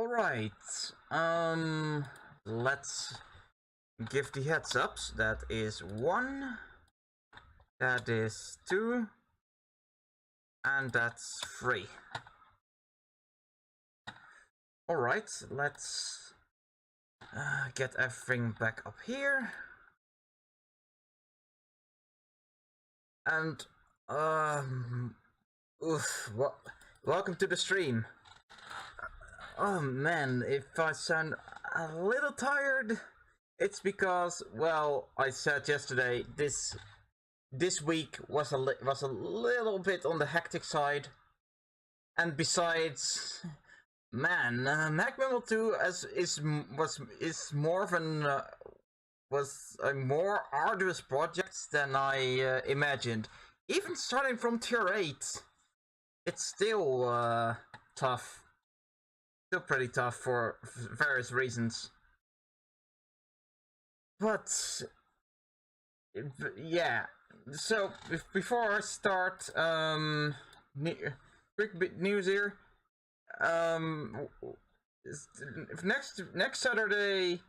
Alright, let's give the heads ups. That is 1, that is 2, and that's 3. Alright, let's get everything back up here. And, welcome to the stream. Oh man, if I sound a little tired, it's because, well, I said yesterday, this week was a little bit on the hectic side. And besides, man, MagMammal2 is more of an was a more arduous project than I imagined. Even starting from tier 8, it's still tough. Still pretty tough for various reasons. But yeah, so before I start, quick bit news here. Next Saturday,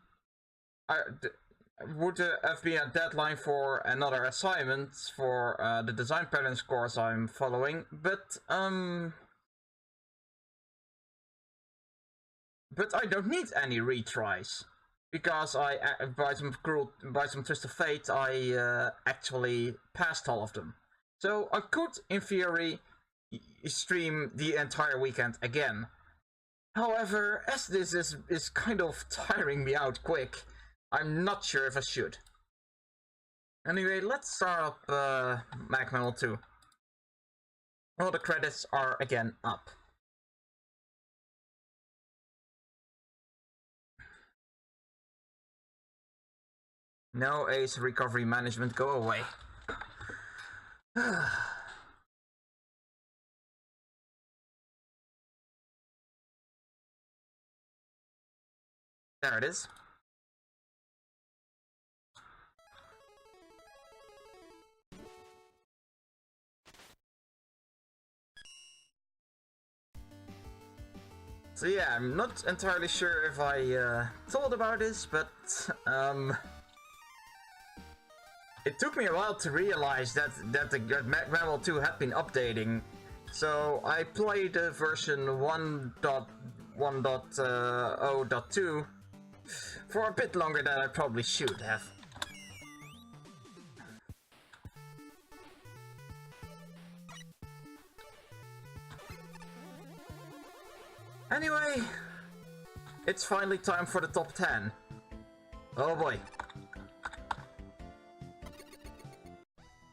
would have been a deadline for another assignment for the design patterns course I'm following, but I don't need any retries, because by some twist of fate, I actually passed all of them. So I could, in theory, stream the entire weekend again. However, as this is kind of tiring me out quick, I'm not sure if I should. Anyway, let's start up MagMammal2. All the credits are again up. No ace recovery management, go away. There it is. So yeah, I'm not entirely sure if I thought about this, but it took me a while to realize that MagMammal2 had been updating. So I played version 1.1.0.2 for a bit longer than I probably should have. Anyway, it's finally time for the top 10. Oh boy.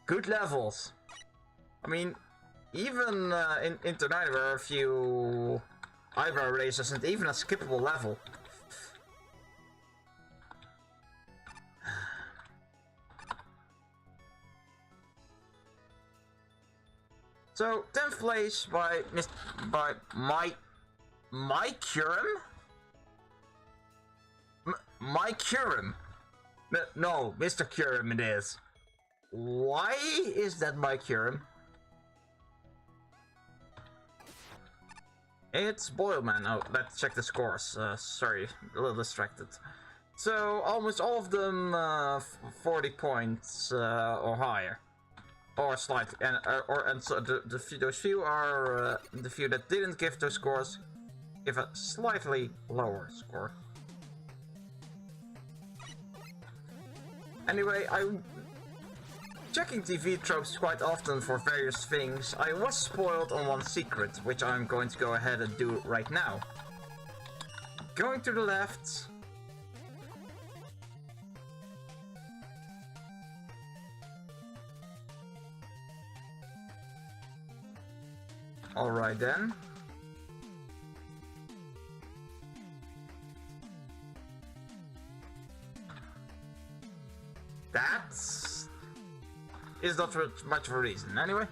Good levels. I mean, even in tonight there are a few eyebrow raisers and even a skippable level. So 10th place by MaGMML. MaGMML. No, Mr. Curum it is. Why is that MaGMML? It's Boilman. Oh, let's check the scores. Sorry, a little distracted. So almost all of them 40 points or higher, or slightly, and so those few are the few that didn't give those scores give a slightly lower score. Anyway, I'm checking TV tropes quite often for various things. I was spoiled on one secret, which I'm going to go ahead and do right now. Going to the left. Alright then. That's is not much of a reason. Anyway.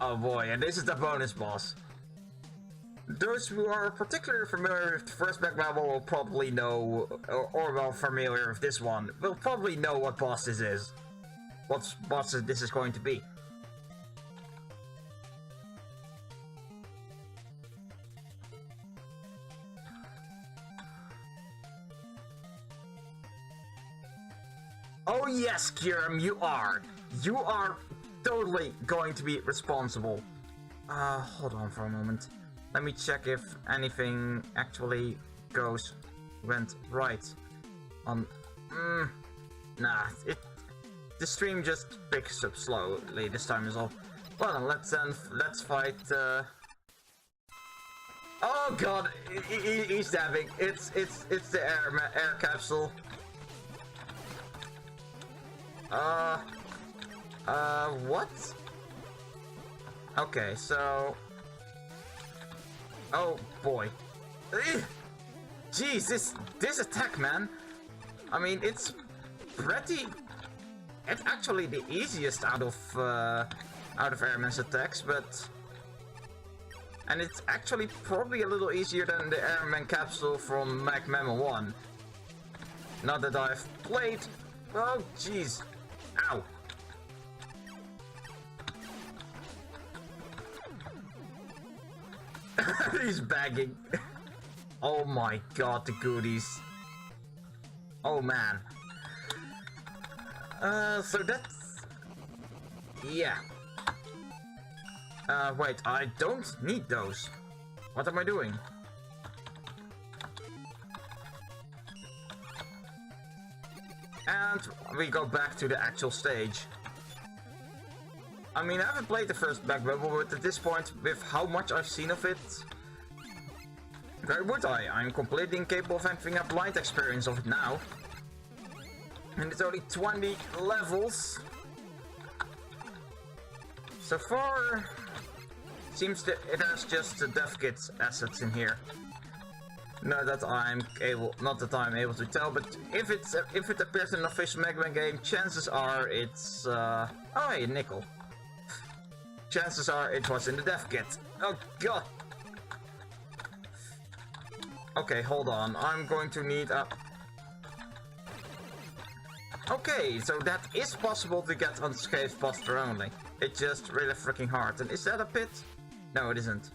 Oh boy, and this is the bonus boss. Those who are particularly familiar with the first MagMammal will probably know, or well familiar with this one, will probably know what boss this is. What boss this is going to be. Oh yes, Kiram, you are. You are totally going to be responsible. Hold on for a moment. Let me check if anything actually went right. Nah, the stream just picks up slowly this time as well. Well then, let's fight, Oh god, he's dabbing. It's the air capsule. What? Okay, so... Oh boy. Jeez, this attack, man. I mean, it's actually the easiest out of Airman's attacks, but... And it's actually probably a little easier than the Airman capsule from MagMammal 1. Not that I've played... Oh, jeez. Ow. He's bagging. Oh my god, the goodies. Oh man. So that's... Yeah. Wait, I don't need those. What am I doing? And we go back to the actual stage. I mean, I haven't played the first MagMammal, but at this point, with how much I've seen of it, why would I? I'm completely incapable of having a blind experience of it now. And it's only 20 levels. So far, seems that there's just the dev kit assets in here. Not that I'm able to tell, but if it appears in an official Megaman game, chances are it's oh hey, nickel. Chances are it was in the dev kit. Oh god. Okay, hold on. I'm going to need a... Okay, so that is possible to get unscathed posture only. It's just really freaking hard. And is that a pit? No, it isn't.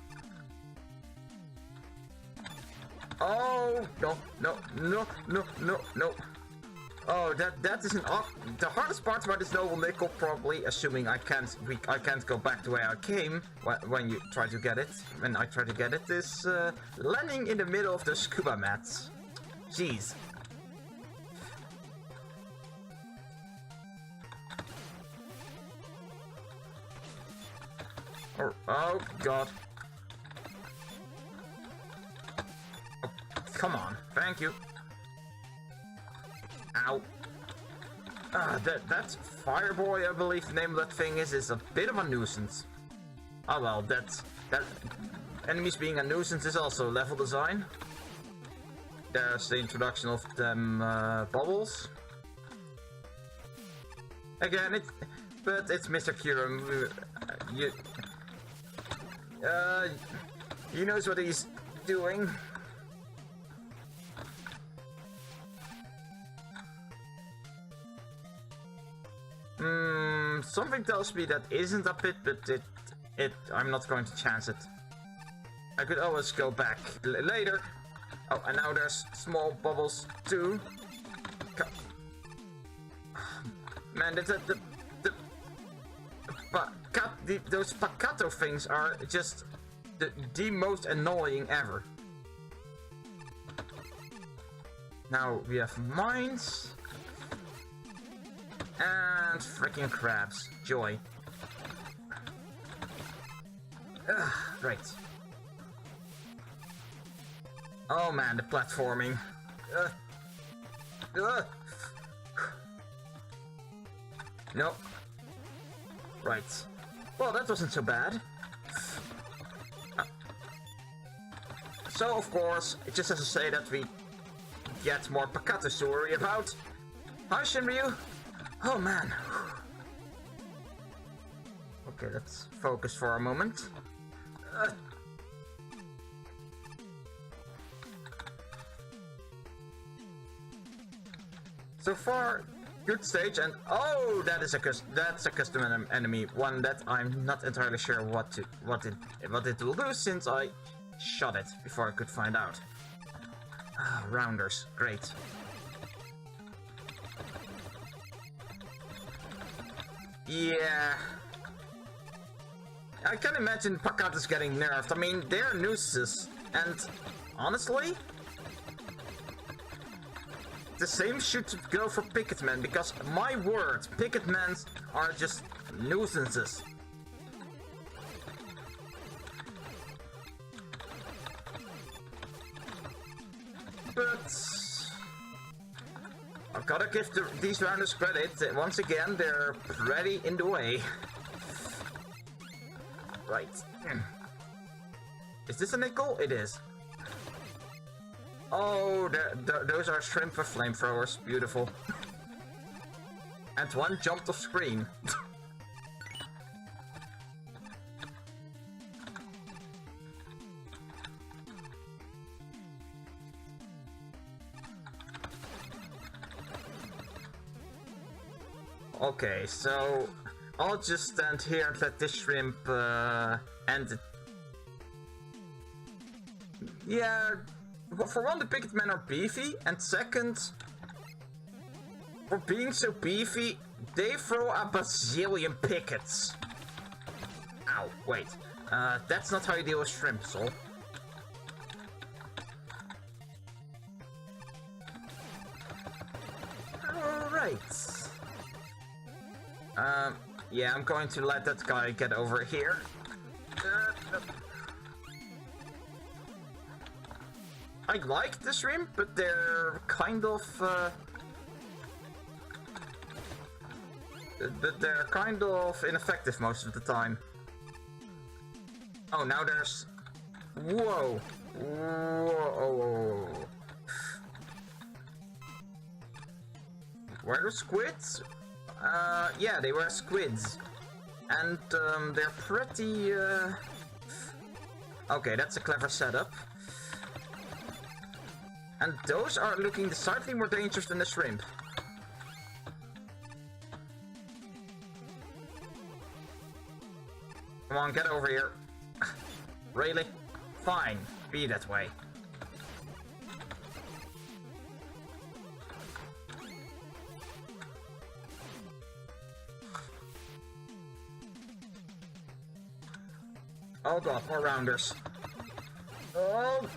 Oh, no. Oh, that isn't... the hardest part about this noble nickel, probably, assuming I can't go back the way I came when you try to get it. When I try to get it, is landing in the middle of the scuba mats. Jeez. Oh god. Oh, come on, thank you. Ow. That Fireboy, I believe the name of that thing is a bit of a nuisance. Oh well, that enemies being a nuisance is also level design. There's the introduction of them bubbles. Again, but it's Mr. Kurum. He knows what he's doing. Something tells me that isn't a pit, but I'm not going to chance it. I could always go back later. Oh, and now there's small bubbles too. Man, those Pakato things are just the most annoying ever. Now we have mines. And freaking crabs. Joy. Ugh, right. Oh man, the platforming. Nope. Right. Well, that wasn't so bad. So, of course, it just has to say that we get more Pakato to worry about. Hi, Shinryu. Oh man. Okay, let's focus for a moment. So far, good stage, and oh, that's a custom enemy, one that I'm not entirely sure what it will do, since I shot it before I could find out. Rounders, great. Yeah. I can imagine Pakatas getting nerfed. I mean, they're nuisances. And honestly, the same should go for Picketmen, because my word, Picketmen are just nuisances. But I've gotta give these rounders credit. Once again, they're pretty in the way. Right. Is this a nickel? It is. Oh, those are shrimp with flamethrowers. Beautiful. And one jumped off screen. Okay, so I'll just stand here and let this shrimp end it. Yeah, for one, the Picketmen are beefy, and second, for being so beefy, they throw a bazillion pickets. Ow, wait. That's not how you deal with shrimp, Sol. Alright. Yeah, I'm going to let that guy get over here. I like the shrimp, but they're kind of... ineffective most of the time. Oh, now there's... Whoa! Whoa! Were there squids? Yeah, they were squids. And, they're pretty, Okay, that's a clever setup. And those are looking decidedly more dangerous than the shrimp. Come on, get over here. Really? Fine, be that way. Oh god, more rounders. Oh!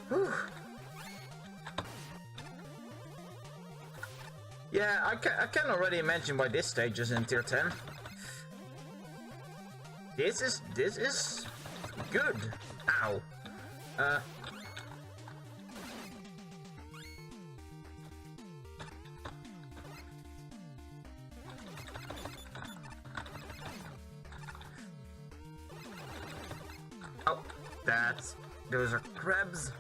Whew. Yeah, I can already imagine why this stage is in tier 10. This is good. Ow. Oh, those are crabs.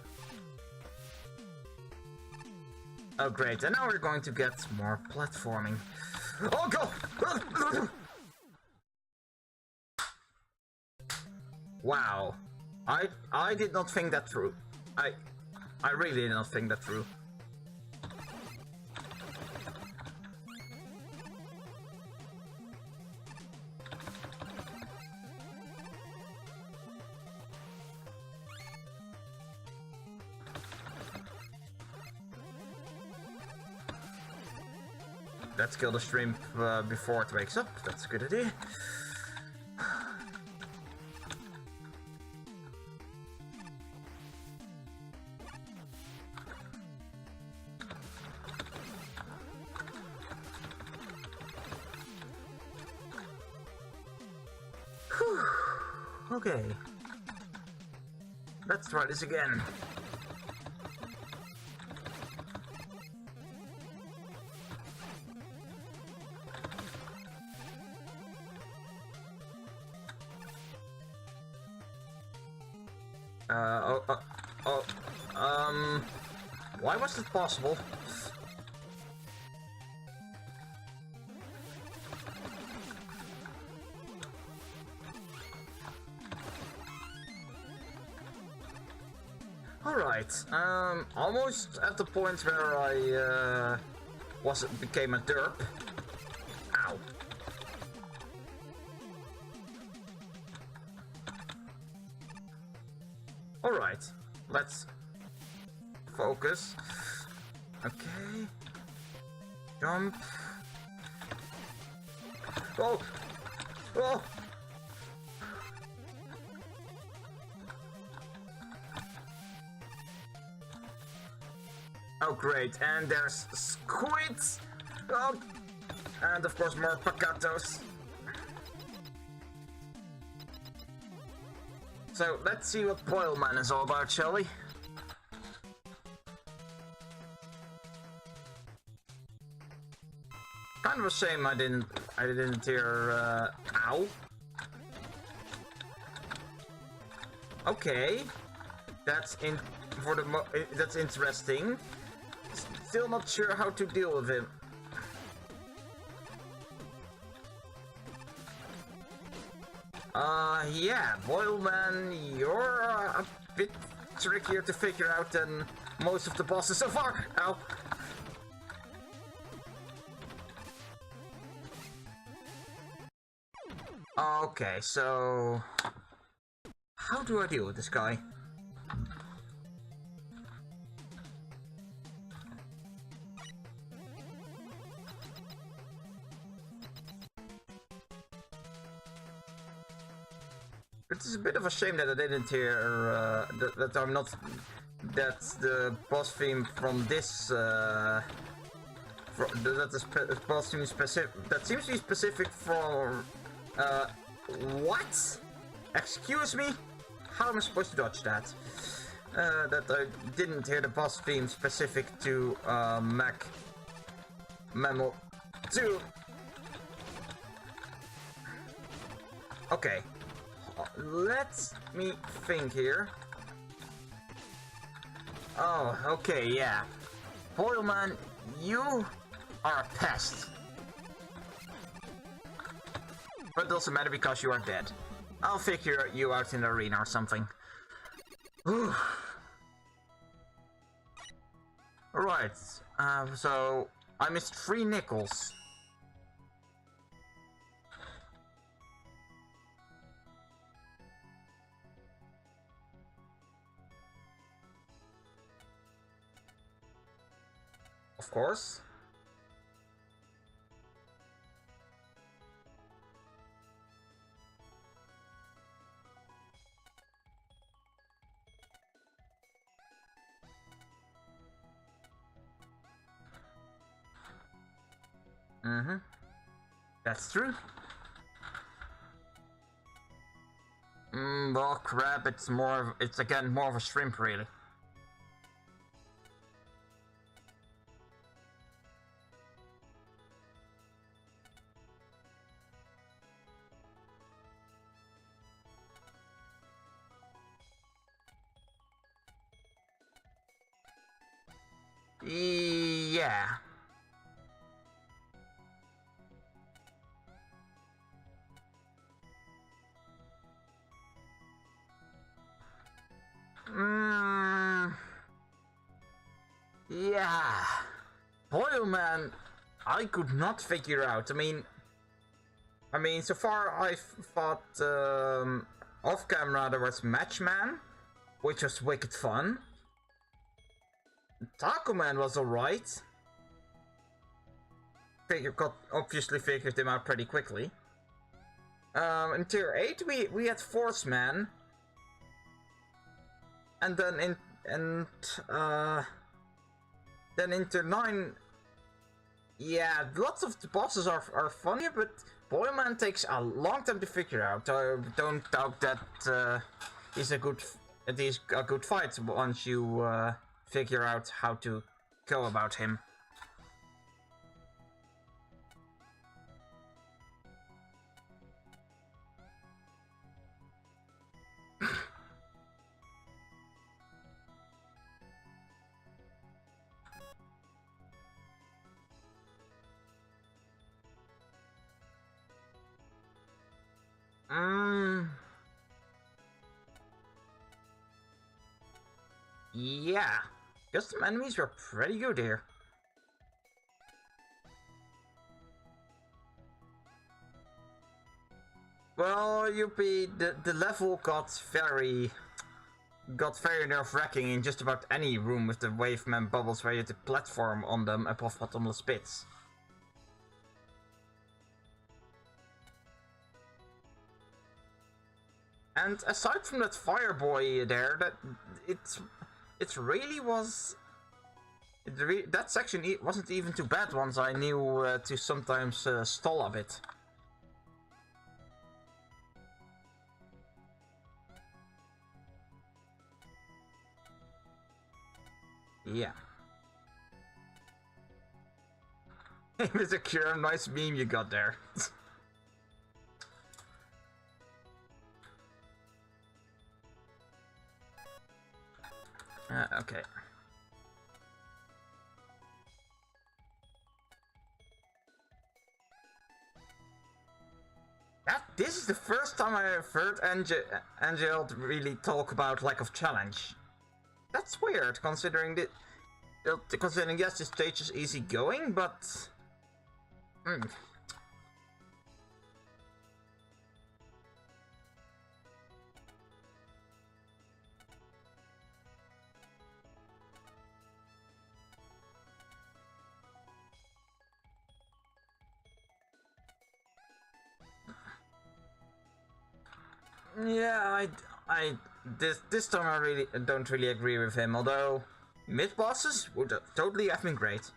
Oh great, and now we're going to get more platforming. Oh god! Wow. I did not think that through. I really did not think that through. Let's kill the shrimp before it wakes up. That's a good idea. Whew. Okay. Let's try this again. Why was it possible? Alright, almost at the point where I, became a derp. Ow. Alright, let's focus. Okay. Jump. Oh! Oh! Oh great, and there's squids! Oh! And of course more pacatos. So let's see what Boilman is all about, shall we? Kind of a shame I didn't hear ow. Okay. That's interesting. Still not sure how to deal with him. Yeah, Boilman, you're a bit trickier to figure out than most of the bosses so far. Ow. Okay, so how do I deal with this guy? It is a bit of a shame that I didn't hear that I'm not. That's the boss theme from this. That the boss theme specific. That seems to be specific for. What? Excuse me? How am I supposed to dodge that? That I didn't hear the boss theme specific to MagMammal2. Okay. Let me think here. Oh, okay, yeah. Boilman, you are a pest. But it doesn't matter because you are dead. I'll figure you out in the arena or something. Alright, so I missed 3 nickels. Of course. That's true. Well, crab, it's again more of a shrimp, really. Yeah. Yeah. Boilman, I could not figure out. I mean, so far I've thought off camera there was Matchman, which was wicked fun. Taco Man was alright. Obviously figured him out pretty quickly. In tier 8 we had Force Man. And then in tier 9, yeah, lots of the bosses are funny, but Boilman takes a long time to figure out. I don't doubt that he's a good fight once you figure out how to go about him. Yeah, custom enemies were pretty good here. Well, the level got very nerve-wracking in just about any room with the waveman bubbles where you had to platform on them above bottomless pits. And aside from that fire boy there, it really was. That section wasn't even too bad once I knew to sometimes stall a bit. Yeah. Hey, Mr. Cure, nice meme you got there. Okay. This is the first time I have heard Angel really talk about lack of challenge. That's weird, considering yes, this stage is easy going, but yeah, this time I really don't really agree with him. Although mid bosses would totally have been great.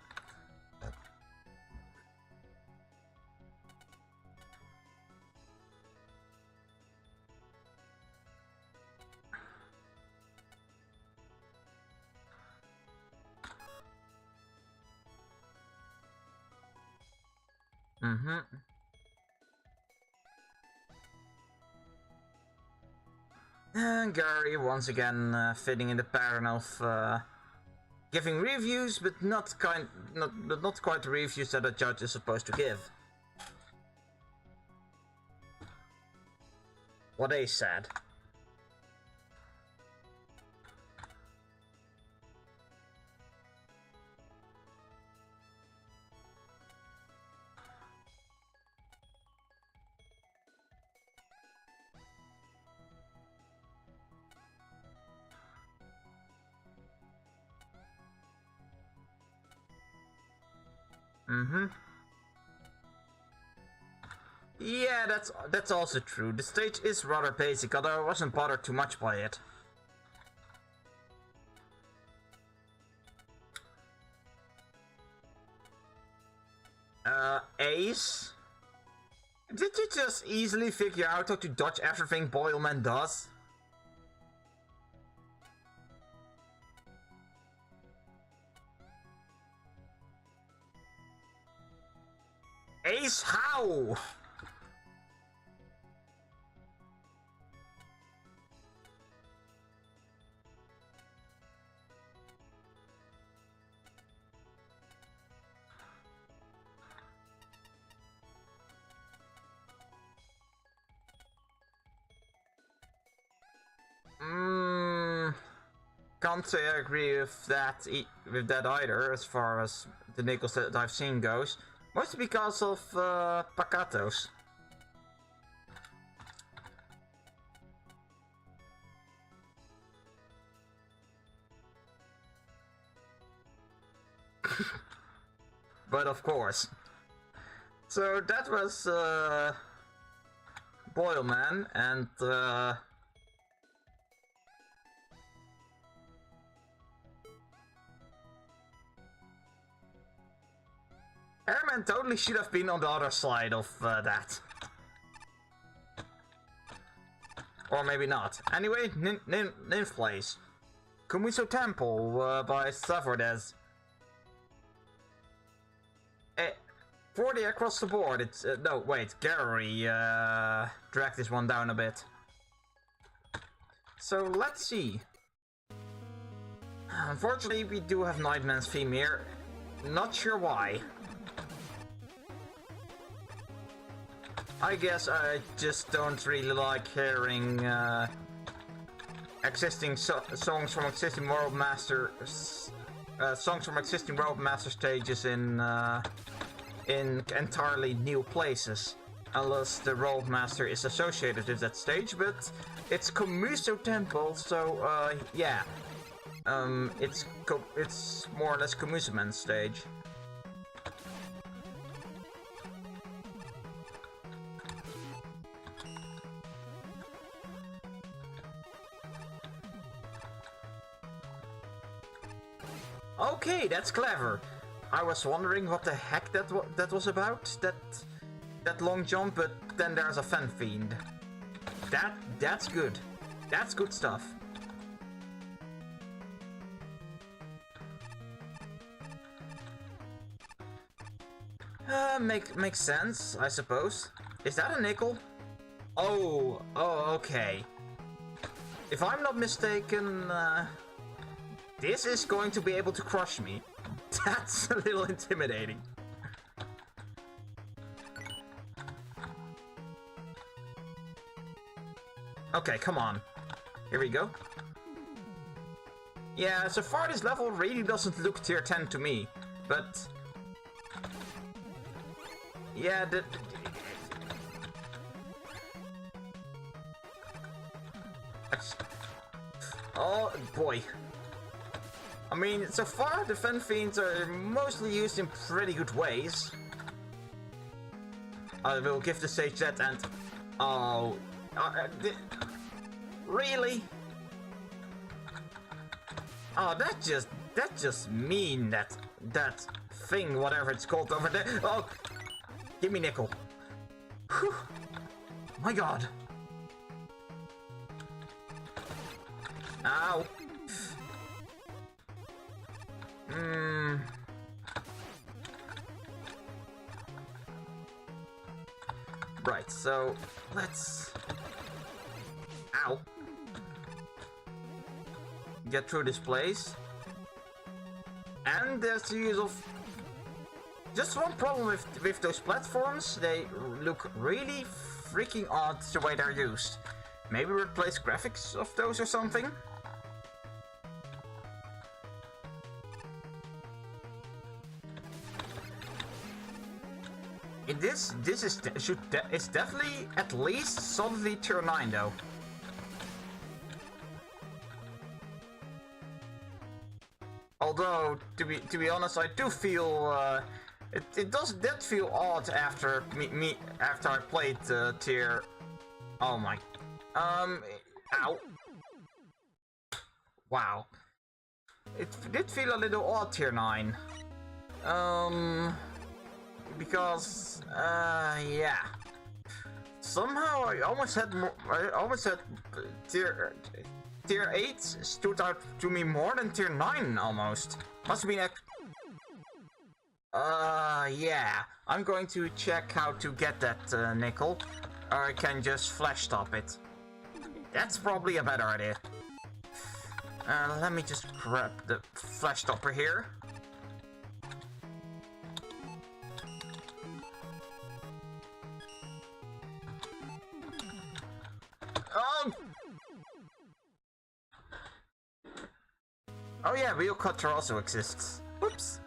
And Gary once again fitting in the pattern of giving reviews, but not quite the reviews that a judge is supposed to give. What they said. Yeah, that's also true. The stage is rather basic, although I wasn't bothered too much by it. Ace? Did you just easily figure out how to dodge everything Boyleman does? Ace, how? Can't say I agree with that either, as far as the nickels that I've seen goes. Mostly because of Pakatos. But of course. So that was Boyleman, and Airman totally should have been on the other side of that. Or maybe not. Anyway, Ninth Place. Kumiso Temple by Savardes. 40 across the board. It's no, wait, Gary dragged this one down a bit. So let's see. Unfortunately, we do have Nightman's theme here. Not sure why. I guess I just don't really like hearing existing songs from existing World Masters, stages in entirely new places, unless the World Master is associated with that stage. But it's Kumiso Temple, so yeah, it's more or less Kumisoman's stage. Okay, that's clever. I was wondering what the heck that was about, that long jump, but then there's a fan fiend. That's good. That's good stuff. Makes sense, I suppose. Is that a nickel? Oh, okay. If I'm not mistaken, this is going to be able to crush me. That's a little intimidating. Okay, come on. Here we go. Yeah, so far this level really doesn't look tier 10 to me, but... yeah, oh boy. I mean, so far the fan fiends are mostly used in pretty good ways. I will give the stage that and... oh... really? Oh, that's just mean, that thing, whatever it's called over there. Oh, give me nickel. Whew. My god. Ow. Right, so let's... ow. Get through this place. And there's the use of... just one problem with those platforms. They look really freaking odd the way they're used. Maybe replace graphics of those or something? It's definitely at least solidly tier 9 though. Although, to be honest, I do feel it did feel odd after after I played tier. Oh my, ow! Wow, it did feel a little odd tier 9. Because yeah, somehow I almost had tier 8 stood out to me more than tier 9 almost. Must have been yeah. I'm going to check how to get that nickel, or I can just flash stop it. That's probably a better idea. Let me just grab the flash stopper here. Oh yeah, wheel cutter also exists. Whoops.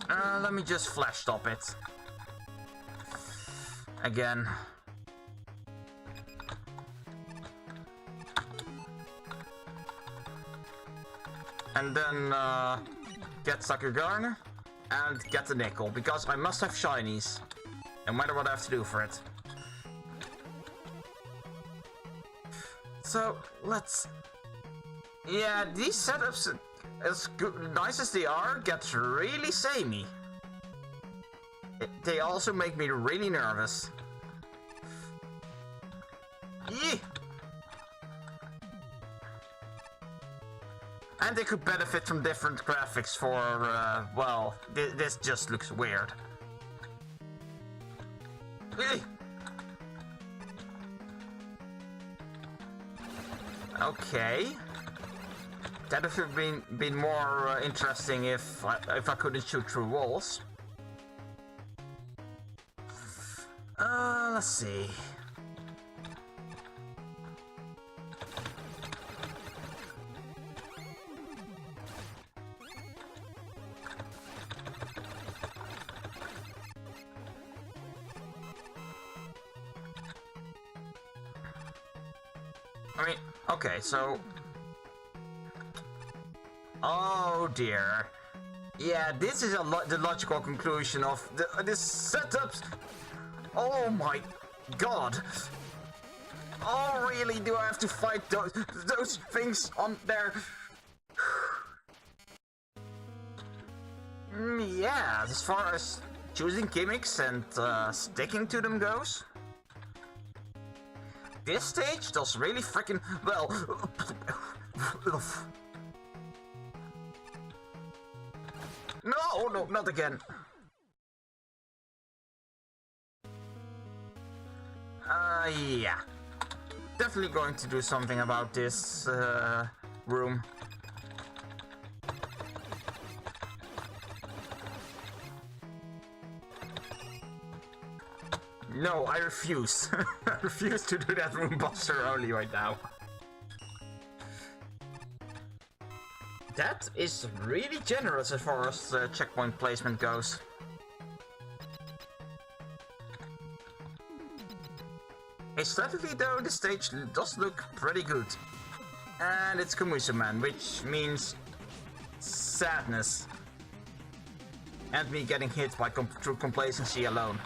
Let me just flash stop it. Again. And then get Sucker Gun and get the nickel, because I must have shinies. No matter what I have to do for it. So, let's... yeah, these setups, as nice as they are, get really samey. They also make me really nervous. Yeah. And they could benefit from different graphics for, well, this just looks weird. Okay. That would have been more interesting if I couldn't shoot through walls. Let's see. I mean, okay, so... oh dear. Yeah, this is the logical conclusion of this setups. Oh my god. Oh really, do I have to fight those things on there? Yeah, as far as choosing gimmicks and sticking to them goes, this stage does really freaking well. No, no, not again. Yeah. Definitely going to do something about this room. No, I refuse. I refuse to do that room buster only right now. That is really generous as far as checkpoint placement goes. Aesthetically though, the stage does look pretty good. And it's Komusuman, which means sadness. And me getting hit by through complacency alone.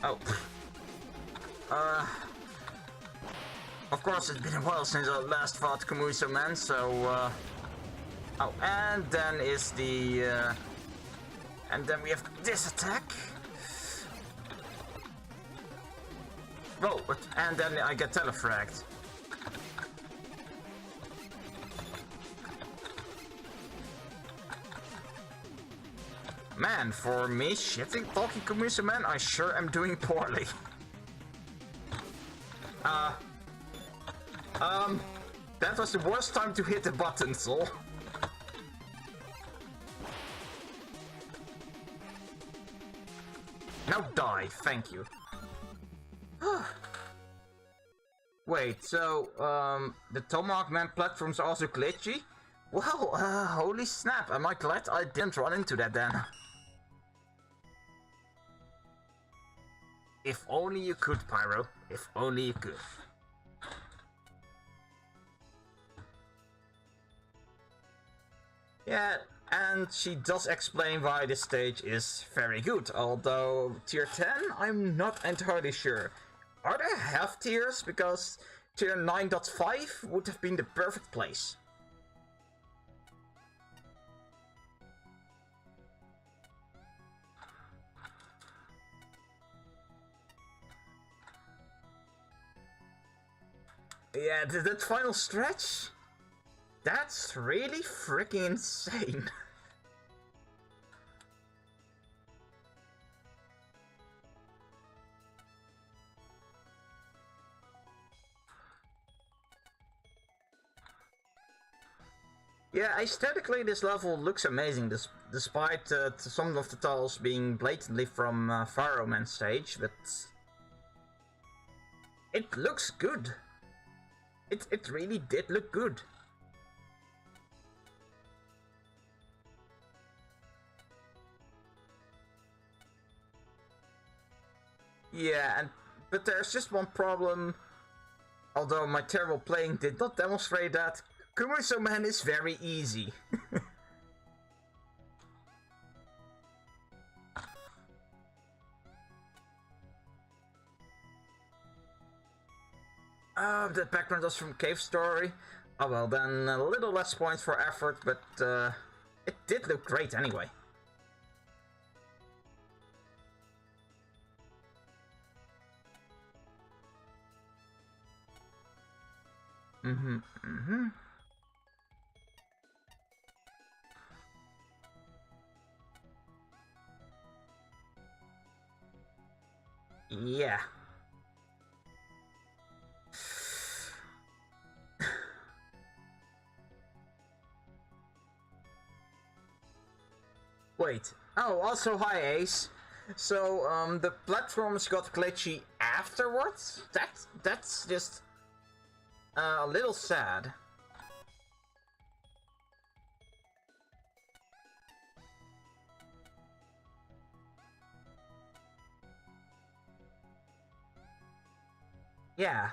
Oh. Of course, it's been a while since I last fought Komusuman, so oh, and then is the and then we have this attack. Oh, and then I get telefragged. Man, for me, shitting talking Komusuman, I sure am doing poorly. That was the worst time to hit the button, Sol. Now die, thank you. Wait, so, the Tomahawk Man platforms are also glitchy? Well, holy snap, am I glad I didn't run into that then. If only you could, Pyro. If only you could. Yeah, and she does explain why this stage is very good, although tier 10, I'm not entirely sure. Are there half tiers? Because tier 9.5 would have been the perfect place. Yeah, that final stretch? That's really freaking insane. Yeah, aesthetically this level looks amazing, despite some of the tiles being blatantly from Pharaoh Man stage, but it looks good. It really did look good. Yeah, but there's just one problem. Although my terrible playing did not demonstrate that, Komusuman is very easy. That background was from Cave Story. Oh well, then a little less points for effort, but it did look great anyway. Yeah. Wait. Oh, also hi Ace. So, the platforms got glitchy afterwards? That's just a little sad. Yeah.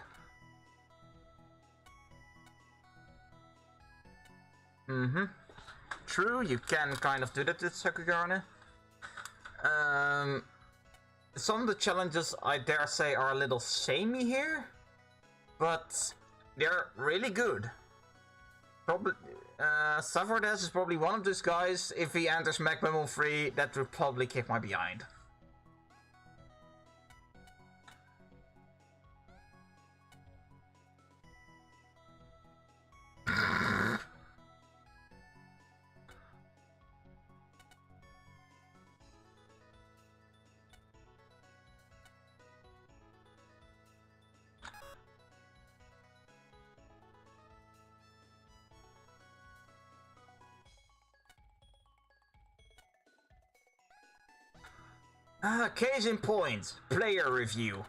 True, you can kind of do that with Sakugane. Some of the challenges, I dare say, are a little samey here. but they're really good. Probably, Savardes is probably one of those guys. If he enters MagMammal 3, that would probably kick my behind. Case in point, player review.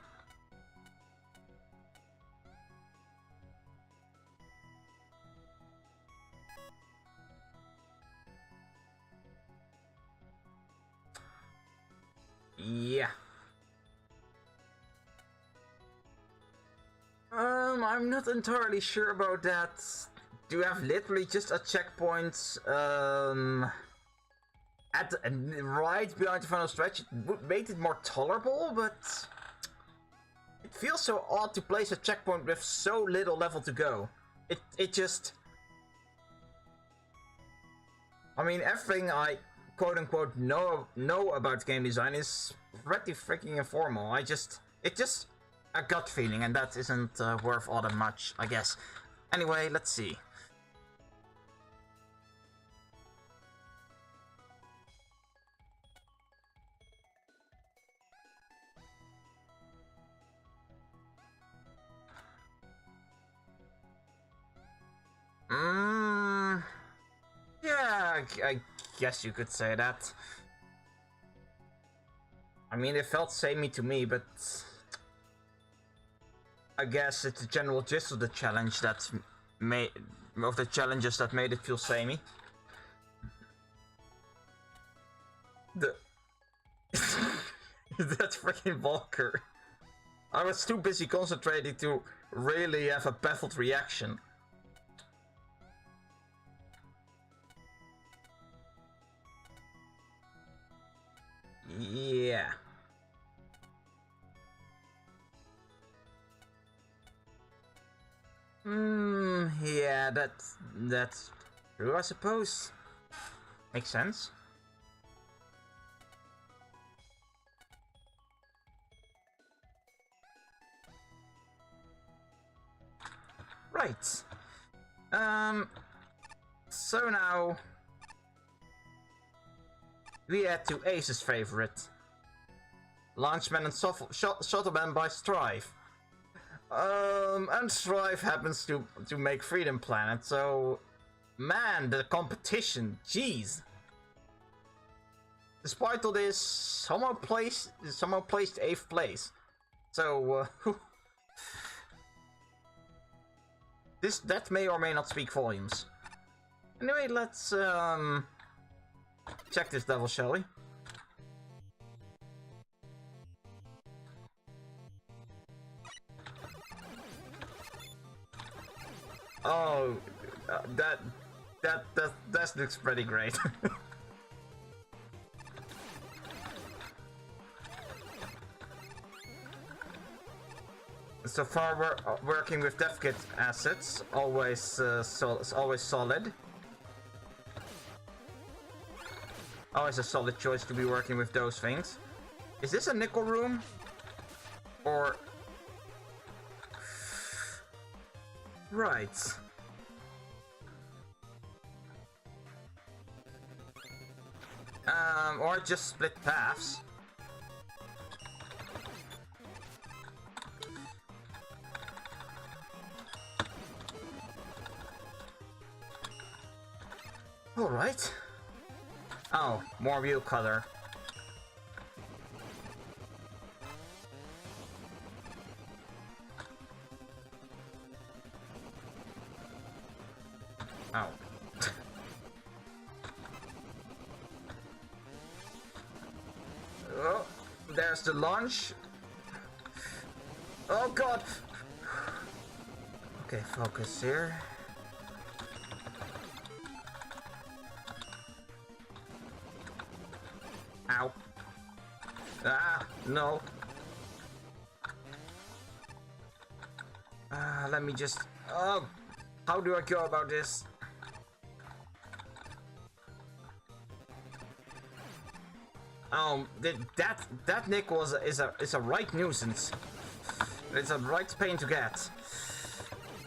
Yeah. I'm not entirely sure about that. Do you have literally just a checkpoint, at right behind the final stretch? It would make it more tolerable, but it feels so odd to place a checkpoint with so little level to go. It just... I mean, everything I quote-unquote know about game design is pretty freaking informal. It's just a gut feeling, and that isn't worth all that much, I guess. Anyway, let's see. Yeah, I guess you could say that. I mean, it felt samey to me, but I guess it's the general gist of the challenge that the challenges that made it feel samey. That's freaking Volker. I was too busy concentrating to really have a baffled reaction. Yeah. Yeah, that's true, I suppose. Makes sense. Right. So now we head to Ace's favorite. Launchman and Shuttleman by Strive. And Strive happens to make Freedom Planet, so... Man, the competition, jeez. Despite all this, someone placed 8th place. So, that may or may not speak volumes. Anyway, let's, check this devil, shall we? Oh, that looks pretty great. So far, we're working with dev kit assets, always solid. Always a solid choice to be working with those things. Is this a nickel room? Or... Right. Or just split paths. Alright. Oh, more wheel color. Oh. Oh, there's the launch. Oh god! Okay, focus here. Ow. Ah, no. let me just... Oh, how do I go about this? That nickel is a right nuisance. It's a right pain to get.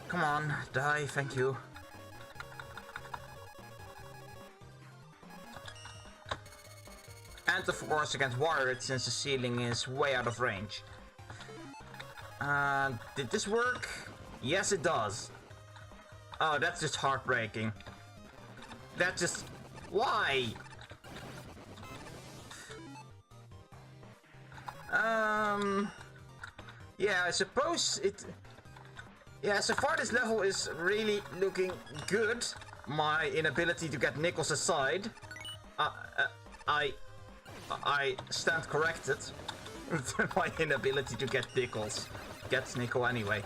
Come on, die, thank you. And of course against water, since the ceiling is way out of range. Did this work? Yes, it does. Oh, that's just heartbreaking. That just... Why? Yeah, I suppose it... Yeah, so far this level is really looking good. My inability to get nickels aside. I stand corrected. My inability to get nickels. Gets nickel anyway.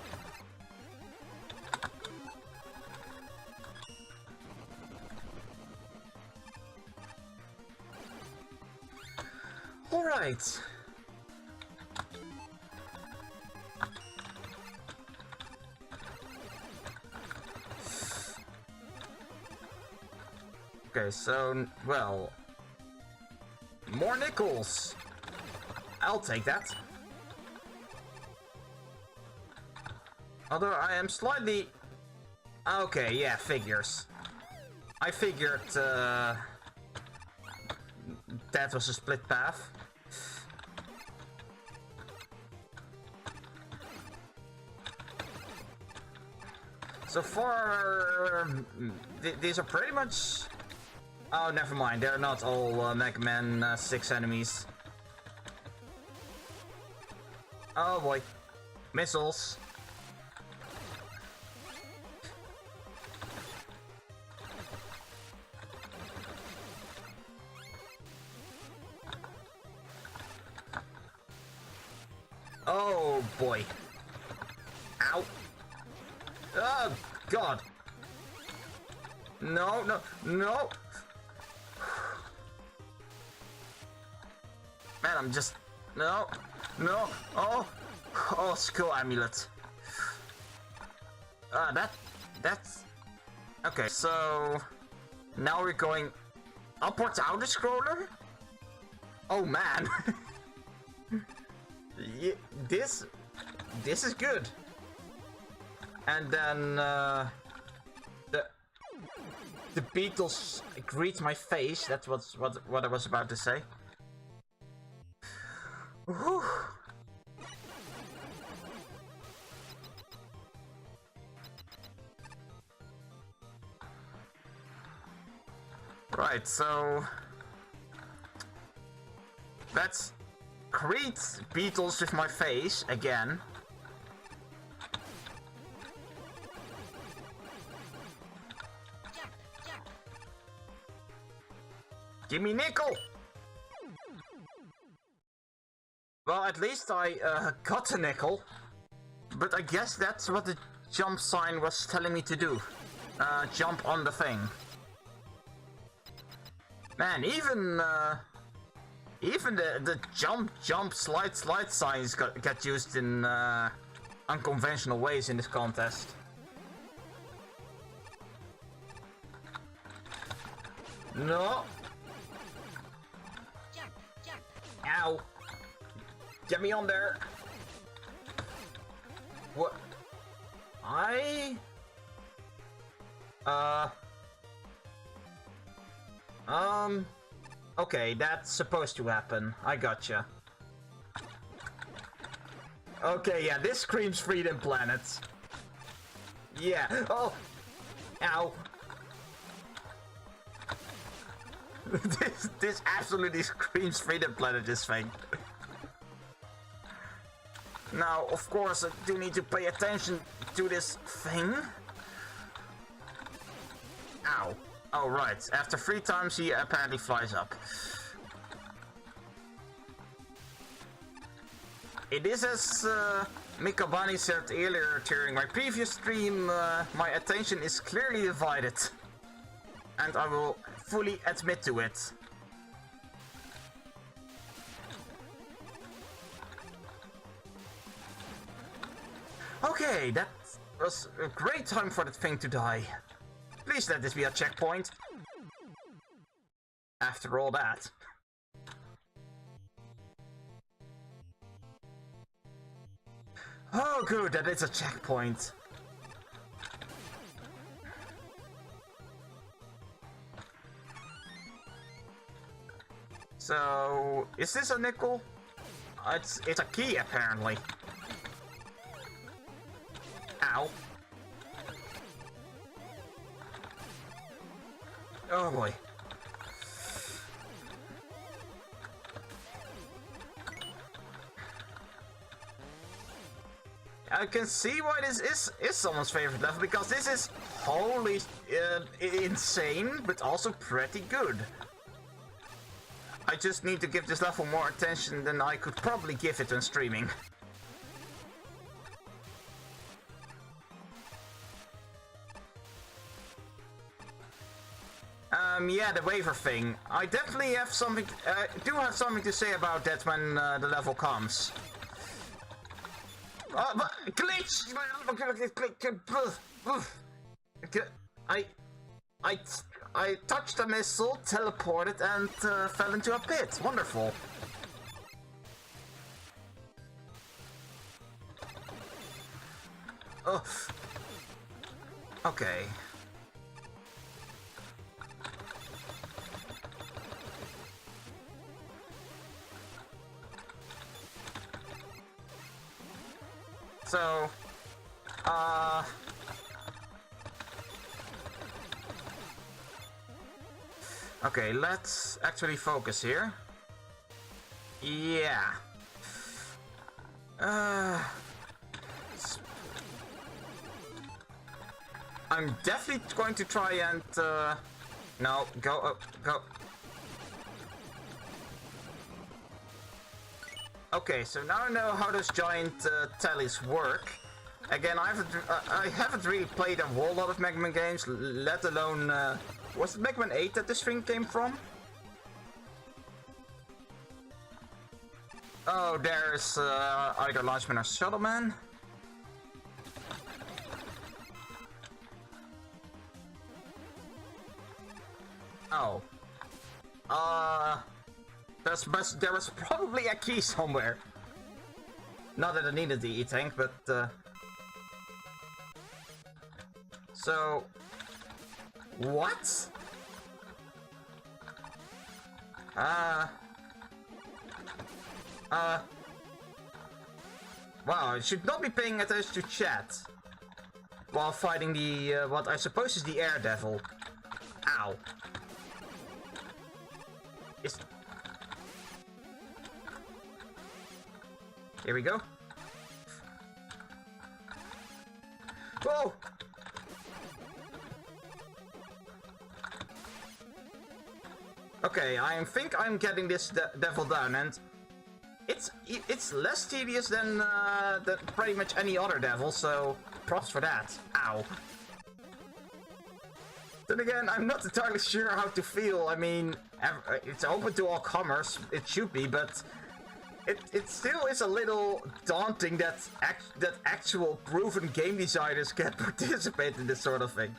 Alright. Okay, so, well... More nickels! I'll take that. Although I am slightly... Okay, yeah, figures. I figured, that was a split path. So far... these are pretty much... Oh, never mind. They're not all Megaman 6 enemies. Oh boy. Missiles. Oh boy. Ow. Oh god. No, no, no. Man, I'm just... No. No. Oh. Oh, skull amulet. That's... Okay, so... Now we're going... Upwards outer scroller? Oh, man. Yeah, this is good. And then, the beetles greet my face. That's what I was about to say. Whew. Right, so let's greet beetles with my face again. Give me nickel! Well, at least I got a nickel. But I guess that's what the jump sign was telling me to do. Jump on the thing. Man, even the jump, slide signs get used in unconventional ways in this contest. No. Ow. Get me on there. What? Okay, that's supposed to happen. I gotcha. Okay, yeah, this screams Freedom Planet. Yeah. Oh. Ow. This absolutely screams Freedom Planet, this thing. Now, of course, I do need to pay attention to this thing. Ow. Oh, right. After 3 times, he apparently flies up. It is as Mikabani said earlier during my previous stream, my attention is clearly divided. And I will fully admit to it. Okay, was a great time for that thing to die. Please let this be a checkpoint. After all that. Oh good, that is a checkpoint. So, is this a nickel? It's a key apparently. Ow. Oh boy. I can see why this is someone's favorite level, because this is wholly insane, but also pretty good. I just need to give this level more attention than I could probably give it when streaming. Yeah, the waiver thing. I definitely have something, do have something to say about that when the level comes. Glitch! I touched a missile, teleported, and fell into a pit. Wonderful. Oh. Okay. So, okay, let's actually focus here. Yeah. I'm definitely going to try and, no, go. Okay, so now I know how those giant tallies work. Again, I haven't really played a whole lot of Megaman games, let alone... was it Megaman 8 that this thing came from? Oh, there's either Launchman or Shuttleman. Oh. There was probably a key somewhere. Not that I needed the E-Tank, but... So... What? Wow, I should not be paying attention to chat while fighting the, what I suppose is the air devil. Ow. Here we go. Whoa! Okay, I think I'm getting this devil down, and it's less tedious than pretty much any other devil, so props for that. Ow. Then again, I'm not entirely sure how to feel. I mean, it's open to all comers, it should be, but it still is a little daunting that actual proven game designers can participate in this sort of thing.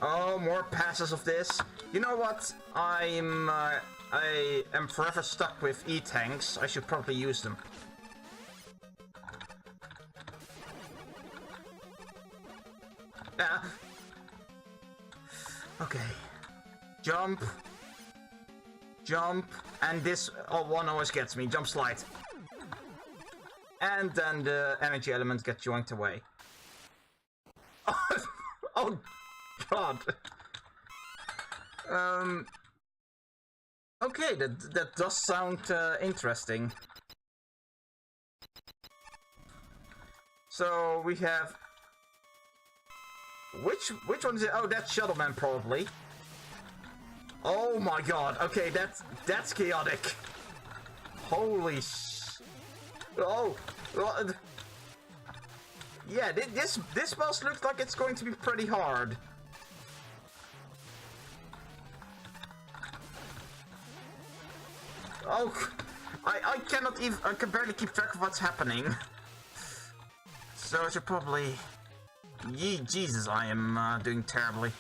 Oh, more passes of this. You know what? I am forever stuck with E-Tanks. I should probably use them. Ah. Okay. Jump. Jump. And this one always gets me. Jump slide. And then the energy element gets yoinked away. Oh god. Okay, that does sound interesting. So we have... Which one is it? Oh, that's Shuttleman probably. Oh my god. Okay, that's chaotic. Holy sh... Oh. Yeah, this boss looks like it's going to be pretty hard. Oh, I cannot even. I can barely keep track of what's happening. So I should probably. Jesus, I am doing terribly.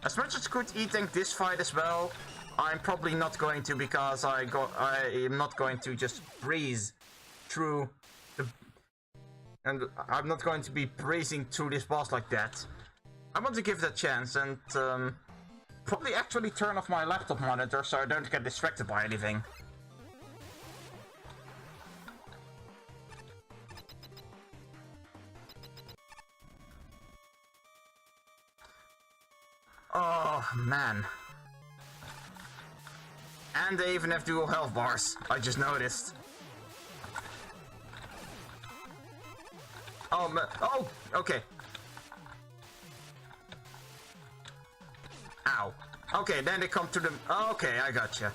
As much as I could e-tank this fight as well, I'm probably not going to, because I am not going to just breeze through the, and I'm not going to be breezing through this boss like that. I want to give it a chance and probably actually turn off my laptop monitor so I don't get distracted by anything. Oh man. And they even have dual health bars, I just noticed. Oh, okay. Ow. Okay, then they come to the... Okay, I gotcha.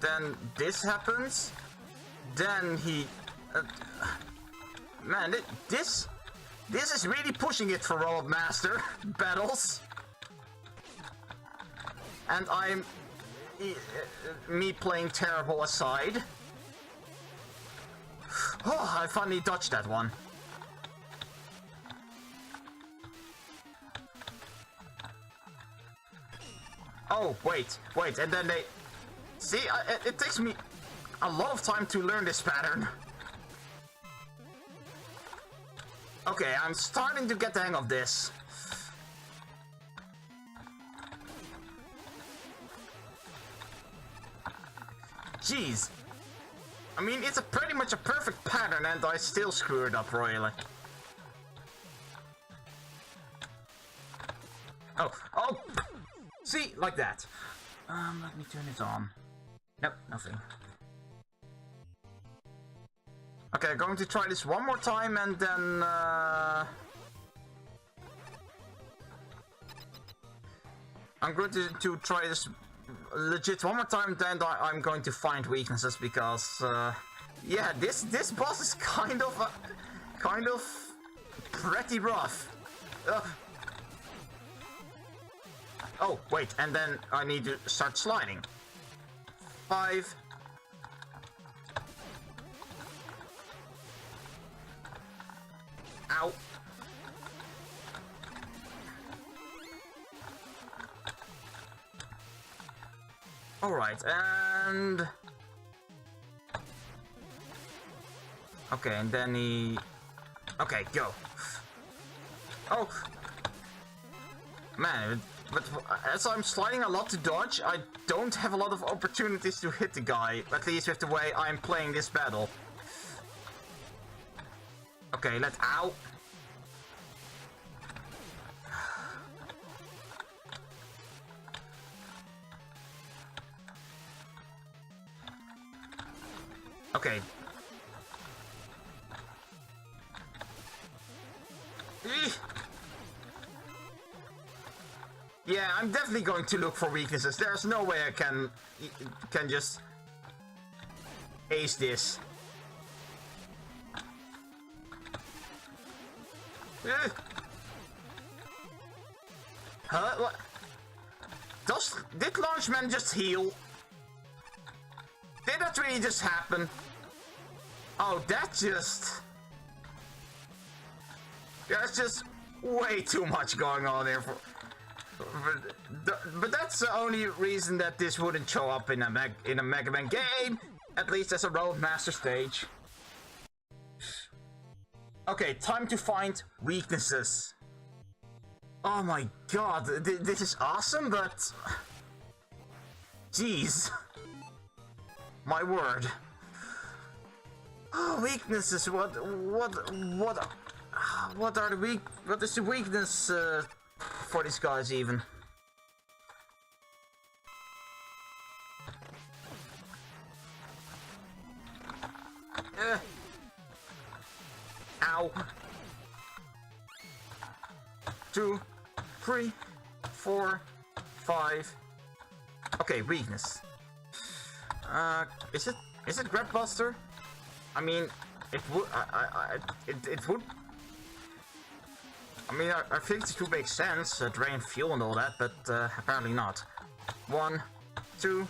Then this happens. Then he... man, this is really pushing it for Robot Master battles. And I'm... me playing terrible aside. Oh, I finally dodged that one. Oh, wait, and then they... See, it takes me a lot of time to learn this pattern. Okay, I'm starting to get the hang of this. Jeez. I mean, it's pretty much a perfect pattern and I still screw it up royally. Oh! See, like that. Let me turn it on. Nope, nothing. Okay, I'm going to try this one more time and then, I'm going to try this legit one more time, then I'm going to find weaknesses because, yeah, this boss is kind of pretty rough. Oh, wait, and then I need to start sliding. 5. Ow. Alright, and... Okay, and then he... Okay, go. Oh! Man, but as I'm sliding a lot to dodge, I don't have a lot of opportunities to hit the guy, at least with the way I'm playing this battle. Okay, ow! Okay. Yeah, I'm definitely going to look for weaknesses. There's no way I can just ace this. Huh? What? Did Launchman just heal? Did that really just happen? Oh, that's just way too much going on here. But that's the only reason that this wouldn't show up in a Megaman game, at least as a Road Master stage. Okay, time to find weaknesses. Oh my god, this is awesome, but... Jeez. My word. Oh, weaknesses, what is the weakness, for these guys even? Ow. 2, 3, 4, 5. Okay, weakness. Is it Grab Buster? I mean, it would. It would. I mean, I think it would make sense, drain fuel and all that, but apparently not. 1, 2,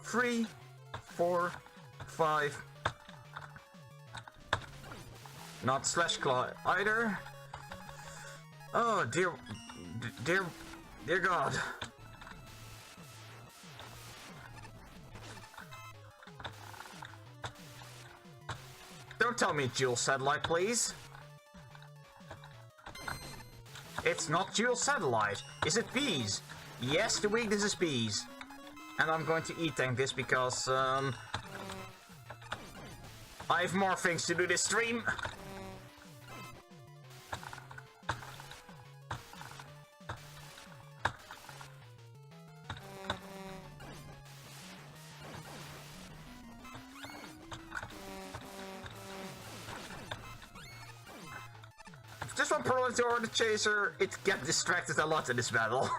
3, 4, 5. Not slash claw either. Oh dear, dear God. Don't tell me dual satellite, please. It's not dual satellite. Is it bees? Yes, the weakness is bees. And I'm going to E-tank this because I have more things to do this stream. Just one problem to the chaser, it gets distracted a lot in this battle.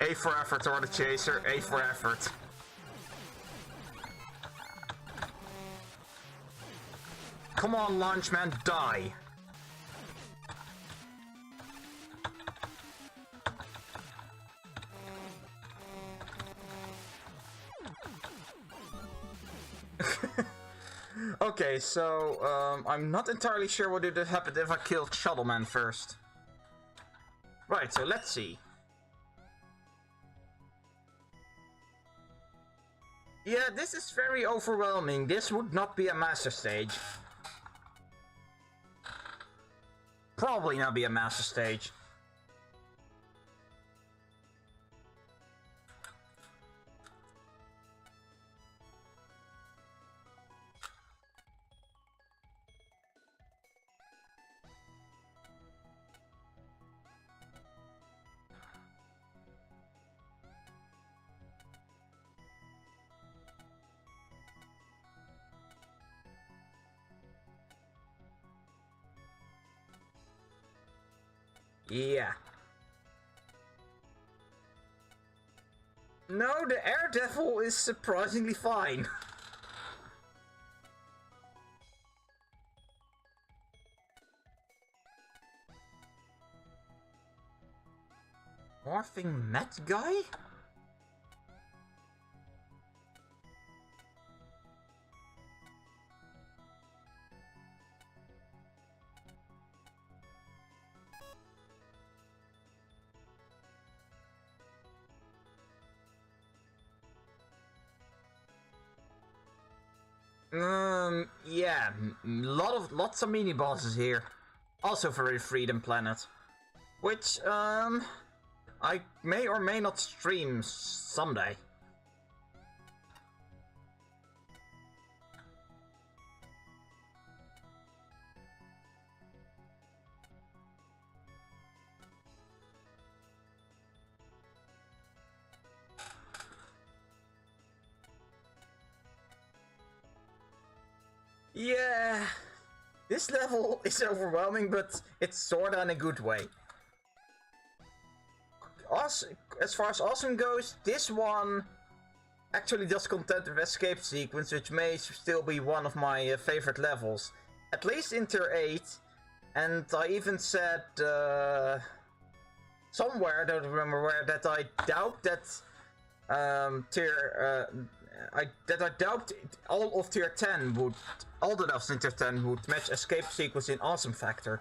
A for effort or the chaser, A for effort. Come on, launch man, die. Okay, so I'm not entirely sure what would have happened if I killed Shuttleman first. Right, so let's see. Yeah, this is very overwhelming. This would not be a master stage. Probably not be a master stage. Yeah. No, the Air Devil is surprisingly fine. Morphing Met guy? Yeah, lots of mini bosses here. Also very Freedom Planet, which I may or may not stream someday. Yeah, this level is overwhelming, but it's sorta in a good way. As far as awesome goes, this one actually does content with escape sequence, which may still be one of my favorite levels. At least in tier 8, and I even said somewhere, I don't remember where, that I doubt that I doubt all of tier 10 would, all the levels in tier 10 would match escape sequence in awesome factor.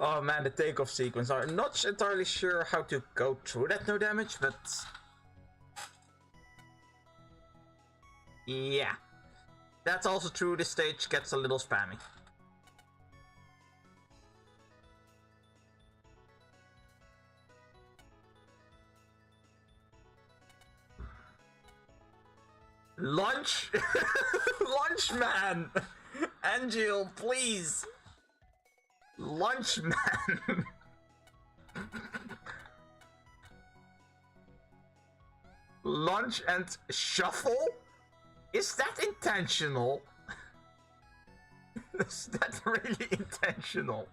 Oh man, the takeoff sequence. I'm not entirely sure how to go through that no damage, but yeah. That's also true, this stage gets a little spammy. Lunch? Lunch man! Angel, please! Lunch man! Lunch and shuffle? Is that intentional? Is that really intentional?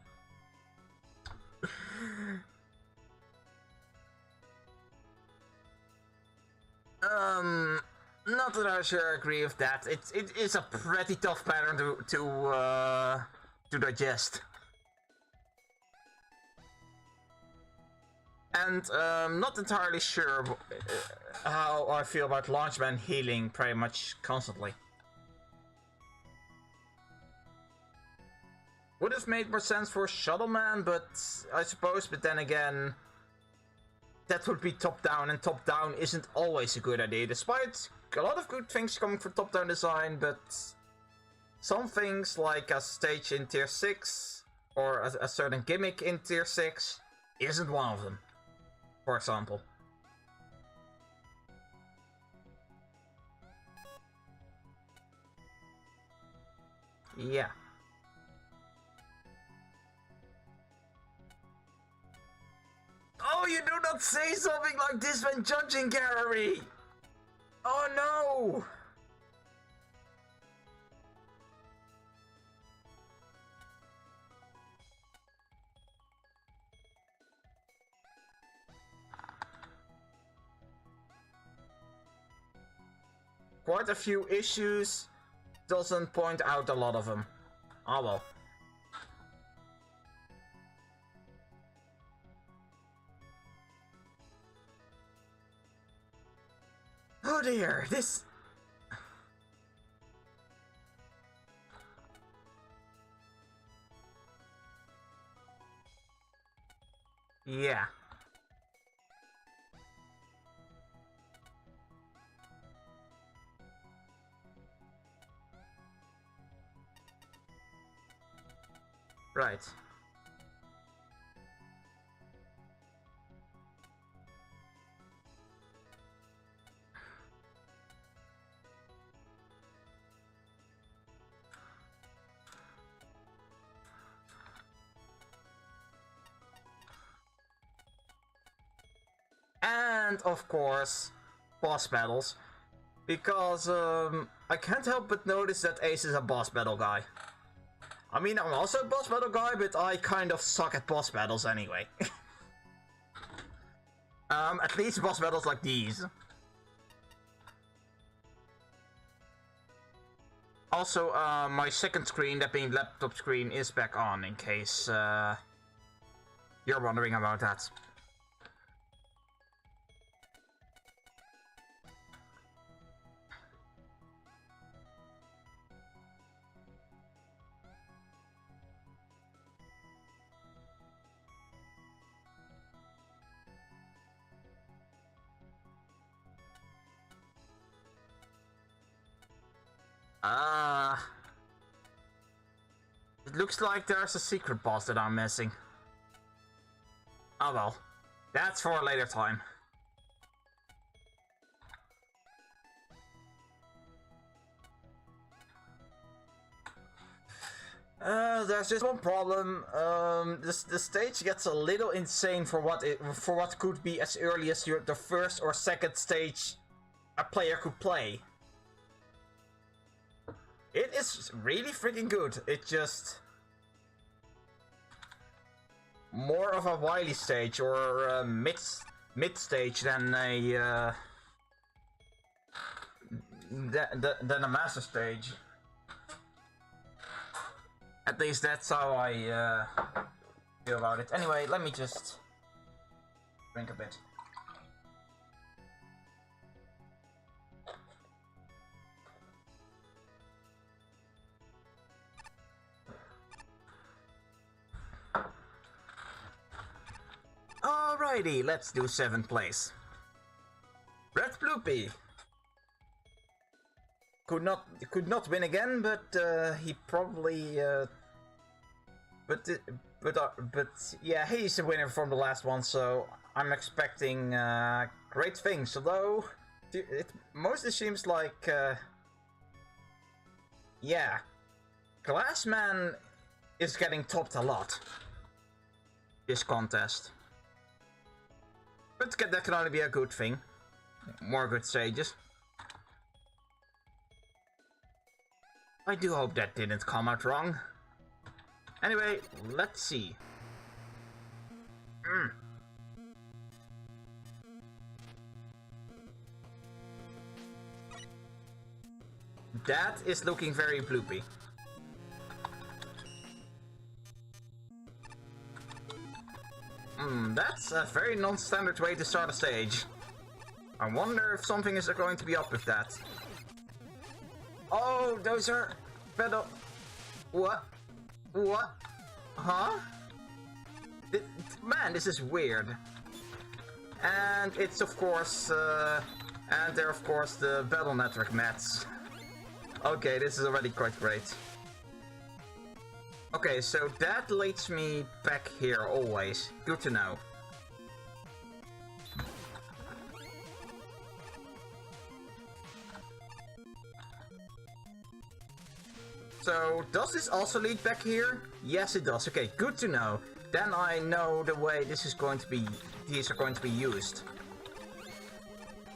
Not that I sure agree with that. It is a pretty tough pattern to digest. And not entirely sure how I feel about Launchman healing pretty much constantly. Would have made more sense for Shuttleman, but I suppose, but then again, that would be top-down, and top-down isn't always a good idea, despite a lot of good things coming from top-down design, but some things like a stage in Tier 6, or a certain gimmick in Tier 6, isn't one of them, for example. Yeah. Oh, you do not say something like this when judging, Gary! Oh no! Quite a few issues, doesn't point out a lot of them. Oh well. Oh dear, this... Yeah. Right. And of course, boss battles. Because I can't help but notice that Ace is a boss battle guy. I mean, I'm also a boss battle guy, but I kind of suck at boss battles anyway. At least boss battles like these. Also, my second screen, that being laptop screen, is back on, in case you're wondering about that. It looks like there's a secret boss that I'm missing. Oh well, that's for a later time. There's just one problem. The stage gets a little insane for what could be as early as the first or second stage a player could play. It is really freaking good. It just more of a Wily stage or a mid stage than a than a master stage. At least that's how I feel about it. Anyway, let me just drink a bit. Alrighty, let's do 7th place. Red Bloopy could not win again, but he probably but yeah, he's a winner from the last one, so I'm expecting great things. Although it mostly seems like yeah, Glassman is getting topped a lot this contest. But that can only be a good thing. More good stages. I do hope that didn't come out wrong. Anyway, let's see. that is looking very bloopy. That's a very non-standard way to start a stage. I wonder if something is going to be up with that. Oh, those are pedal. What? What? Huh? Man, this is weird. And it's of course, and they're of course the battle network mats. Okay, this is already quite great. Okay, so that leads me back here always. Good to know. So, does this also lead back here? Yes, it does. Okay, good to know. Then I know the way this is going to be. These are going to be used.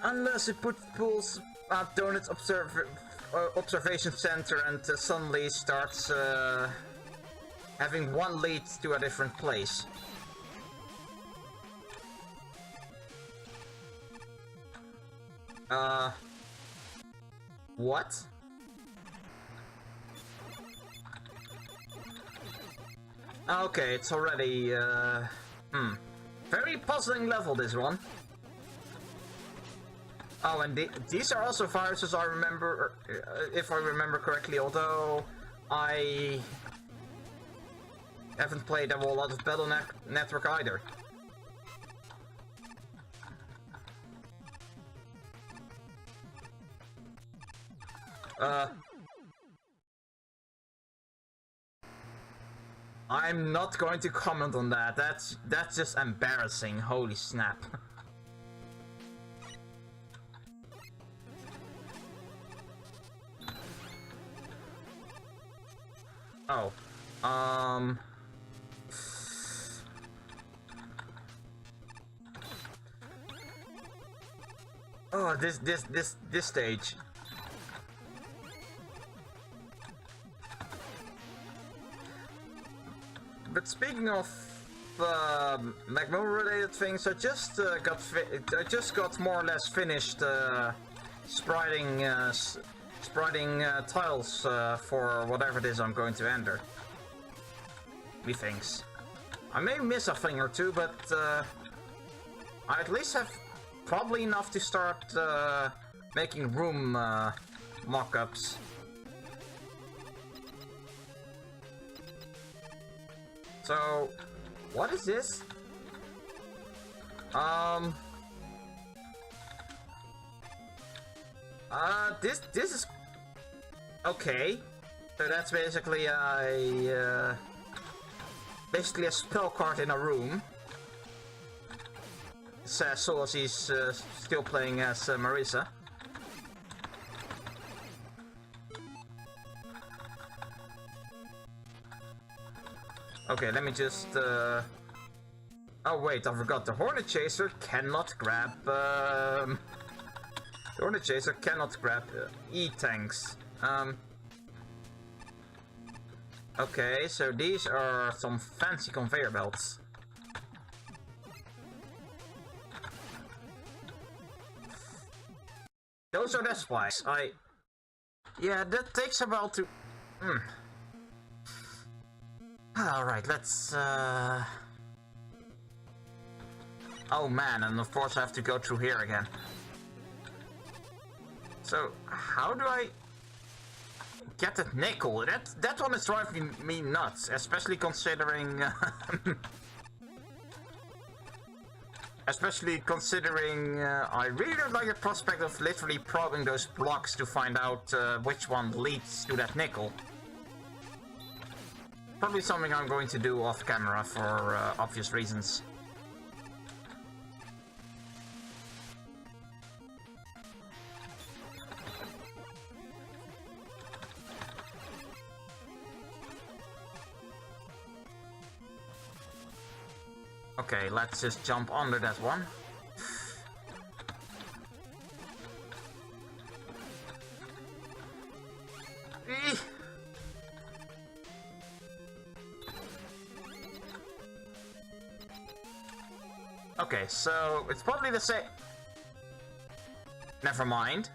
Unless it pulls Donut's observation center and suddenly starts having one lead to a different place. What? Okay, it's already, very puzzling level, this one. Oh, and these are also viruses I remember, if I remember correctly, although I haven't played a whole lot of Battle Network either. I'm not going to comment on that. That's just embarrassing. Holy snap. Oh. Oh, this stage. But speaking of MagMammal related things, I just got more or less finished spriting tiles for whatever it is I'm going to enter. Methinks. I may miss a thing or two, but I at least have probably enough to start making room mock-ups. So, what is this? This is okay. So that's basically a spell card in a room. Says Soul as he's still playing as Marisa. Okay, let me just oh wait, I forgot. The Hornet Chaser cannot grab the Hornet Chaser cannot grab E-tanks. Okay, so these are some fancy conveyor belts. Those are the spikes. Yeah, that takes a while to... Alright, let's... Oh man, and of course I have to go through here again. So, how do I... get that nickel? That one is driving me nuts, especially considering... I really don't like the prospect of literally probing those blocks to find out which one leads to that nickel. Probably something I'm going to do off camera for obvious reasons. Okay, let's just jump under that one. Okay, so it's probably the same. Never mind.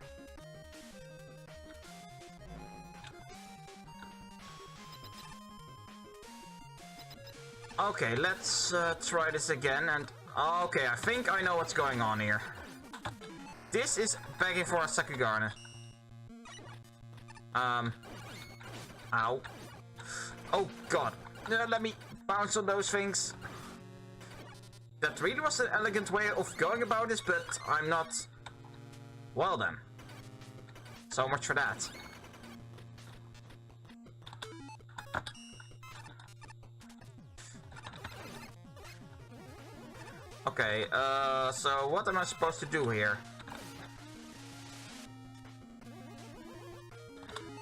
Okay, let's try this again and... Okay, I think I know what's going on here. This is begging for a Sakugane. Ow. Oh god. Let me bounce on those things. That really was an elegant way of going about this, but I'm not... Well then. So much for that. Okay, so what am I supposed to do here?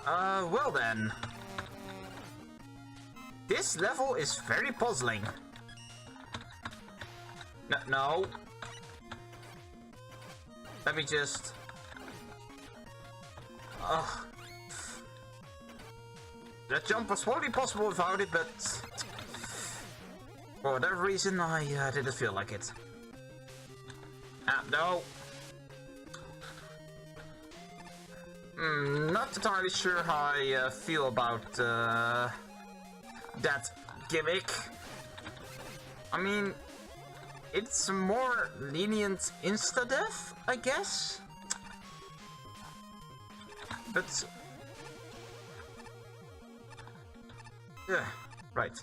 Well then. This level is very puzzling. No. Let me just... That jump was probably possible without it, but... For whatever reason, I didn't feel like it. No. Not entirely sure how I feel about that gimmick. I mean, it's more lenient insta-death, I guess? But... Yeah, right.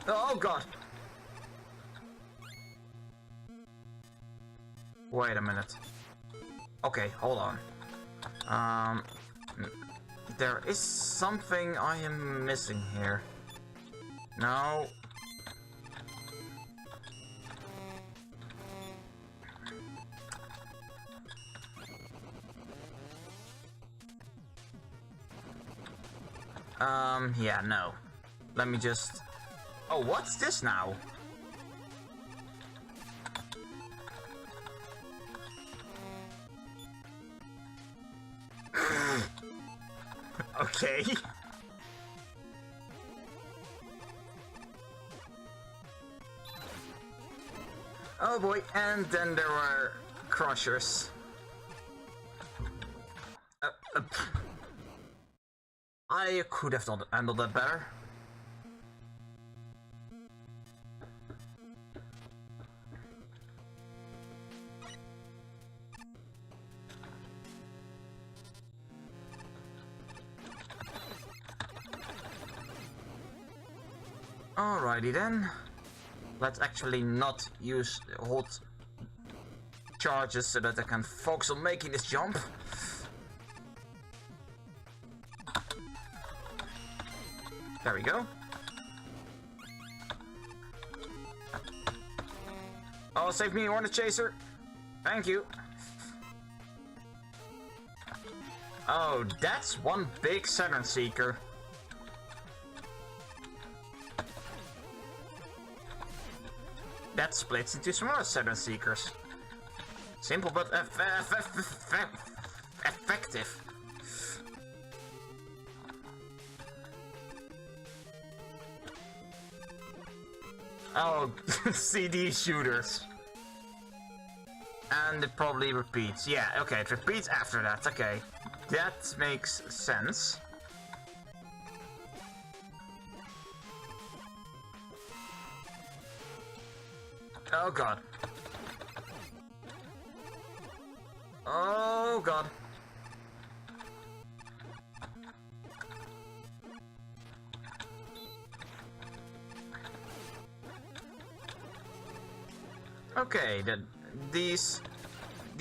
Oh god! Wait a minute. Okay, hold on. There is something I am missing here. No. Yeah, no. Let me just... Oh, what's this now? Okay. Oh boy, and then there were crushers. I could have handled that better. Alrighty then. Let's actually not use hold charges so that I can focus on making this jump. There we go. Oh, save me, Hornet Chaser. Thank you. Oh, that's one big Saturn Seeker. That splits into smaller Saturn Seekers. Simple but effective. Oh, CD shooters. And it probably repeats. Yeah, okay, it repeats after that. Okay, that makes sense. Oh god. Oh god. Okay, these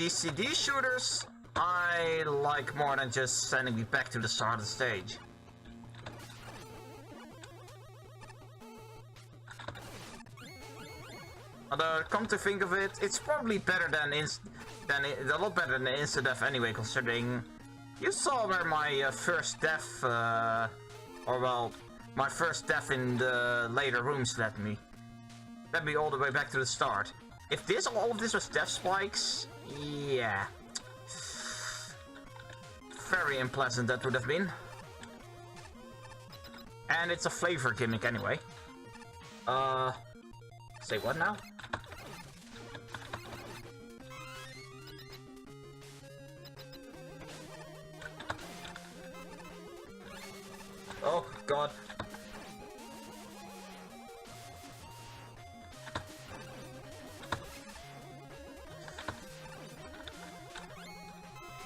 CD shooters I like more than just sending me back to the start of the stage. Although, come to think of it, it's probably better than a lot better than insta-death anyway, considering you saw where my first death, or well, my first death in the later rooms led me all the way back to the start. If all of this was death spikes, yeah, very unpleasant that would have been. And it's a flavor gimmick anyway. Say what now? Oh god.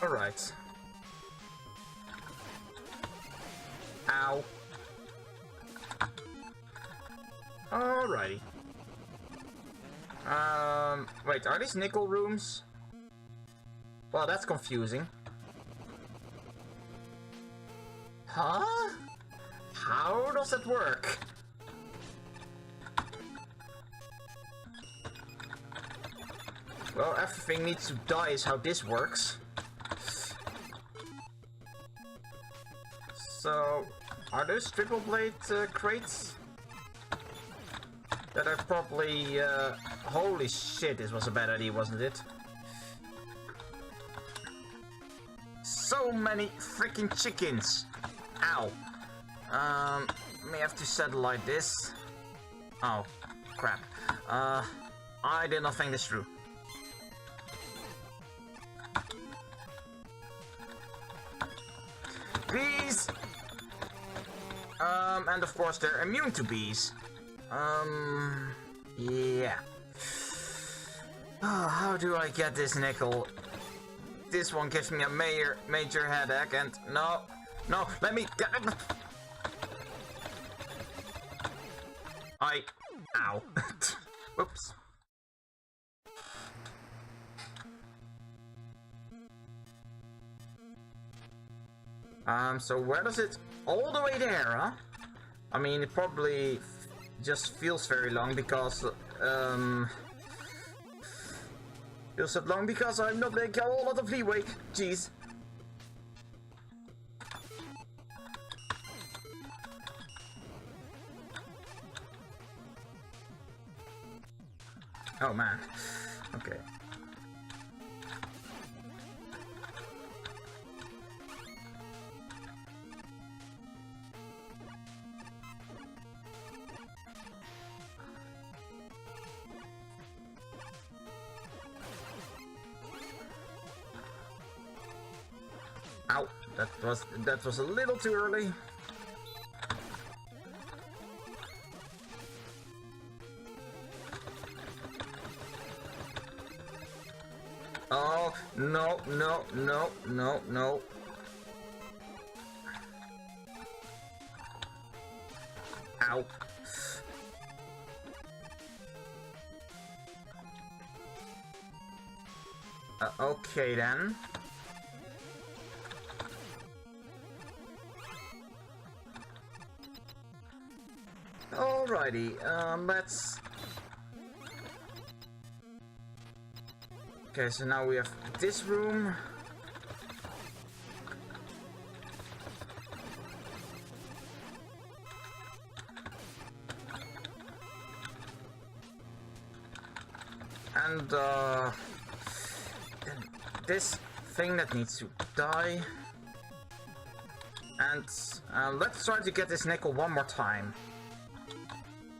Alright. Ow. Alrighty. Wait, are these nickel rooms? Well, that's confusing. Huh? How does it work? Well, everything needs to die is how this works. So, are those triple blade crates? That I probably... holy shit, this was a bad idea, wasn't it? So many freaking chickens! Ow. May have to set it like this. Oh, crap. I did not think this through. Bees! And of course they're immune to bees. Yeah. Oh, how do I get this nickel? This one gives me a major headache and no, let me get it. Ow. Whoops. So where does it... all the way there, huh? I mean, it probably just feels very long because, feels so long because I'm not making a whole lot of leeway. Jeez. Oh man. Okay. Ow, that was a little too early. Oh, no. Ow. Okay then. Alrighty, let's... Okay, so now we have this room. And, this thing that needs to die. And, let's try to get this nickel one more time.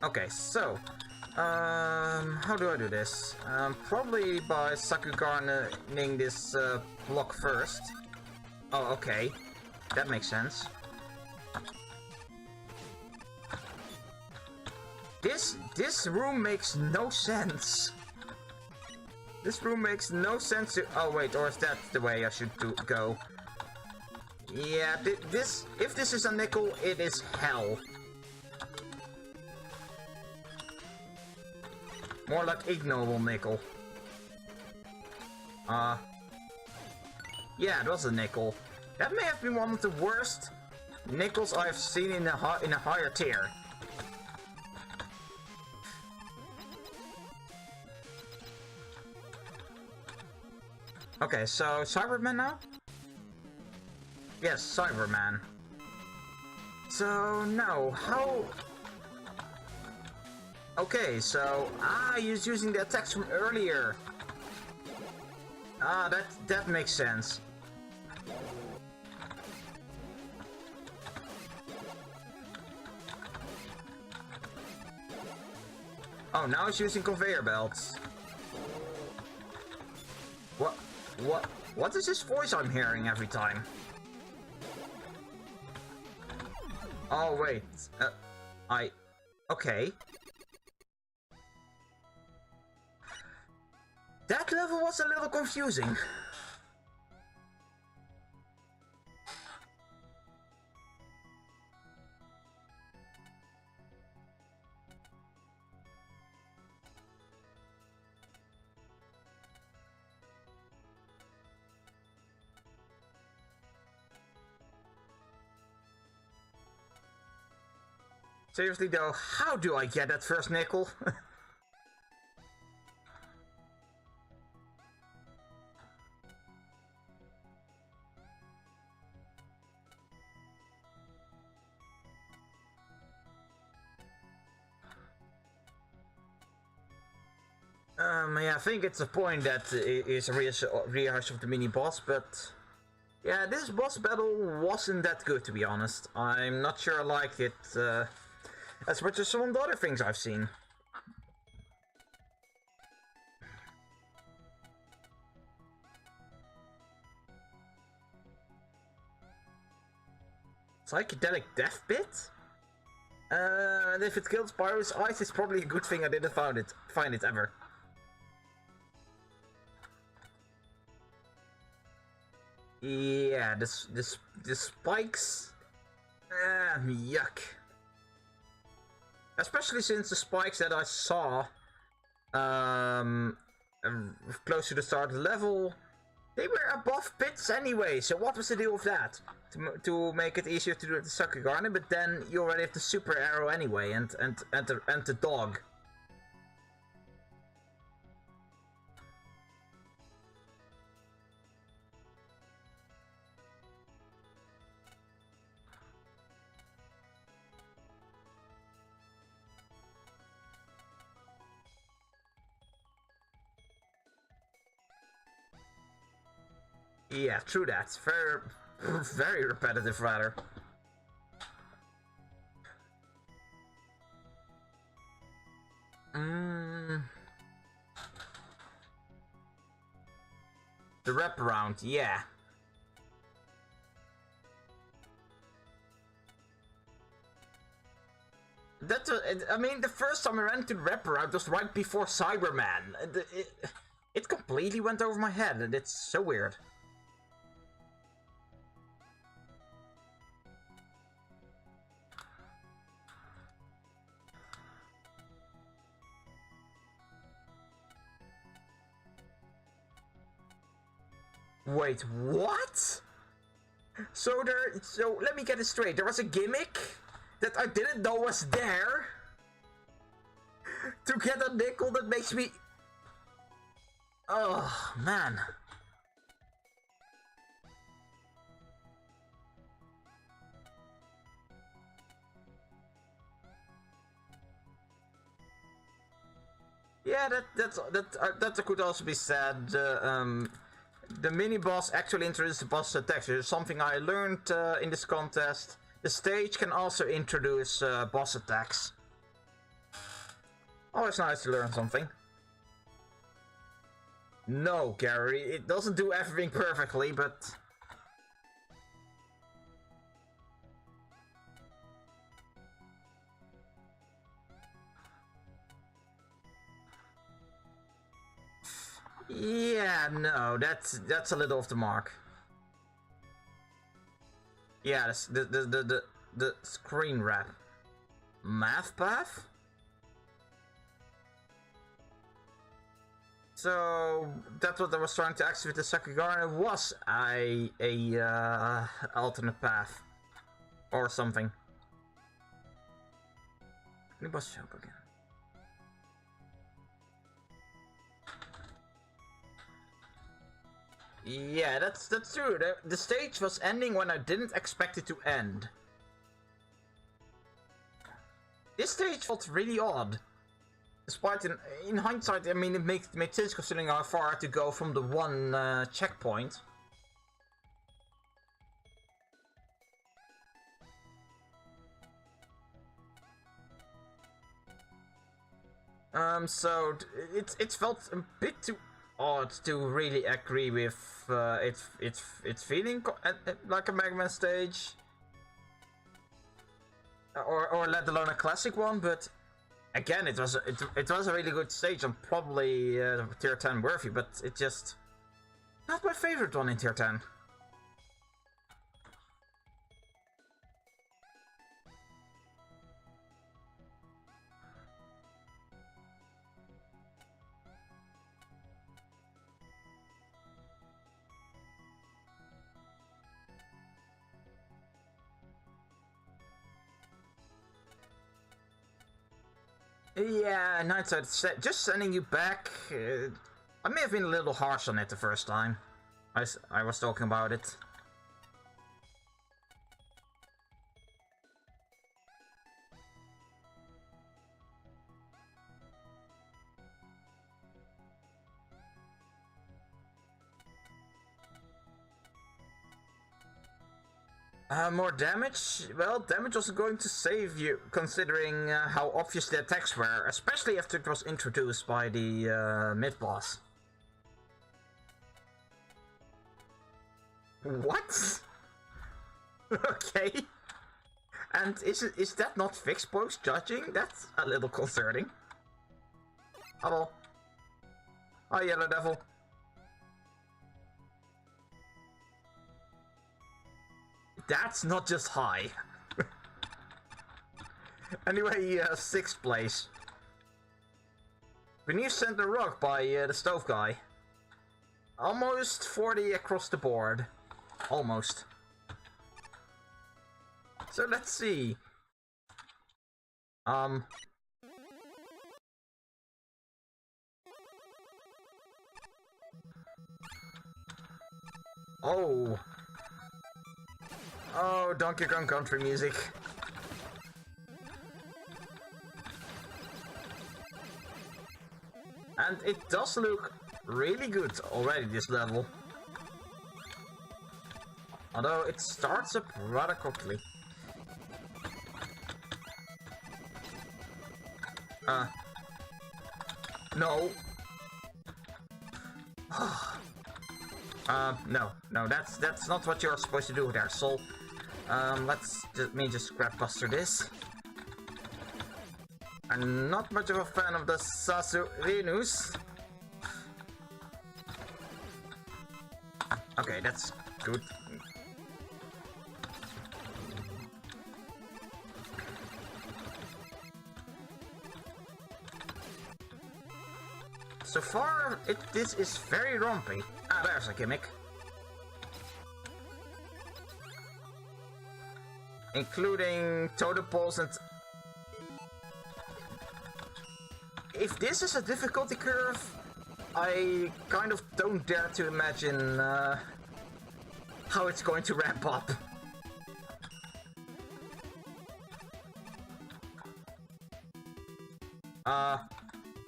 Okay, so, how do I do this? Probably by Sakugarning this block first. Oh, okay. That makes sense. This room makes no sense. This room makes no sense to... Oh, wait, or is that the way I should go? Yeah, if this is a nickel, it is hell. More like ignoble nickel. Yeah, it was a nickel. That may have been one of the worst nickels I've seen in a higher tier. Okay, so Cyberman now? Yes, Cyberman. So now, how... Okay, so... he's using the attacks from earlier. That makes sense. Oh, now he's using conveyor belts. What is this voice I'm hearing every time? Oh, wait. Okay. That level was a little confusing. Seriously though, how do I get that first nickel? Yeah, I think it's a point that is a rehash of the mini-boss, but... Yeah, this boss battle wasn't that good, to be honest. I'm not sure I like it as much as some of the other things I've seen. Psychedelic death bit? And if it kills Pyro's eyes, it's probably a good thing I didn't find it ever. Yeah, the spikes. Yuck. Especially since the spikes that I saw close to the start of the level, they were above pits anyway, so what was the deal with that? To make it easier to do the Sucker Garden, but then you already have the super arrow anyway, and the dog. Yeah, true that. Very repetitive, rather. The wraparound, yeah. I mean, the first time I ran into the wraparound was right before Cyberman. It completely went over my head, and it's so weird. Wait, what? So let me get it straight. There was a gimmick that I didn't know was there to get a nickel that makes me... Oh, man. Yeah, that could also be said. The mini-boss actually introduced the boss attacks. It's something I learned in this contest. The stage can also introduce boss attacks. Always nice to learn something. No, Gary, it doesn't do everything perfectly, but... Yeah, no, that's a little off the mark. Yeah, the screen wrap. Math path? So that's what I was trying to activate the Sakugan. It was a alternate path or something. New boss shop again. Yeah, that's true. The stage was ending when I didn't expect it to end. This stage felt really odd. Despite, in hindsight, I mean, it made sense considering how far I had to go from the one checkpoint. So it felt a bit too odd to really agree with it's feeling like a Megaman stage, or let alone a classic one. But again, it was a really good stage and probably tier 10 worthy. But it just not my favorite one in tier 10. Yeah, Nightside, just sending you back. I may have been a little harsh on it the first time I was talking about it. More damage? Well, damage wasn't going to save you, considering how obvious the attacks were, especially after it was introduced by the mid-boss. What? Okay. And is that not fixed post-judging? That's a little concerning. Hello. Hi, Yellow Devil. That's not just high. Anyway, 6th place. When you sent the rock by the stove guy. Almost 40 across the board. Almost. So let's see. Oh. Oh, Donkey Kong Country music. And it does look really good already, this level. Although it starts up rather quickly. No. No, that's not what you're supposed to do there, Soul. Let me just grab Buster this. I'm not much of a fan of the Sasurinus. Okay, that's good. So far, this is very rompy. Ah, there's a gimmick. Including totem poles and... If this is a difficulty curve, I kind of don't dare to imagine how it's going to ramp up.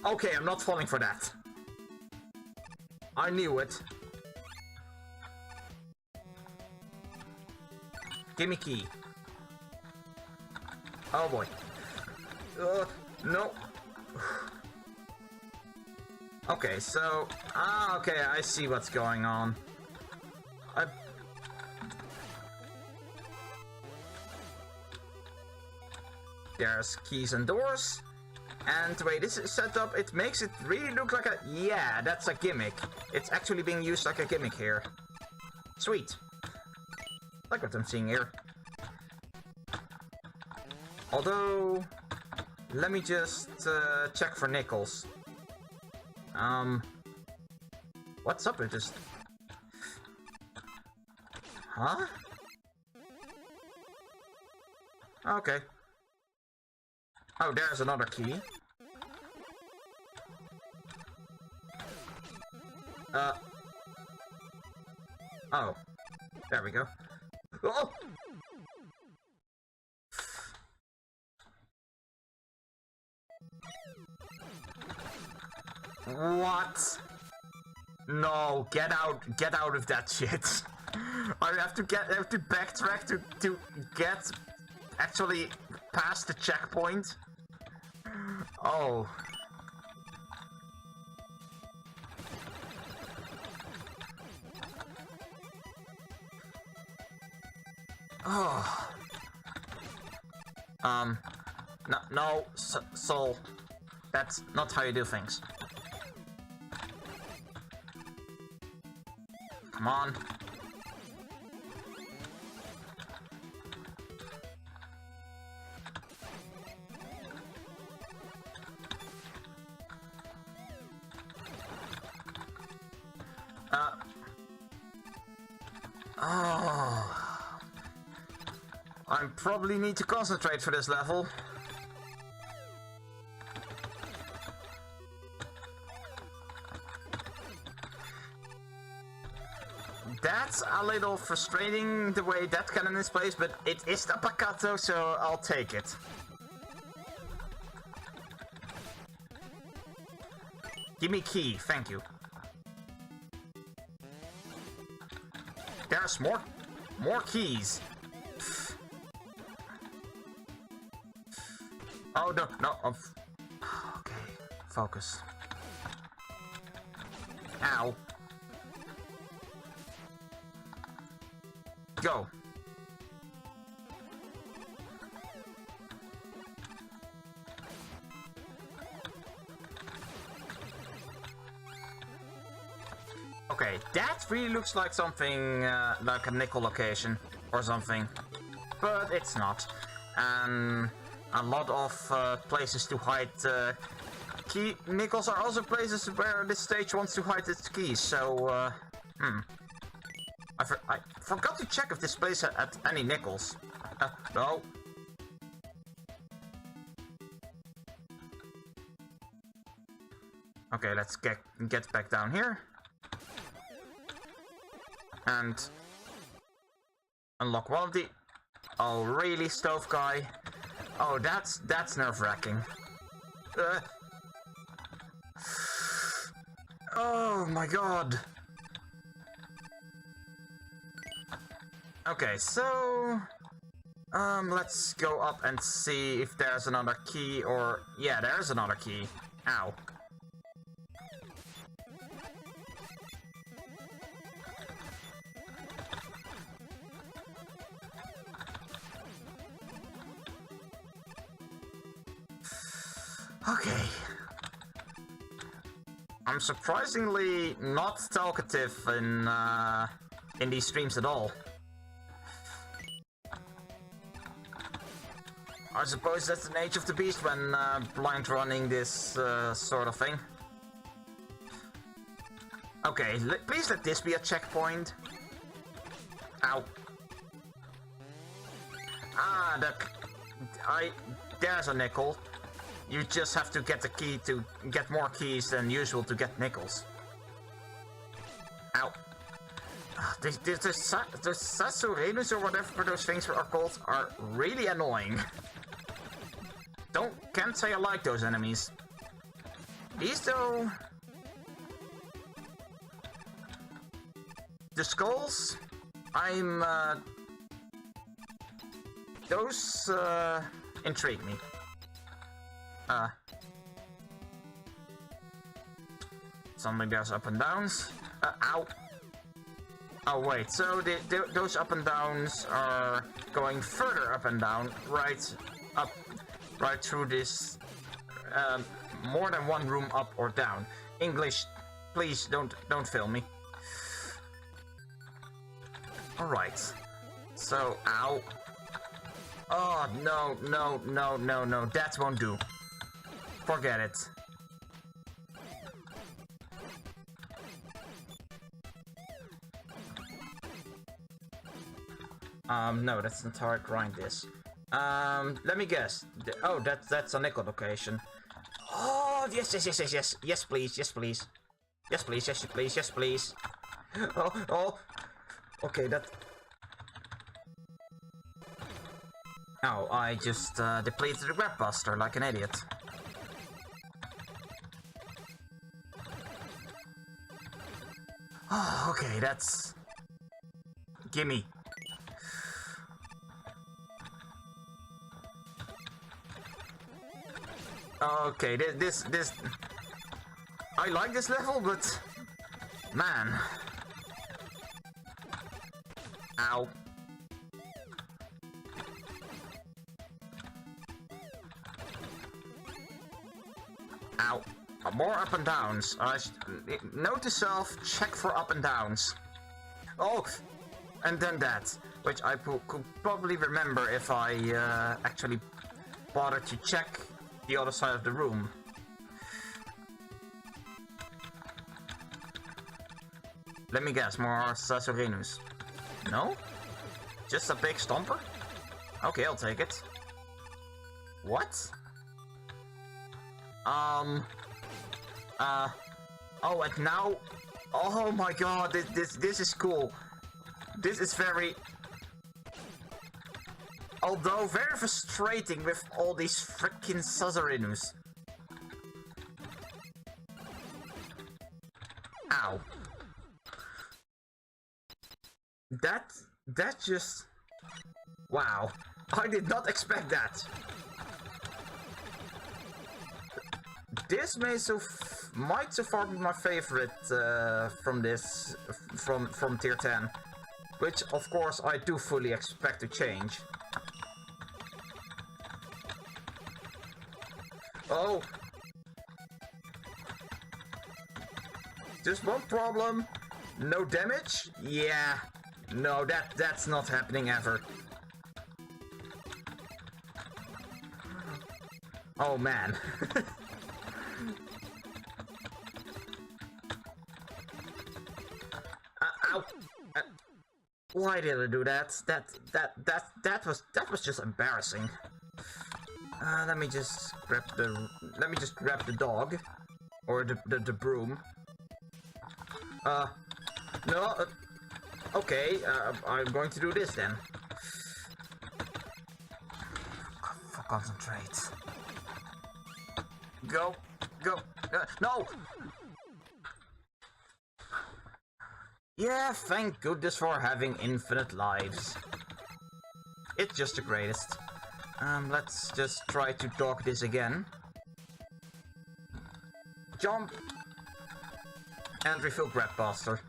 Okay, I'm not falling for that. I knew it. Gimme key. Oh boy. No. Okay, so... okay, I see what's going on. There's keys and doors. And the way this is set up, it makes it really look like a... Yeah, that's a gimmick. It's actually being used like a gimmick here. Sweet. Like what I'm seeing here. Although... Let me just check for nickels. What's up with this? Huh? Okay. Oh, there's another key. Oh. There we go. Oh! What? No, get out of that shit. I have to backtrack to get actually past the checkpoint. Oh. Oh. No, Soul. That's not how you do things. Come on. Oh. I probably need to concentrate for this level. that's a little frustrating the way that cannon is placed, but it is the Pakato, so I'll take it. Give me key, thank you. There's more keys. Oh no. Okay, focus. Ow. Go. Okay, that really looks like something like a nickel location or something, but it's not. And a lot of places to hide key nickels are also places where this stage wants to hide its keys. So, I forgot to check if this place had any nickels. No. Okay, let's get back down here. And unlock one of the... Oh, really, stove guy? Oh, that's nerve-wracking. Oh my god. Okay, so... let's go up and see if there's another key or... Yeah, there's another key. Ow. Okay. I'm surprisingly not talkative in these streams at all. I suppose that's the nature of the beast when blind running this sort of thing. Okay, please let this be a checkpoint. Ow. Ah, there's a nickel. You just have to get the key to get more keys than usual to get nickels. Ow. The Sasurenus or whatever those things are called are really annoying. Can't say I like those enemies. These though... The skulls... Those intrigue me. Something there's up and downs. Ow. Oh wait, so those up and downs are going further up and down, right through this, more than one room up or down. English, please don't fail me. All right. So, ow. Oh no, that won't do. Forget it. No, that's not how I grind this. Let me guess. Oh, that's a nickel location. Oh, yes, please. Yes, please. Oh. Okay, that... Oh, I just depleted the grab buster like an idiot. Oh, okay, that's... Gimme. Okay, this... I like this level, but... Man. Ow. Ow. More up and downs. Note to self, check for up and downs. Oh! And then that. Which I could probably remember if I actually bothered to check the other side of the room. Let me guess, more Sasurenus. No? Just a big stomper? Okay, I'll take it. What? Oh, and now... Oh my god, this is cool. This is very... Although very frustrating with all these freaking Suzzerinus. Ow. That just... Wow. I did not expect that. This might so far be my favorite from tier 10. Which, of course, I do fully expect to change. Oh! Just one problem. No damage? Yeah. No, that's not happening ever. Oh man. Ow. Why did I do that? That was just embarrassing. Let me just grab the dog. Or the broom. No. Okay, I'm going to do this then. Concentrate. Go. No! Yeah, thank goodness for having infinite lives. It's just the greatest. Let's just try to dog this again. Jump! And refill Grab Buster.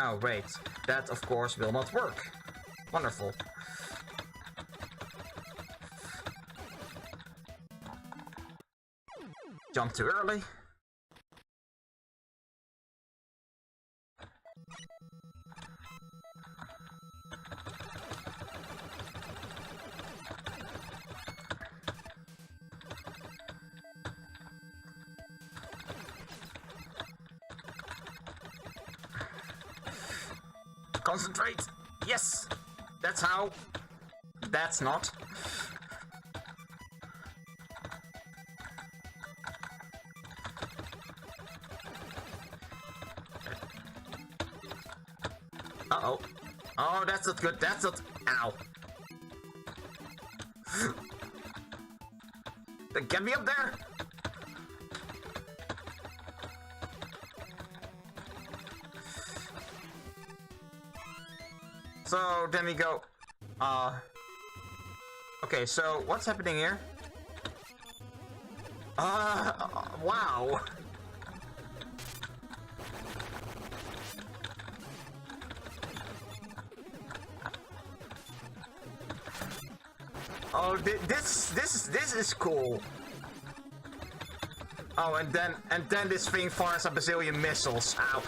Oh wait, that of course will not work. Wonderful. Jump too early. Concentrate! Yes! That's how. That's not. Uh-oh. Oh, that's not good. That's not... Ow. Get me up there! So, then we go... Okay, so, what's happening here? Wow! Oh, this is cool. Oh, and then this thing fires a bazillion missiles. Ow.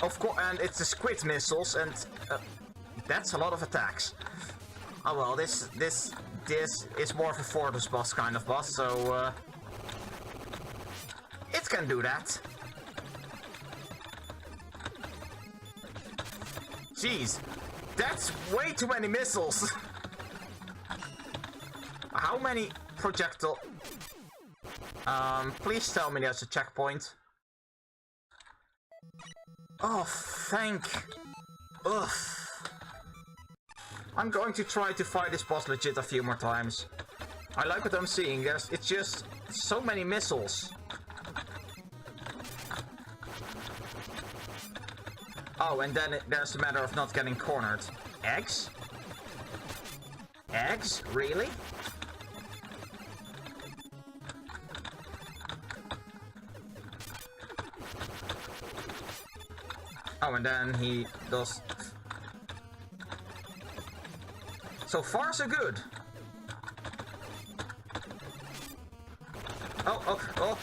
Of course, and it's the squid missiles, and that's a lot of attacks. Oh well, this is more of a Fortress boss kind of boss, so it can do that. Jeez, that's way too many missiles. How many projectile? Please tell me there's a checkpoint. Oh, thank. Ugh. I'm going to try to fight this boss legit a few more times. I like what I'm seeing. It's just so many missiles. Oh, and then there's a matter of not getting cornered. Eggs? Eggs? Really? Oh, and then he does... So far, so good. Oh.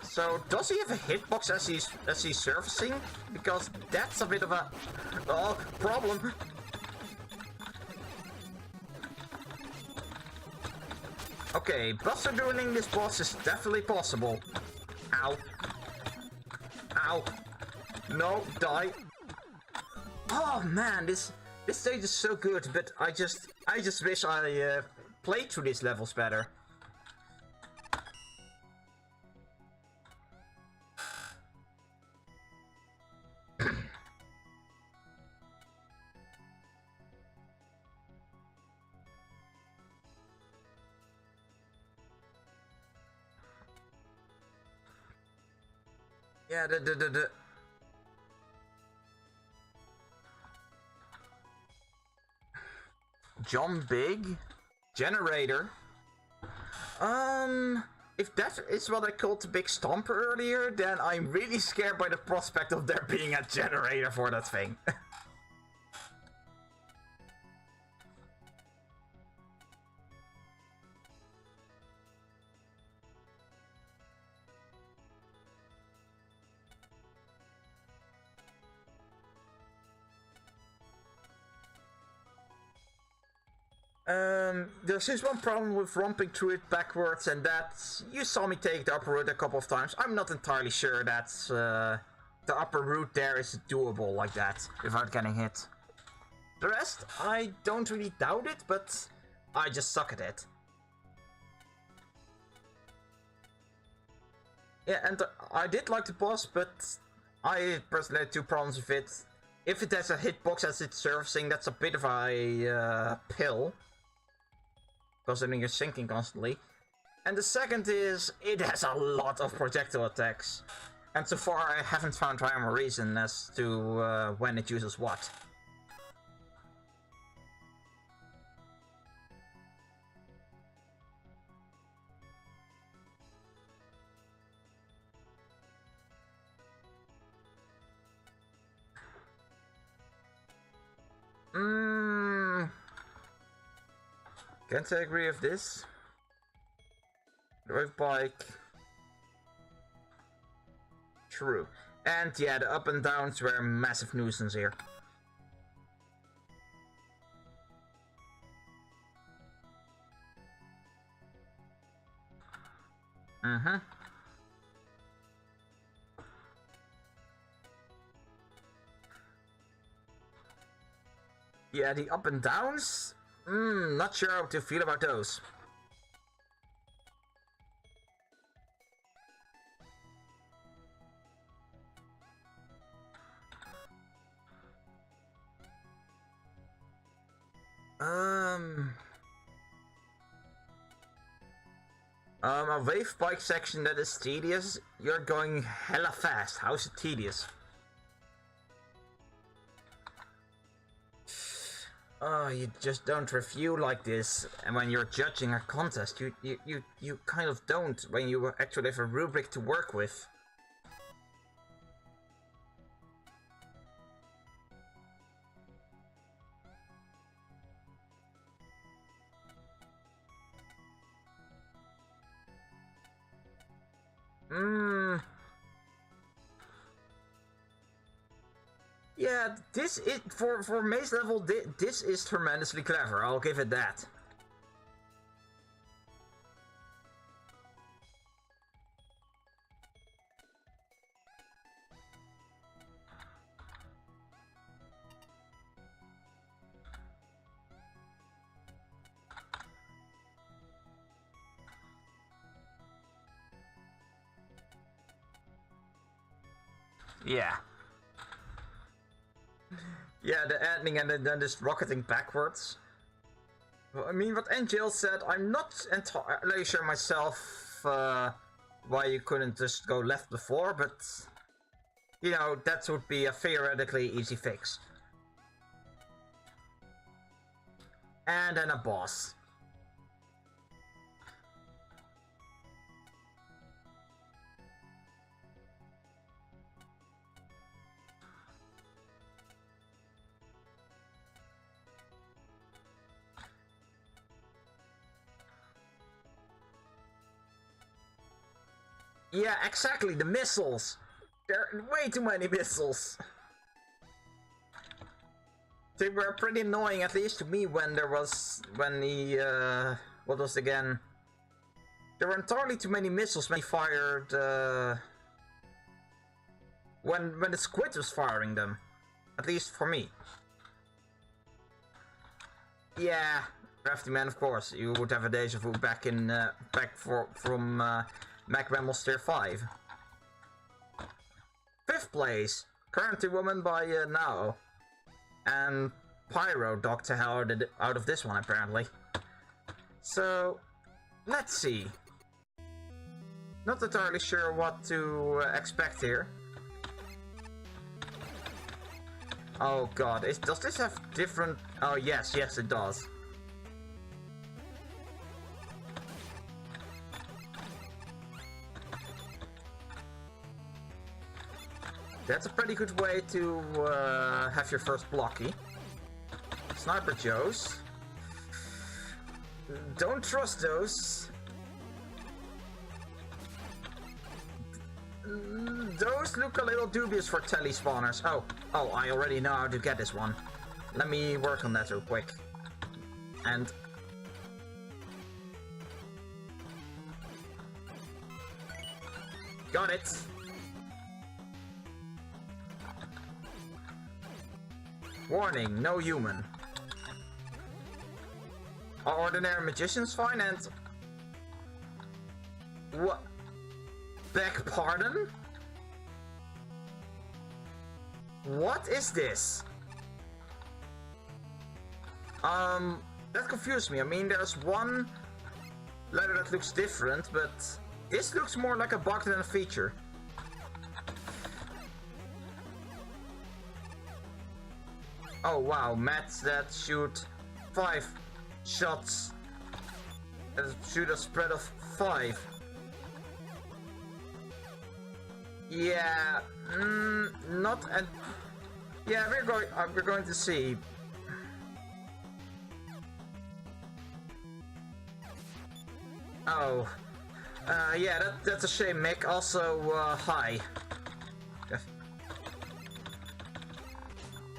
So, does he have a hitbox as he's surfacing? Because that's a bit of a... problem. Okay, buster dueling this boss is definitely possible. Ow. Ow. No, die. Oh man, this stage is so good, but I just wish I played through these levels better. Yeah, the John Big generator. If that is what I called the big stomper earlier, then I'm really scared by the prospect of there being a generator for that thing. There's just one problem with romping through it backwards, and that's you saw me take the upper route a couple of times. I'm not entirely sure that the upper route there is doable like that without getting hit. The rest, I don't really doubt it, but I just suck at it. Yeah, and I did like the boss, but I personally had two problems with it. If it has a hitbox as it's servicing, that's a bit of a pill. Considering you're sinking constantly. And the second is, it has a lot of projectile attacks. And so far I haven't found rhyme or reason as to when it uses what. Can't I agree with this? Drive bike. True. And yeah, the up and downs were a massive nuisance here. Yeah, the up and downs? Not sure how to feel about those. A wave bike section that is tedious? You're going hella fast. How's it tedious? Oh, you just don't review like this, and when you're judging a contest, you kind of don't when you actually have a rubric to work with. Yeah, this is for maze level. This is tremendously clever. I'll give it that. Yeah. Yeah, the ending and then just rocketing backwards. Well, I mean, what Angel said, I'm not entirely sure myself why you couldn't just go left before, but you know, that would be a theoretically easy fix. And then a boss. Yeah, exactly, the missiles! There are way too many missiles! They were pretty annoying, at least to me, when there was... when the... what was it again? There were entirely too many missiles when he fired... when the squid was firing them. At least for me. Yeah, Crafty Man, of course. You would have a deja vu back in... from... MagMammal Tier 5. 5th place, currently woman by now. And Pyro docked the hell out of this one, apparently. So, let's see. Not entirely sure what to expect here. Oh god, does this have different... Oh yes, yes it does. That's a pretty good way to have your first blocky. Sniper Joes. Don't trust those. Those look a little dubious for tele spawners. Oh, I already know how to get this one. Let me work on that real quick. And... got it! Warning, no human. Ordinary magician's fine and... what? Beg pardon? What is this? That confused me. I mean, there's one letter that looks different, but this looks more like a bug than a feature. Oh wow, mats that shoot 5 shots that shoot a spread of 5. Yeah, not and yeah, we're going to see. Oh, yeah, that's a shame, Mick. Also, hi.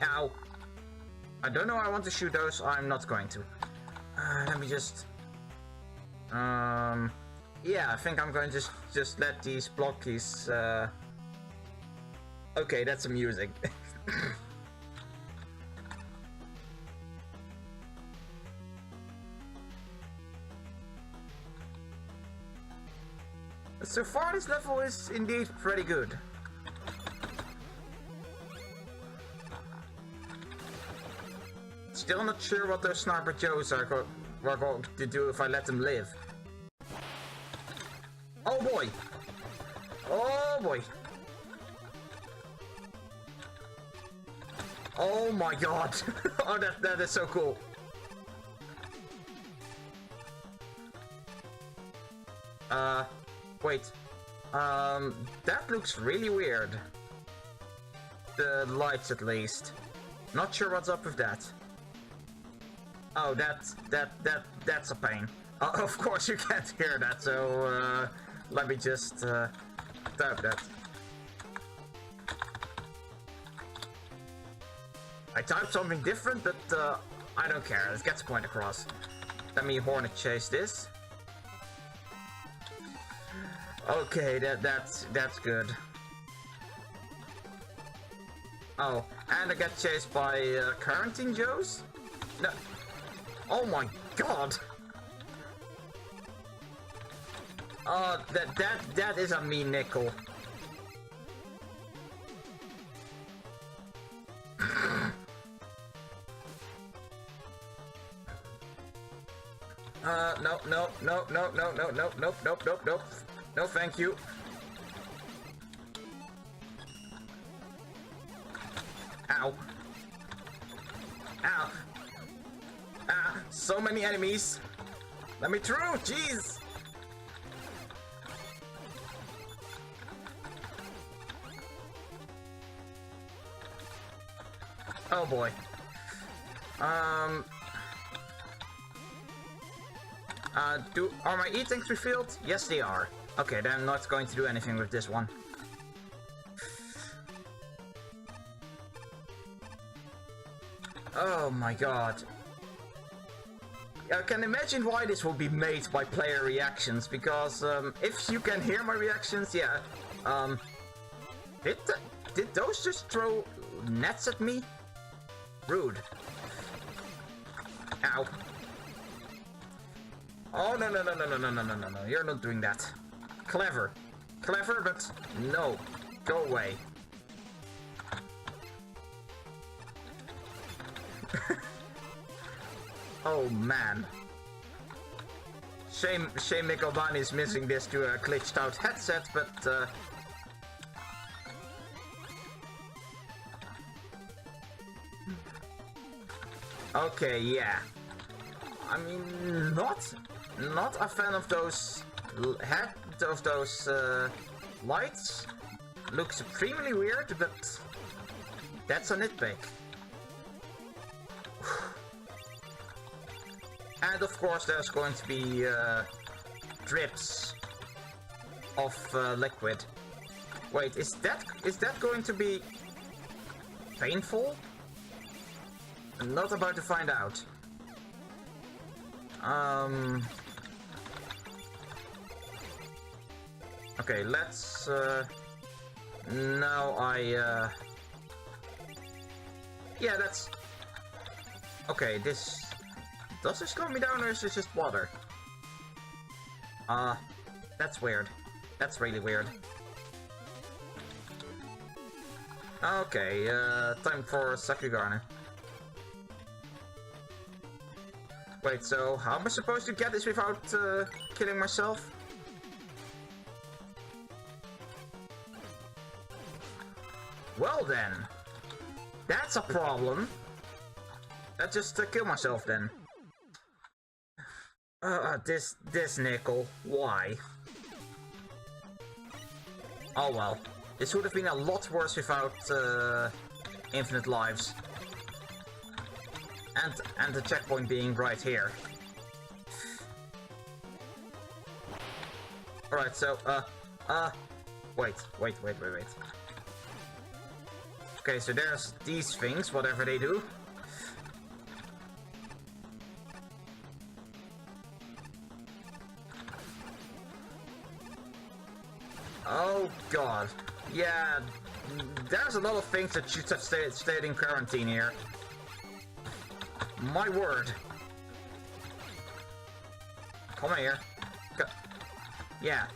Ow. I don't know. I want to shoot those. I'm not going to. Let me just. Yeah, I think I'm going to just let these blockies. Okay, that's amusing. So far, this level is indeed pretty good. Still not sure what those Sniper Joes are going to do if I let them live. Oh boy! Oh boy! Oh my god! Oh, that is so cool. Wait. That looks really weird. The lights, at least. Not sure what's up with that. Oh, that's a pain. Of course you can't hear that, so let me just type that. I typed something different, but I don't care. Let's get the point across. Let me Hornet chase this. Okay, that's good. Oh, and I get chased by Quarantine Joes? No. Oh my god! That is a mean nickel. No. No, thank you. Ow. Ow. Ah, so many enemies. Let me through, jeez. Oh boy. Are my E-tanks refilled? Yes, they are. Okay, then I'm not going to do anything with this one. Oh my god. I can imagine why this will be made by player reactions, because if you can hear my reactions, yeah. Did those just throw nets at me? Rude. Ow. Oh, no, you're not doing that. Clever. Clever, but no. Go away. Oh, man. Shame Megaman is missing this to a glitched out headset, but Okay, yeah. I mean, not a fan of those lights. Look supremely weird, but that's a nitpick. And of course, there's going to be drips of liquid. Wait, is that going to be painful? I'm not about to find out. Okay, let's now yeah, that's okay. Does this slow me down, or is this just water? That's weird. That's really weird. Okay, time for Sakugarne. Wait, so how am I supposed to get this without killing myself? Well then, that's a problem. Let's just kill myself then. This nickel, why? Oh well, this would have been a lot worse without infinite lives. And the checkpoint being right here. Alright, so, wait. Okay, so there's these things, whatever they do. Oh god. Yeah, there's a lot of things that should have stayed in quarantine here. My word. Come here. Yeah,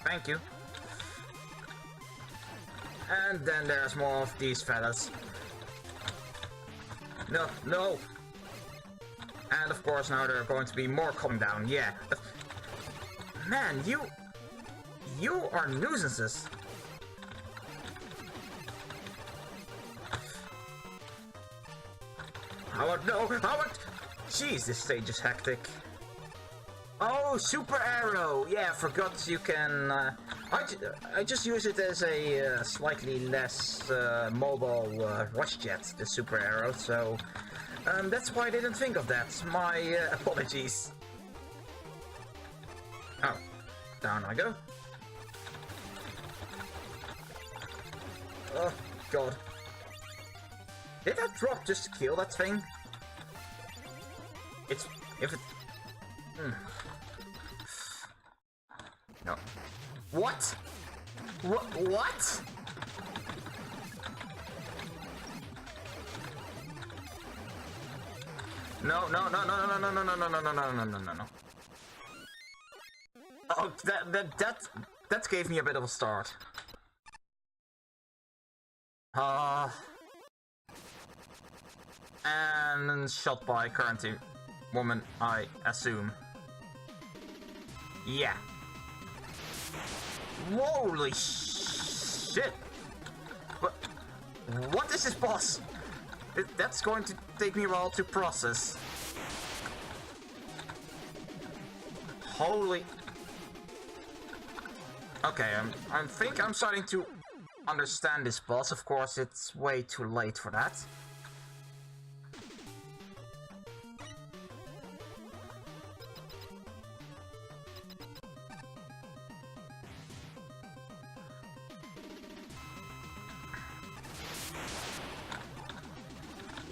thank you. And then there's more of these fellas. No. And of course now there are going to be more coming down, yeah. Man, you are nuisances. Jeez, this stage is hectic. Oh, super arrow! Yeah, I forgot you can... I just use it as a slightly less mobile rush jet, the super arrow, so... that's why I didn't think of that. My apologies. Oh, down I go. Oh, god. Did that drop just to kill that thing? No. What? What? No. Oh, that gave me a bit of a start. And shot by quarantine woman, I assume. Yeah. Holy shit! What is this boss? That's going to take me a while to process. Holy... Okay, I think I'm starting to understand this boss. Of course, it's way too late for that.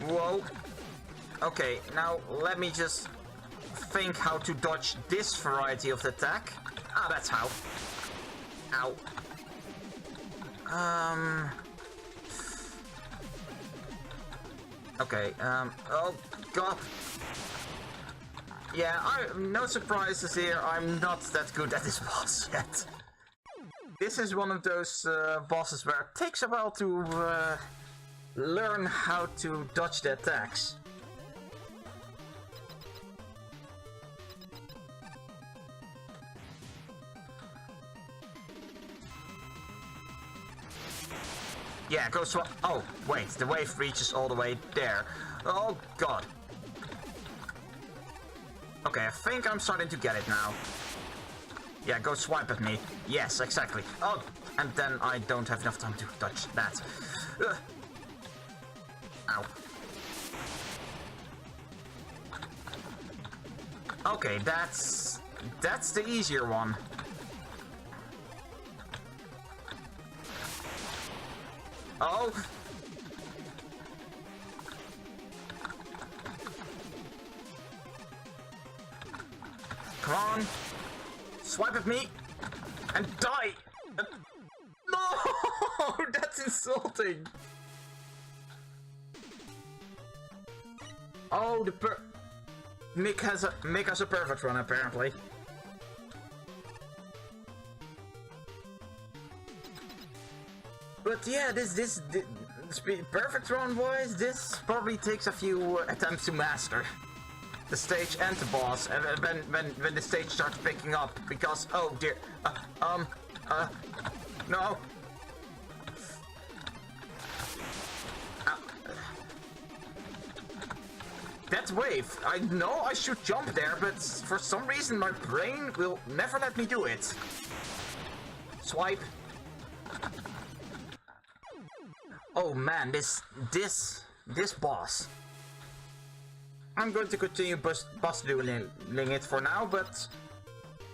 Whoa. Okay, now let me just think how to dodge this variety of the attack. Ah, that's how. Ow. Okay, oh god. Yeah, no surprises here, I'm not that good at this boss yet. This is one of those bosses where it takes a while to learn how to dodge the attacks. Yeah, go swap. Oh, wait, the wave reaches all the way there. Oh god. Okay, I think I'm starting to get it now. Yeah, go swipe at me. Yes, exactly. Oh, and then I don't have enough time to touch that. Ow. Okay, that's the easier one. Oh. Come on. Swipe at me and die. No, that's insulting. Oh, Mick has a perfect run apparently. But yeah, this perfect run wise, this probably takes a few attempts to master the stage and the boss, and when the stage starts picking up, because oh dear, no. That wave, I know I should jump there, but for some reason my brain will never let me do it. Swipe. Oh man, this boss. I'm going to continue boss dueling it for now, but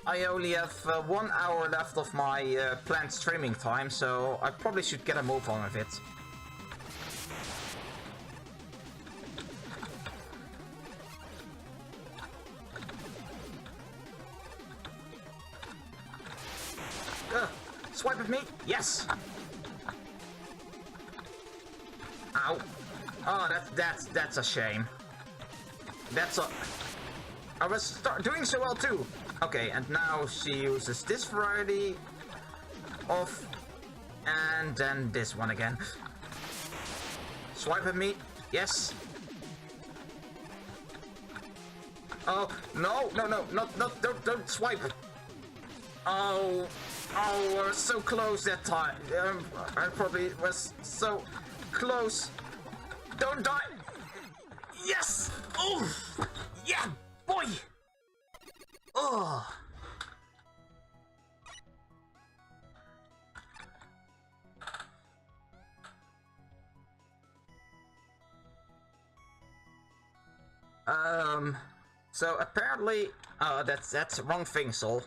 I only have 1 hour left of my planned streaming time, so I probably should get a move on with it. Swipe at me? Yes! Ow. Oh, that's a shame. I was doing so well too. Okay, and now she uses this variety of, and then this one again. Swipe at me. Yes. Oh no, don't swipe. Oh, I was so close that time. I probably was so close. Don't die. Yes! Oh! Yeah, boy! Oh! So apparently, that's the wrong thing, Soul.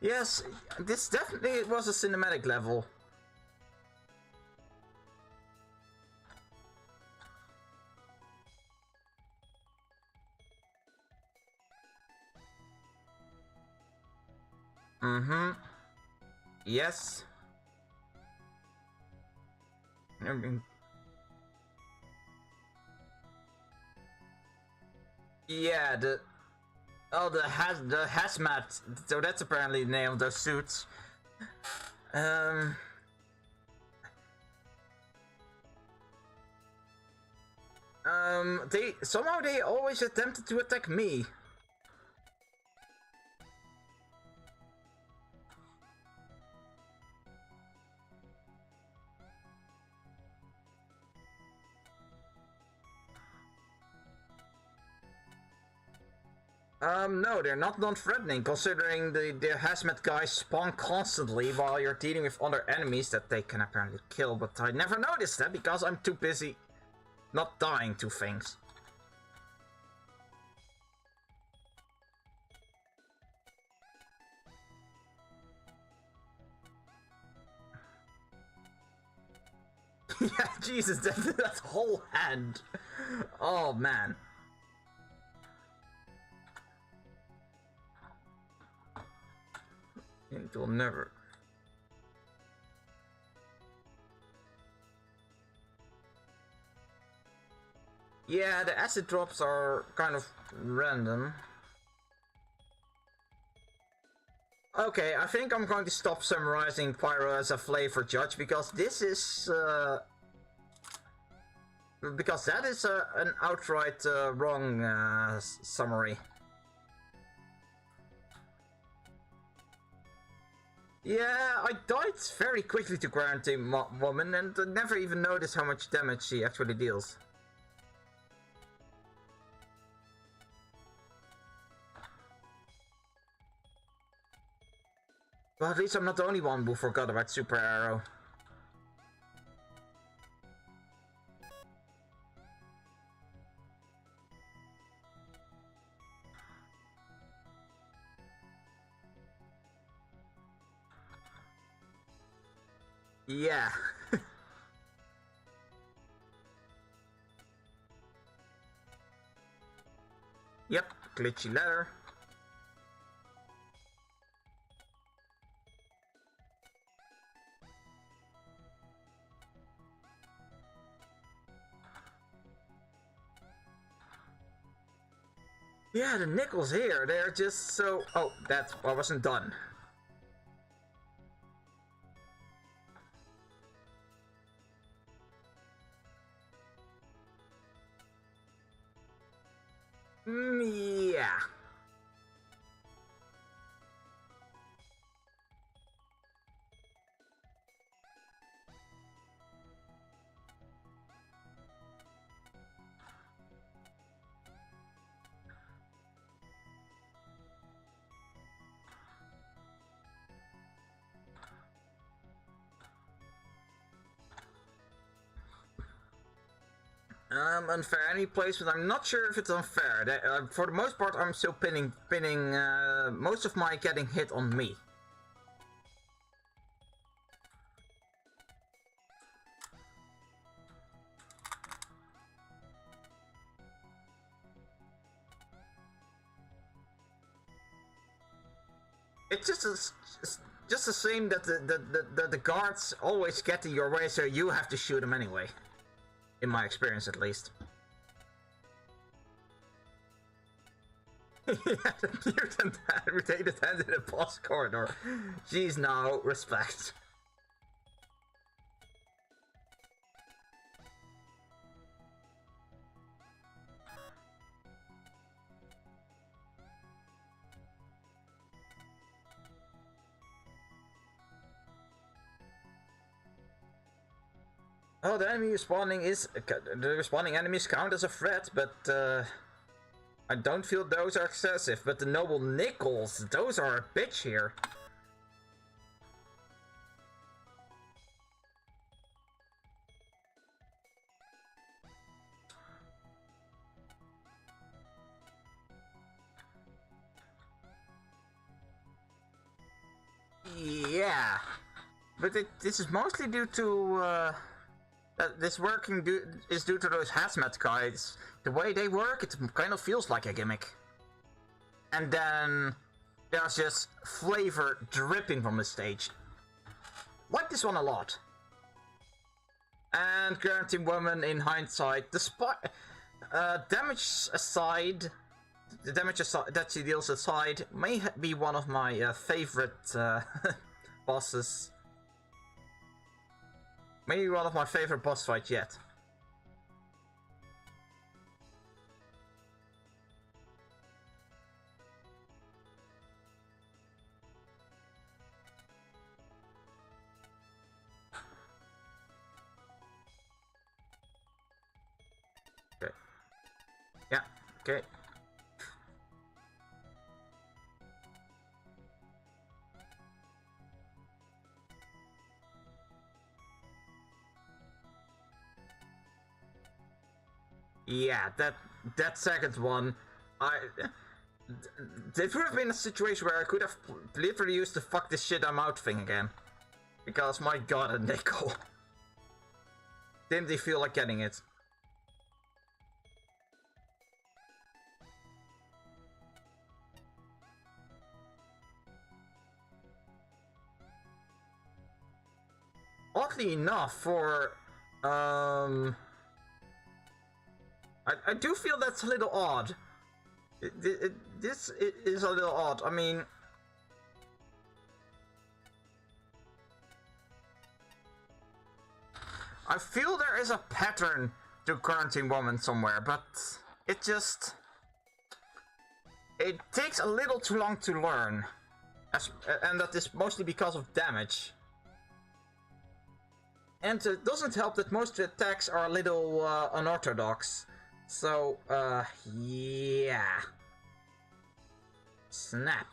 Yes, this definitely was a cinematic level. Mm-hmm. Yes. Yeah, the hazmat. So that's apparently the name of those suits. They always attempted to attack me. No, they're not non-threatening, considering the hazmat guys spawn constantly while you're dealing with other enemies that they can apparently kill, but I never noticed that because I'm too busy not dying to things. Yeah, Jesus, that whole hand. Oh, man. It will never. Yeah, the acid drops are kind of random. Okay, I think I'm going to stop summarizing Pyro as a flavor judge, because this is because that is an outright wrong summary. Yeah, I died very quickly to Quarantine Woman and never even noticed how much damage she actually deals. Well, at least I'm not the only one who forgot about Super Arrow. Yeah. Yep, glitchy ladder. Yeah, the nickels here, they're just so... Oh, I wasn't done. Yeah. Unfair any placement. I'm not sure if it's unfair. For the most part, I'm still pinning most of my getting hit on me. It's just the same that the guards always get in your way, so you have to shoot them anyway. In my experience, at least. Yeah, the mutant aggravated hand in the boss corridor. Jeez, no, respect. Oh, the enemy respawning the respawning enemies count as a threat, but I don't feel those are excessive. But the noble nickels, those are a bitch here. Yeah, but this is mostly due to this is due to those hazmat guys. The way they work, it kind of feels like a gimmick. And then there's just flavor dripping from the stage. Like this one a lot. And Guaranteed Woman, in hindsight, despite damage aside, the damage that she deals aside, may be one of my favorite bosses. Maybe one of my favorite boss fights yet. Okay. Yeah, okay. Yeah, that second one, it would have been a situation where I could have literally used the fuck this shit I'm out thing again. Because my god, a nickel. Didn't they feel like getting it? Oddly enough, for I do feel that's a little odd. This is a little odd. I mean, I feel there is a pattern to Quarantine Woman somewhere, but it takes a little too long to learn, and that is mostly because of damage. And it doesn't help that most attacks are a little unorthodox. So, yeah. Snap.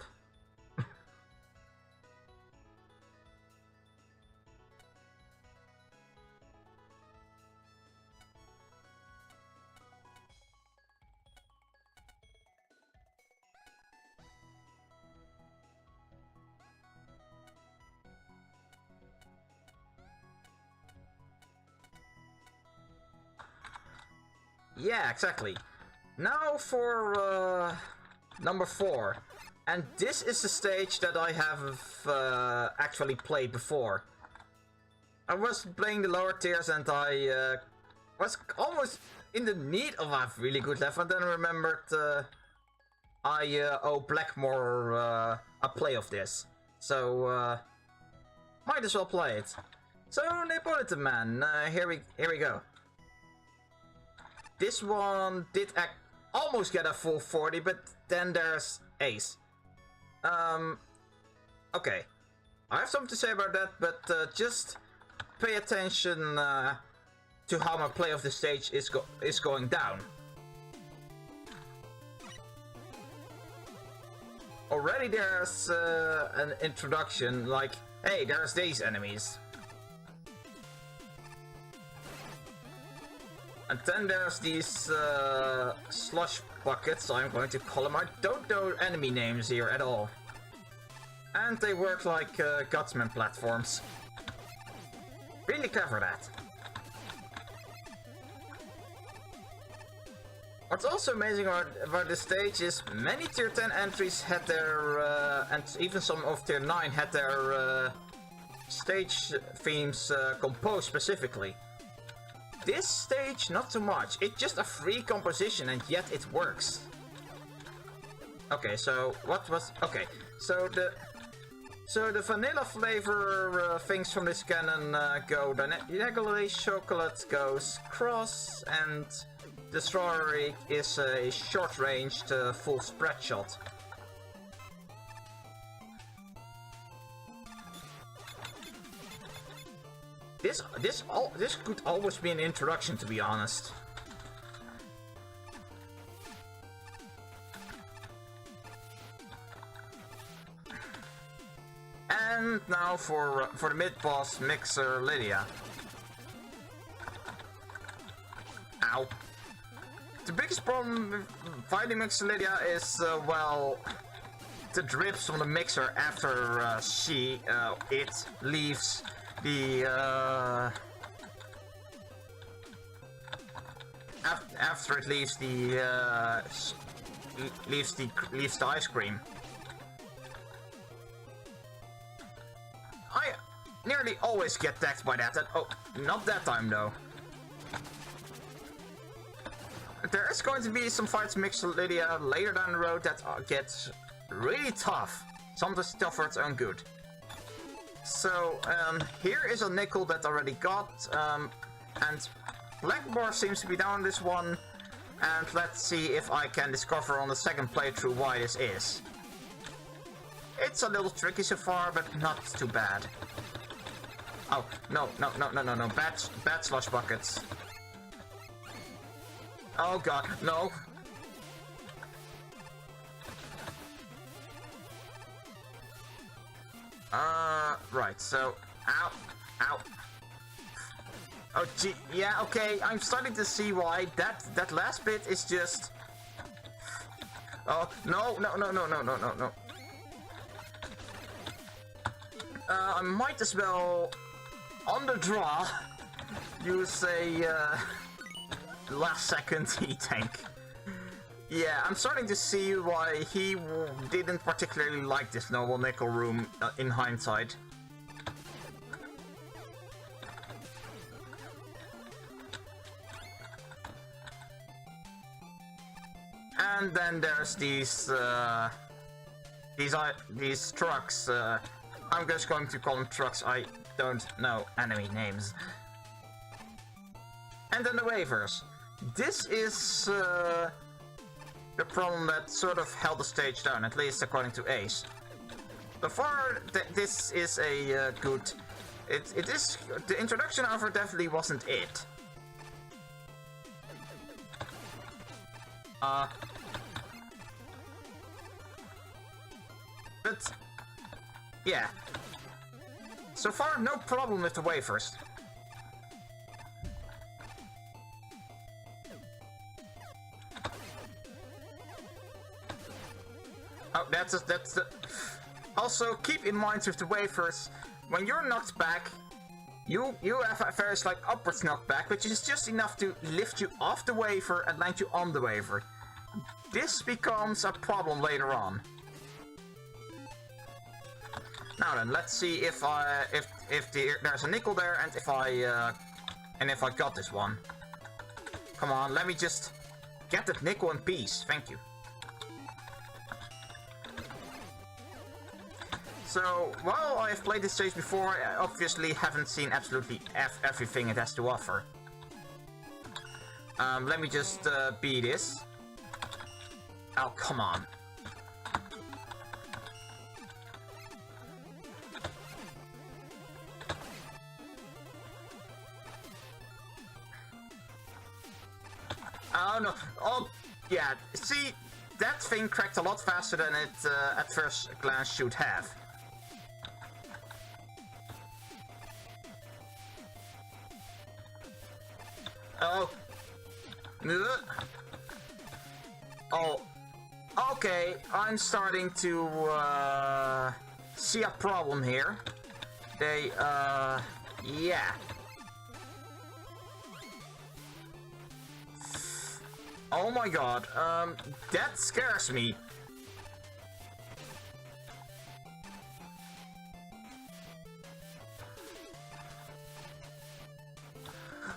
Yeah, exactly. Now for number 4. And this is the stage that I have actually played before. I was playing the lower tiers and I was almost in the need of a really good level, and then I remembered I owe Blackmore a play of this. So might as well play it. So Napolitan Man, here we go. This one did almost get a full 40, but then there's Ace. Okay. I have something to say about that, but just pay attention to how my play of the stage is going down. Already there's an introduction, like, hey, there's these enemies. And then there's these slush buckets, I'm going to call them. I don't know enemy names here at all. And they work like Gutsman platforms. Really clever, that. What's also amazing about this stage is many tier 10 entries had their, and even some of tier 9 had their stage themes composed specifically. This stage, not so much. It's just a free composition and yet it works. Okay, so what was... Okay, so the vanilla flavor things from this cannon go diagonally, chocolate goes cross, and the strawberry is a short-ranged full spread shot. This could always be an introduction, to be honest. And now for the mid-boss Mixer Lydia. Ow. The biggest problem with fighting Mixer Lydia is, well, the drips from the mixer after it leaves the after it leaves the leaves the ice cream. I nearly always get tagged by that. Oh, not that time though. There is going to be some fights Mixer Lydia later down the road that gets really tough. Sometimes tough for its own good. So, here is a nickel that I already got, and Blackmore seems to be down this one, and let's see if I can discover on the second playthrough why this is. It's a little tricky so far, but not too bad. Oh, no, bad slush buckets. Oh god, no. Right, so, ow. Oh, gee, yeah, okay, I'm starting to see why. That last bit is just... Oh, no. I might as well, on the draw, use a, last second E-tank. Yeah, I'm starting to see why he didn't particularly like this Noble Nickel room in hindsight. And then there's these trucks. I'm just going to call them trucks. I don't know enemy names. And then the waivers. This is the problem that sort of held the stage down, at least according to Ace. So far, this is a good... It is... The introduction, however, definitely wasn't it. But... Yeah. So far, no problem with the wafers. Oh, that's the... Also, keep in mind with the wafers, when you're knocked back, You have a very slight upwards knockback, which is just enough to lift you off the wafer and land you on the wafer. This becomes a problem later on. Now then, let's see if there's a nickel there and if I got this one. Come on, let me just get that nickel in peace. Thank you. So, while I have played this stage before, I obviously haven't seen absolutely everything it has to offer. Let me just beat this. Oh, come on. Oh no, oh yeah, see, that thing cracked a lot faster than it at first glance should have. Oh. Oh. Okay, I'm starting to see a problem here. Yeah. Oh my god, that scares me.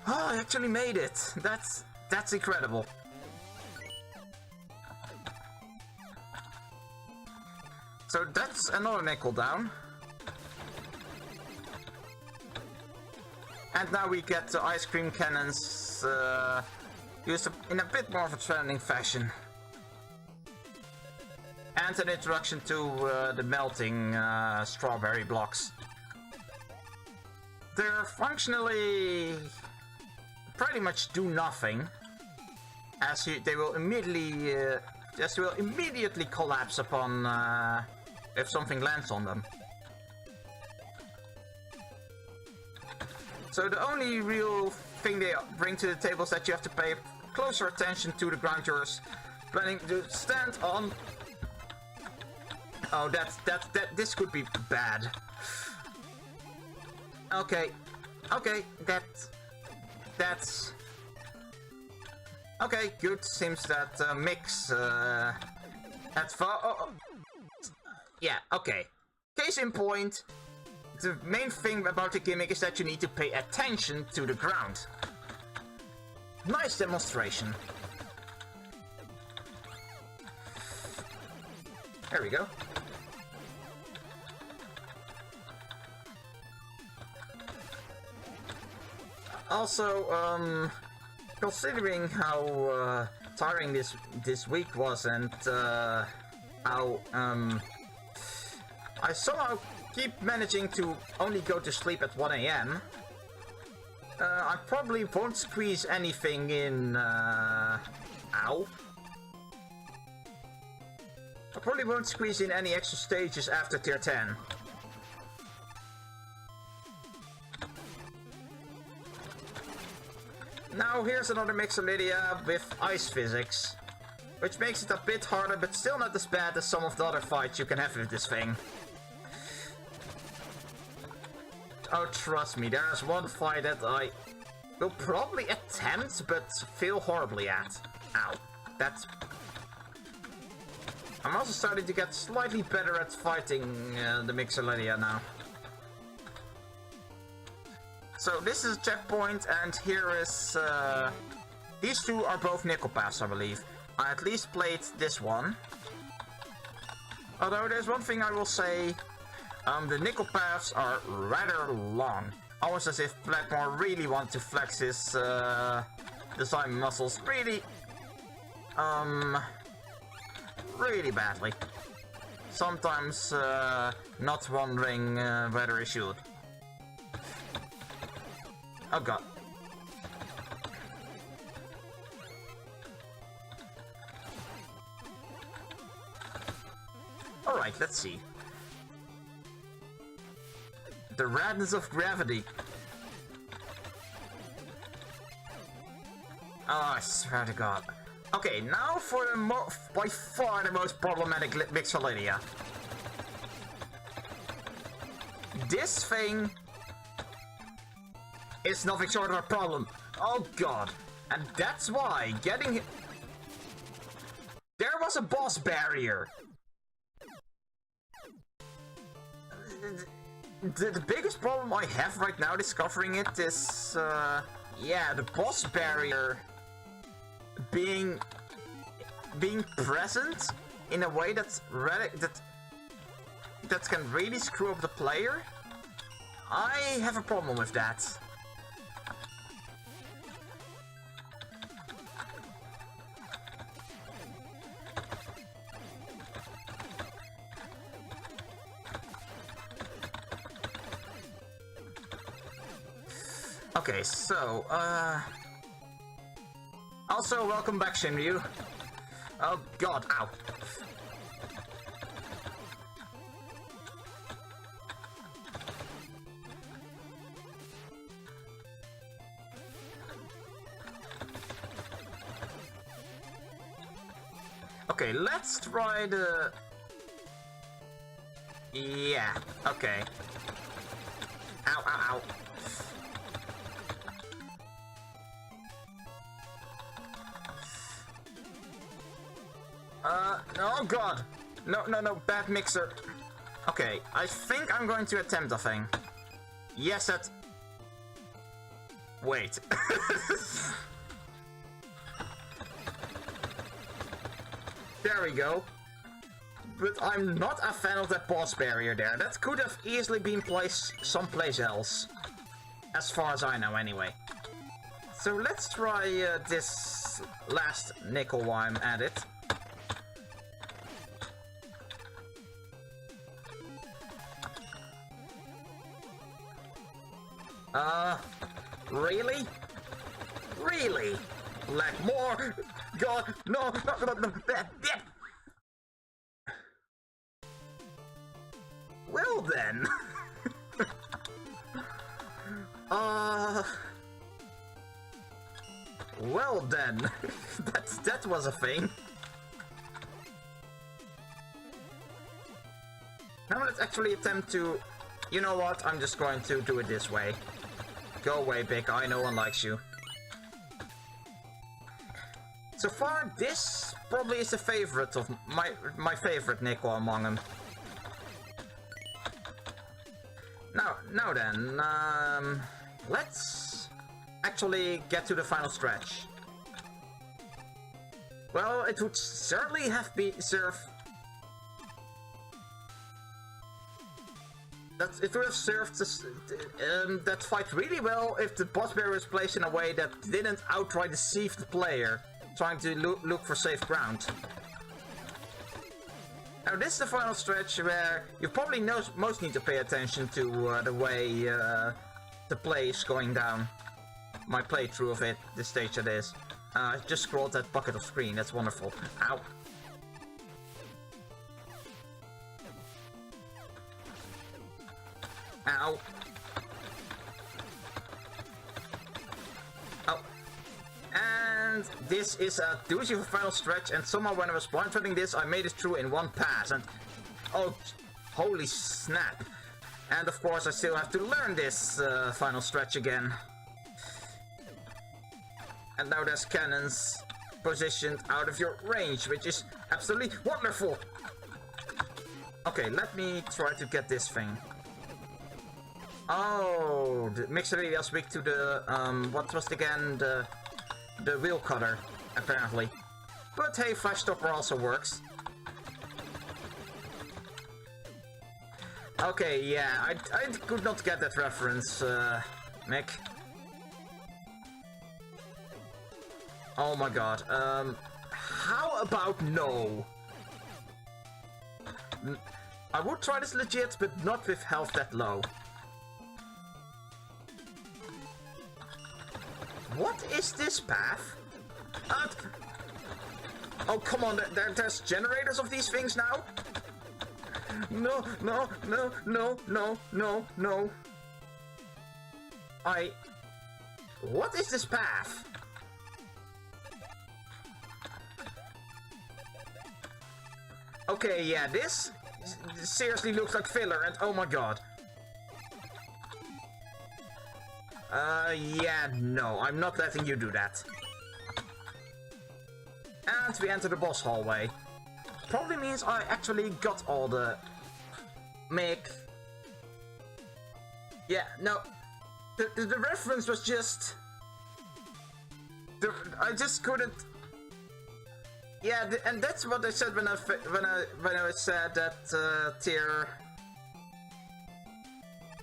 Oh, I actually made it. That's incredible. So that's another nickel down. And now we get the ice cream cannons used in a bit more of a trending fashion. And an introduction to the melting strawberry blocks. They're functionally pretty much do nothing, as they will immediately collapse upon if something lands on them. So the only real thing they bring to the table is that you have to pay closer attention to the ground you're planning to stand on. Oh, this could be bad. Okay, that's okay. Good. Seems that mix that's far. Oh. Yeah. Okay. Case in point. The main thing about the gimmick is that you need to pay attention to the ground. Nice demonstration. There we go. Also, considering how tiring this week was and how I somehow keep managing to only go to sleep at 1 AM, I probably won't squeeze anything in. Ow. I probably won't squeeze in any extra stages after tier 10. Now here's another Mixolydia with ice physics, which makes it a bit harder, but still not as bad as some of the other fights you can have with this thing. Oh, trust me, there's one fight that I will probably attempt, but fail horribly at. Ow. That's... I'm also starting to get slightly better at fighting the Mixolydia now. So this is a checkpoint, and here is... these two are both nickel paths, I believe. I at least played this one. Although there's one thing I will say. The nickel paths are rather long. Almost as if Blackmore really wants to flex his design muscles really badly. Sometimes not wondering whether he should. Oh god. Alright, let's see. The radness of gravity. Oh, I swear to god. Okay, now for the by far the most problematic Mixolydia. This thing is nothing short of a problem. Oh god. And that's why getting... There was a boss barrier. The biggest problem I have right now discovering it is... yeah, the boss barrier being present in a way that can really screw up the player. I have a problem with that. Okay, so, also, welcome back, Shinryu. Oh god, ow. Okay, let's try the... Yeah, okay. Ow, ow, ow. Oh god! No, bad mixer. Okay, I think I'm going to attempt a thing. Yes, that... Wait. There we go. But I'm not a fan of that boss barrier there. That could have easily been placed someplace else. As far as I know, anyway. So let's try this last nickel while I'm at it. Really? Really? Like more? God, no. Well then. Well then. that was a thing. Now let's actually attempt to... You know what? I'm just going to do it this way. Go away, Big Eye. No one likes you. So far, this probably is the favorite of my favorite nickel among them. Now then, let's actually get to the final stretch. Well, it would certainly have served. It would have served that fight really well if the boss barrier was placed in a way that didn't outright deceive the player, trying to look for safe ground. Now this is the final stretch where you probably most need to pay attention to the way the play is going down. My playthrough of it, this stage that is. I just scrolled that bucket of screen, that's wonderful. Ow. Ow. Oh. And this is a doozy of a final stretch, and somehow when I was blind-running this, I made it through in one pass, and... Oh, holy snap. And of course I still have to learn this final stretch again. And now there's cannons positioned out of your range, which is absolutely wonderful. Okay, let me try to get this thing. Oh, the mixer really does speak to the, what was it again? The wheel cutter, apparently. But hey, Flash Stopper also works. Okay, yeah, I could not get that reference, Mick. Oh my god, how about no? I would try this legit, but not with health that low. What is this path? Oh, come on, there's generators of these things now? No. What is this path? Okay, yeah, this seriously looks like filler, and oh my god. Yeah, no, I'm not letting you do that. And we enter the boss hallway. Probably means I actually got all the... Yeah, no. The reference was just... I just couldn't... Yeah, and that's what I said when I said that tier...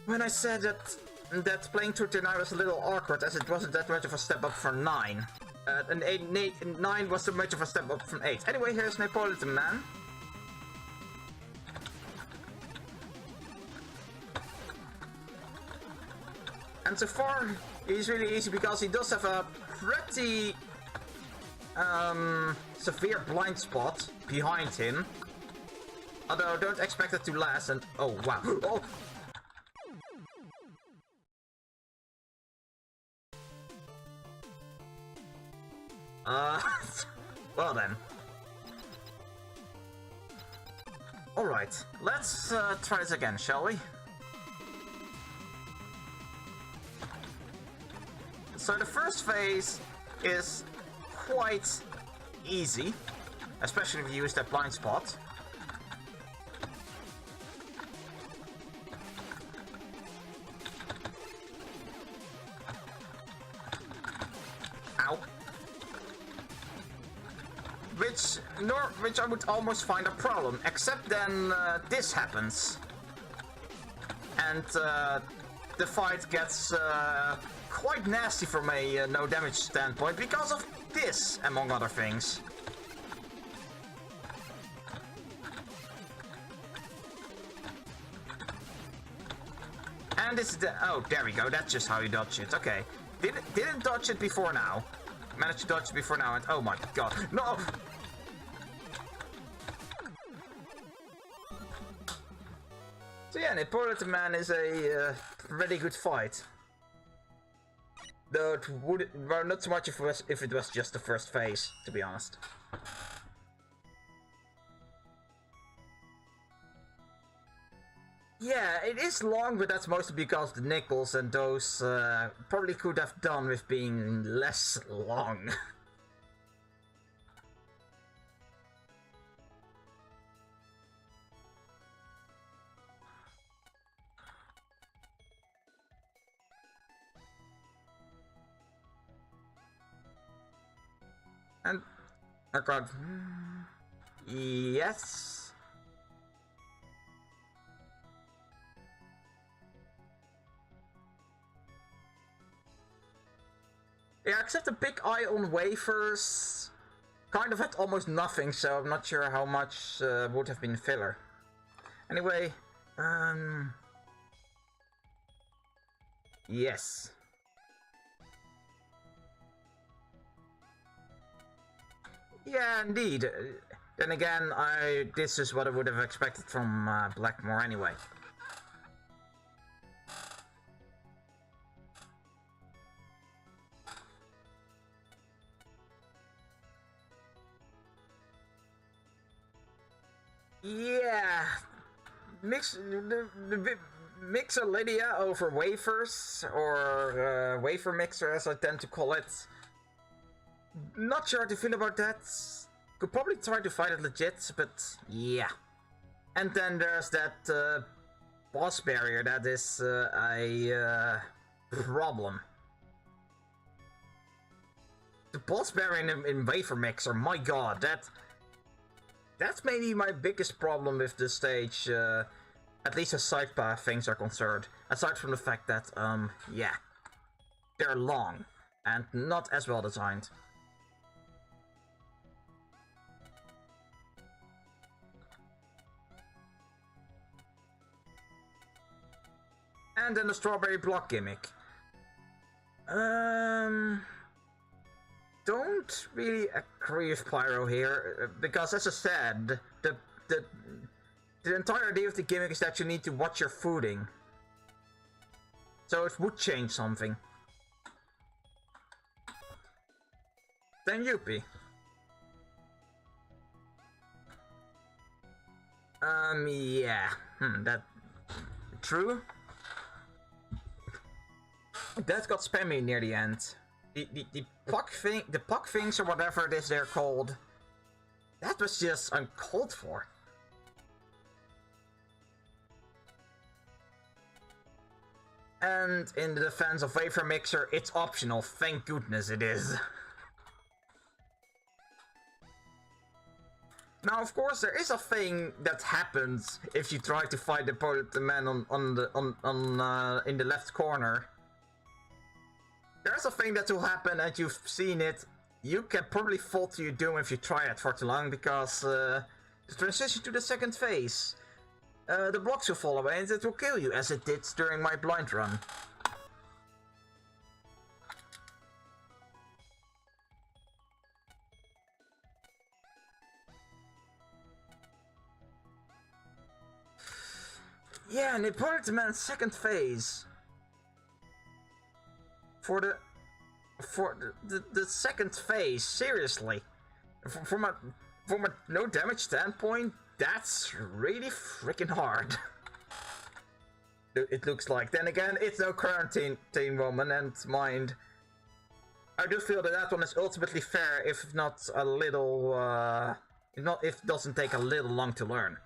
When I said that playing through tier 9 was a little awkward, as it wasn't that much of a step up from 9. And 9 was so much of a step up from 8. Anyway, here's Napoleon Man. And so far, he's really easy because he does have a pretty severe blind spot behind him. Although, don't expect it to last and... Oh, wow. Oh. Well then. Alright, let's try this again, shall we? So the first phase is quite easy, especially if you use that blind spot. Ow. Which I would almost find a problem, except then this happens. And the fight gets quite nasty from a no damage standpoint because of this, among other things. And this is the... Oh, there we go, that's just how you dodge it, okay. Didn't dodge it before now. Managed to dodge it before now and... Oh my god, no! So yeah, Napoleon Man is a really good fight. Though it would, well, not so much if it was just the first phase, to be honest. Yeah, it is long, but that's mostly because the nickels and those probably could have done with being less long. And I got... Yes. Yeah, except the big eye on wafers kind of had almost nothing, so I'm not sure how much would have been filler. Anyway, yes. Yeah, indeed. Then again, this is what I would have expected from Blackmore anyway. Yeah, mixer Lydia over wafers, or wafer mixer as I tend to call it. Not sure how to feel about that. Could probably try to fight it legit, but yeah. And then there's that boss barrier that is a problem. The boss barrier in wafer mixer, my god, that's maybe my biggest problem with this stage, at least as side path things are concerned. Aside from the fact that, yeah, they're long and not as well designed. And then the strawberry block gimmick. Don't really agree with Pyro here, because as I said, the entire idea of the gimmick is that you need to watch your fooding. So it would change something. Then Yuppie. Yeah. That... True? That got spammy near the end. The puck things or whatever it is they're called. That was just uncalled for. And in the defense of Wafer Mixer, it's optional. Thank goodness it is. Now, of course, there is a thing that happens if you try to fight the man in the left corner. There's a thing that will happen, and you've seen it. You can probably fall to your doom if you try it for too long, because the transition to the second phase, the blocks will fall away and it will kill you, as it did during my blind run. Yeah, and they put it in second phase. For the second phase, seriously. From a no damage standpoint, that's really freaking hard. It looks like. Then again, it's no quarantine woman, and mind. I do feel that one is ultimately fair, if not a little, if it doesn't take a little long to learn.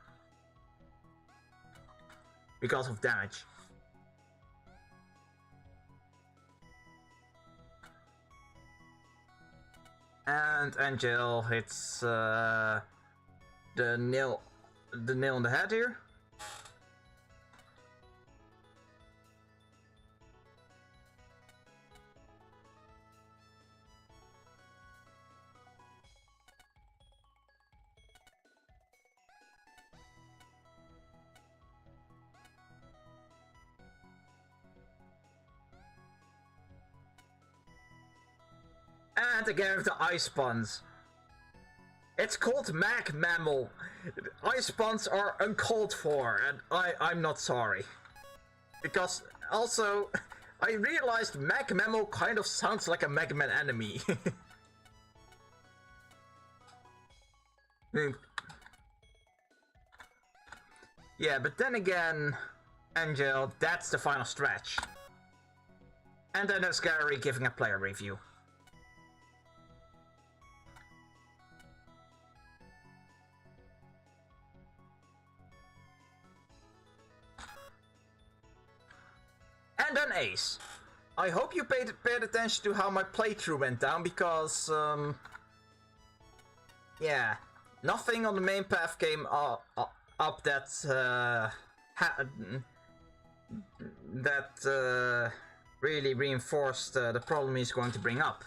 Because of damage. And Angel hits the nail on the head here. And again with the ice puns. It's called MagMammal. Ice puns are uncalled for, and I'm not sorry. Because also, I realized MagMammal kind of sounds like a Megaman enemy. Yeah, but then again, Angel, that's the final stretch. And then there's Gary giving a player review. And then Ace. I hope you paid attention to how my playthrough went down, because, yeah, nothing on the main path came up that, really reinforced the problem he's going to bring up.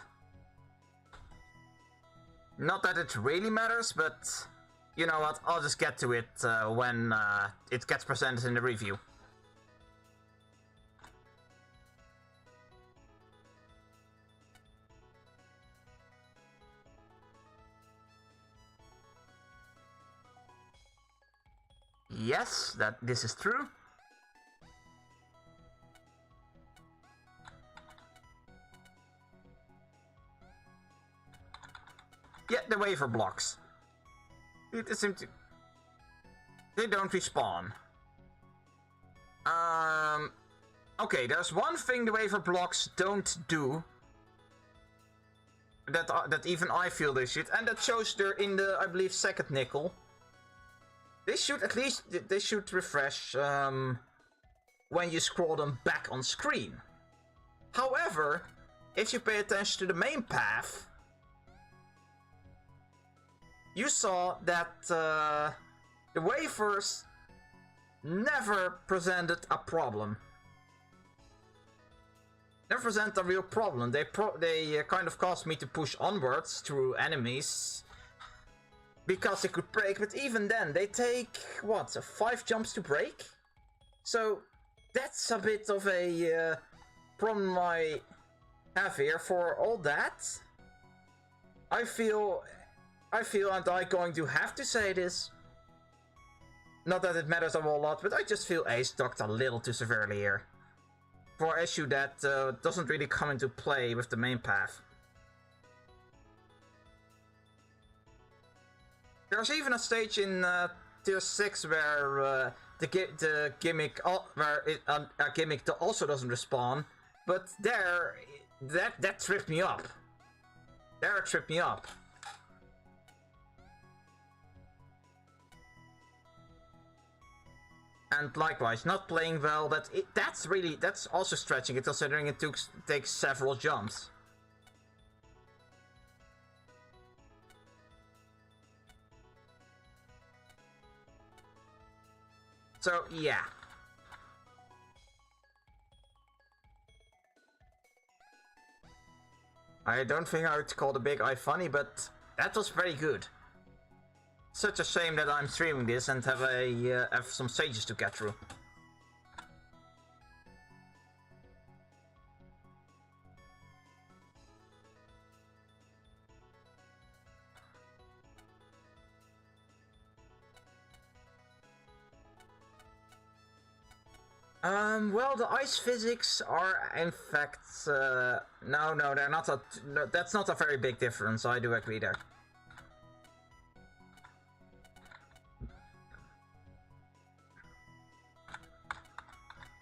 Not that it really matters, but, you know what, I'll just get to it when it gets presented in the review. Yes, this is true. Yeah, the wafer blocks. They don't respawn. Okay, there's one thing the wafer blocks don't do. That even I feel they should, and that shows there in the, I believe, second nickel. They should refresh when you scroll them back on screen. However, if you pay attention to the main path, you saw that the wafers never presented a problem. Never present a real problem. They kind of caused me to push onwards through enemies. Because they could break, but even then, they take, what, 5 jumps to break? So, that's a bit of a problem I have here. For all that, I feel, and I'm going to have to say this, not that it matters a whole lot, but I just feel Ace docked a little too severely here. For an issue that doesn't really come into play with the main path. There's even a stage in tier 6 where the gimmick also doesn't respawn, But there, that tripped me up. There it tripped me up. And likewise, not playing well, that's also stretching it, considering it takes several jumps. So, yeah. I don't think I would call the big eye funny, but that was very good. Such a shame that I'm streaming this and have some stages to get through. Well, the ice physics are, in fact, no, they're not no, that's not a very big difference, I do agree there.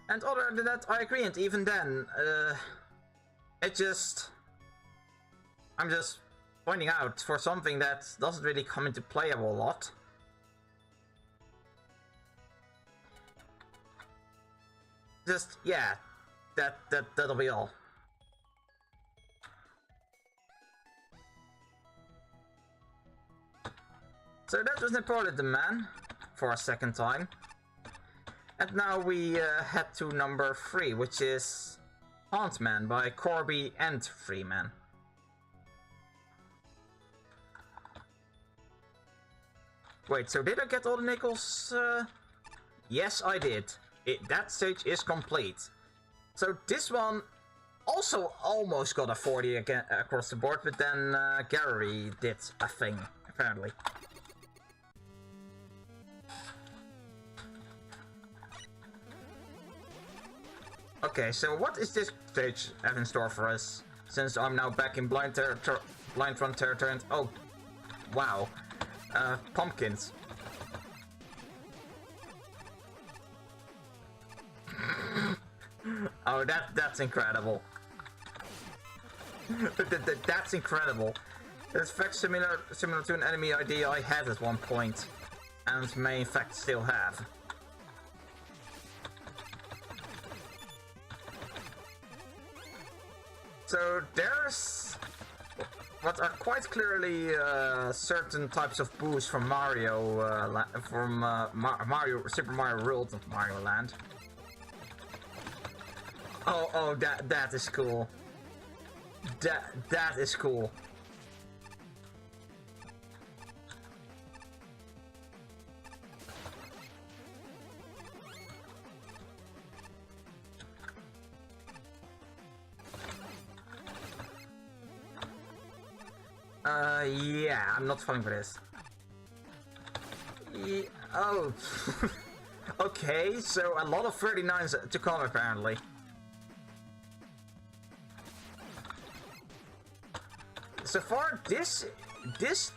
And other than that, I agree, and even then, I'm just pointing out for something that doesn't really come into play a whole lot. Just, yeah, that'll be all. So that was Napoleon the Man, for a second time. And now we head to number 3, which is Hauntman by Corby and Freeman. Wait, so did I get all the nickels? Yes, I did. That stage is complete. So this one also almost got a 40 again across the board, but then Gary did a thing, apparently. Okay, so what is this stage have in store for us? Since I'm now back in blind front territory and oh, wow, pumpkins. Oh, that's incredible. That's incredible. It's in fact similar to an enemy idea I had at one point, and may in fact still have. So there's what are quite clearly certain types of boosts from Mario, Super Mario World, not Mario Land. Oh, that is cool. That is cool. Yeah, I'm not falling for this. Oh. Okay, so a lot of 39s to come apparently. So far, this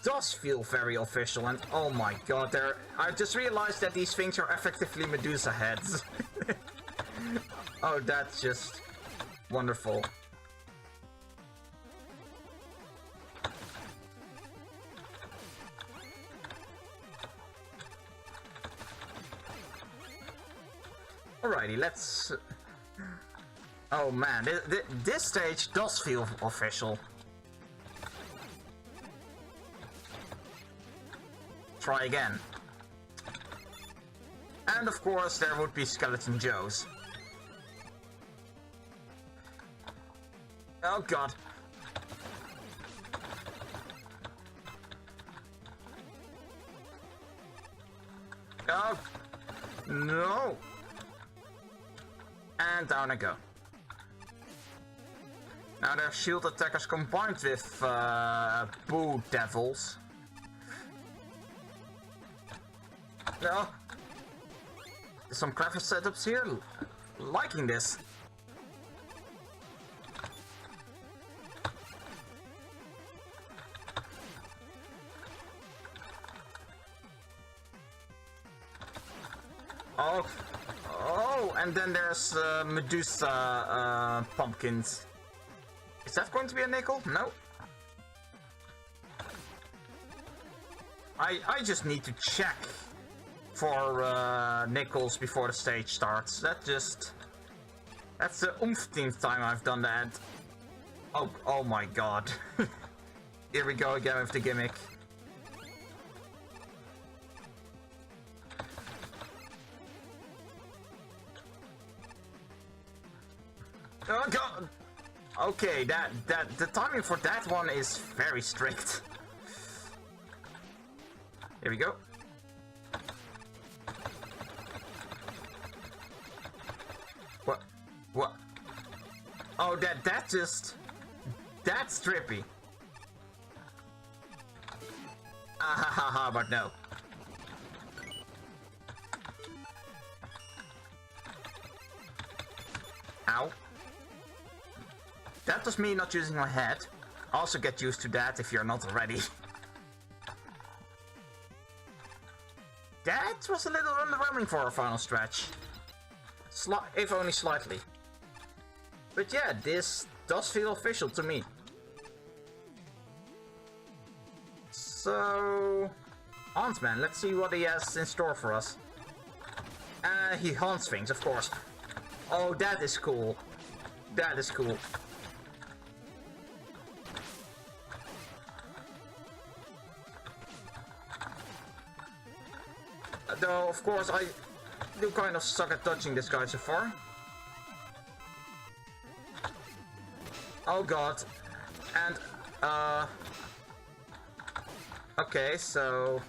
does feel very official, and oh my god, I just realized that these things are effectively Medusa heads. Oh, that's just wonderful. Alrighty, let's... Oh man, this stage does feel official. Try again. And of course there would be Skeleton Joes. Oh god. Oh no. And down I go. Now their shield attackers combined with Boo Devils. No. Some clever setups here. Liking this. Oh. Oh. Oh, and then there's Medusa pumpkins. Is that going to be a nickel? No. I just need to check for nickels before the stage starts. That's the umpteenth time I've done that. Oh my god. Here we go again with the gimmick. Oh god! Okay, the timing for that one is very strict. Here we go. What? Oh, that's trippy. Ahahaha, but no. Ow. That was me not using my head. Also get used to that if you're not already. That was a little underwhelming for our final stretch. If only slightly. But yeah, this does feel official to me. So... Hauntsman, let's see what he has in store for us. He haunts things, of course. Oh, that is cool. That is cool. Though, of course, I do kind of suck at touching this guy so far. Oh god. And, okay, so...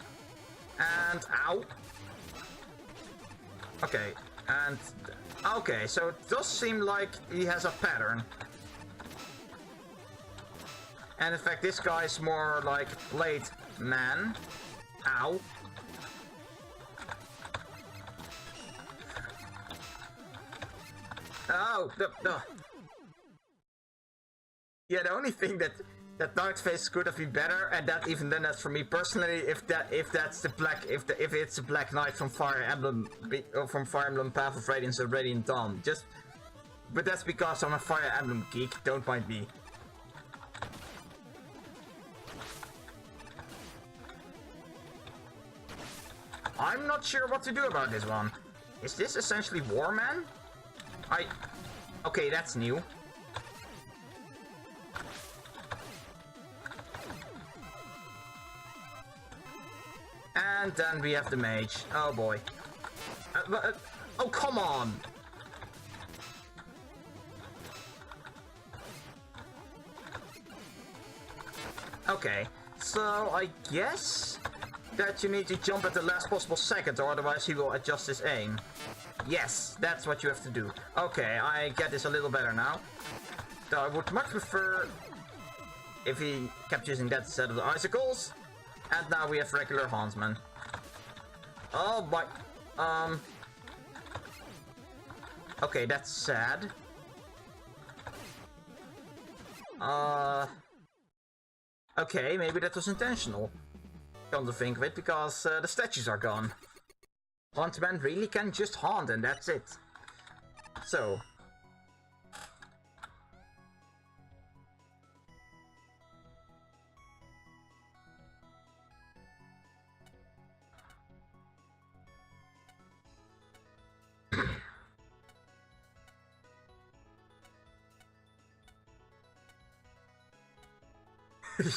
And, ow. Okay, and... Okay, so it does seem like he has a pattern. And in fact, this guy is more like Blade Man. Ow. Oh, no. Yeah, the only thing that Dark Face could have been better, and that even then that's for me personally, if it's the Black Knight from Fire Emblem Path of Radiance or Radiant Dawn. But that's because I'm a Fire Emblem geek. Don't mind me. I'm not sure what to do about this one. Is this essentially Warman? Okay, that's new. And then we have the mage. Oh boy. Oh, come on! Okay, so I guess that you need to jump at the last possible second, or otherwise he will adjust his aim. Yes, that's what you have to do. Okay, I get this a little better now. Though I would much prefer if he kept using that instead of the icicles. And now we have regular Hauntsman. Oh boy. Okay, that's sad. Okay, maybe that was intentional. Come to think of it, because the statues are gone. Hauntsman really can just haunt, and that's it. So.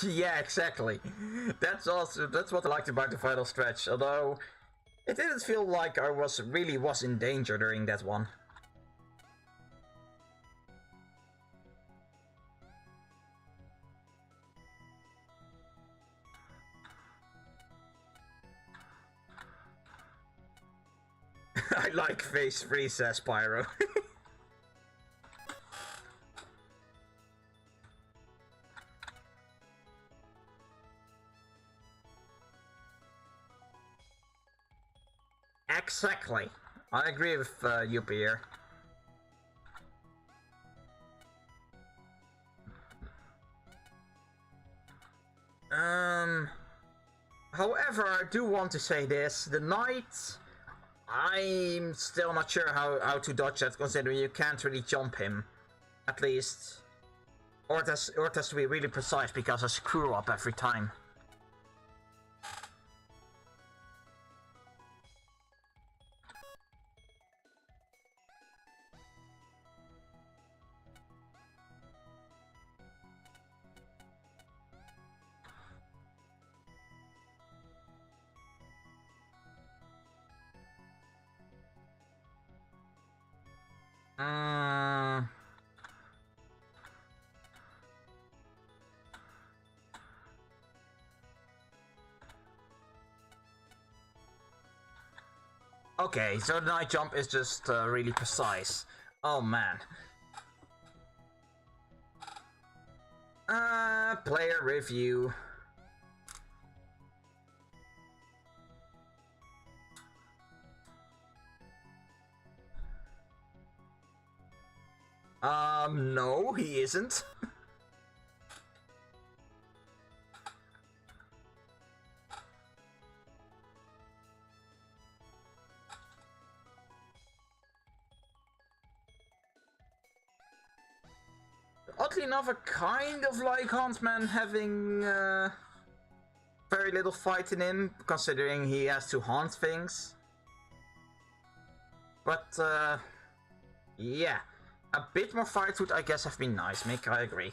Yeah, exactly. That's what I liked about the final stretch, although it didn't feel like I really was in danger during that one. I like phase 3, says Pyro. Exactly. I agree with Yuppie here. However, I do want to say this. The knight I'm still not sure how to dodge that, considering you can't really jump him. At least. Or it has to be really precise, because I screw up every time. Okay, so the night jump is just really precise. Oh man. Player review. No, he isn't. Oddly enough, I kind of like Huntsman having very little fight in him, considering he has to haunt things. But, yeah. A bit more fight would, I guess, have been nice, Mick, I agree.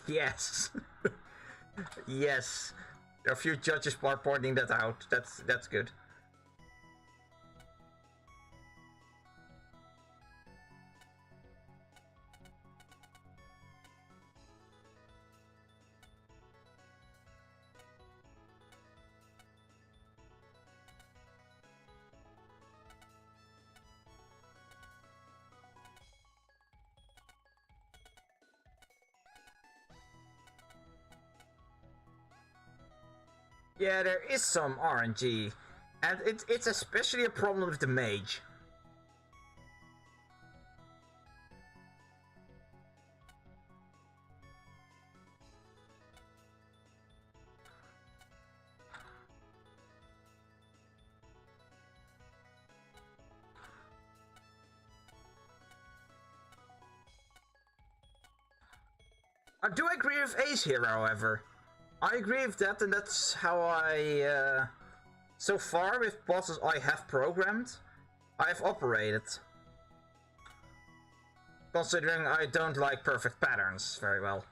Yes. Yes. There are a few judges are pointing that out. That's good. Yeah, there is some RNG, and it's especially a problem with the mage. I do agree with Ace here, however. I agree with that, and that's how I, so far with bosses I have programmed, I've operated. Considering I don't like perfect patterns very well.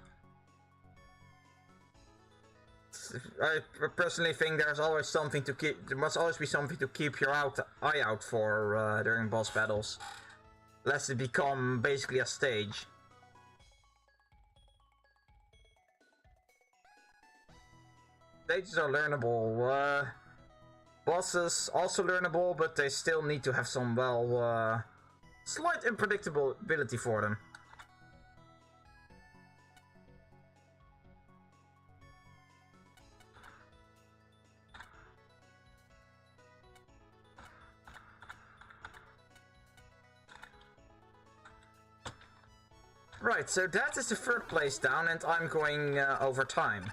I personally think there's always something to keep, there must always be something to keep your eye out for during boss battles. Lest it become basically a stage. Stages are learnable. Bosses also learnable, but they still need to have some, well, slight unpredictability for them. Right, so that is the third place down, and I'm going over time.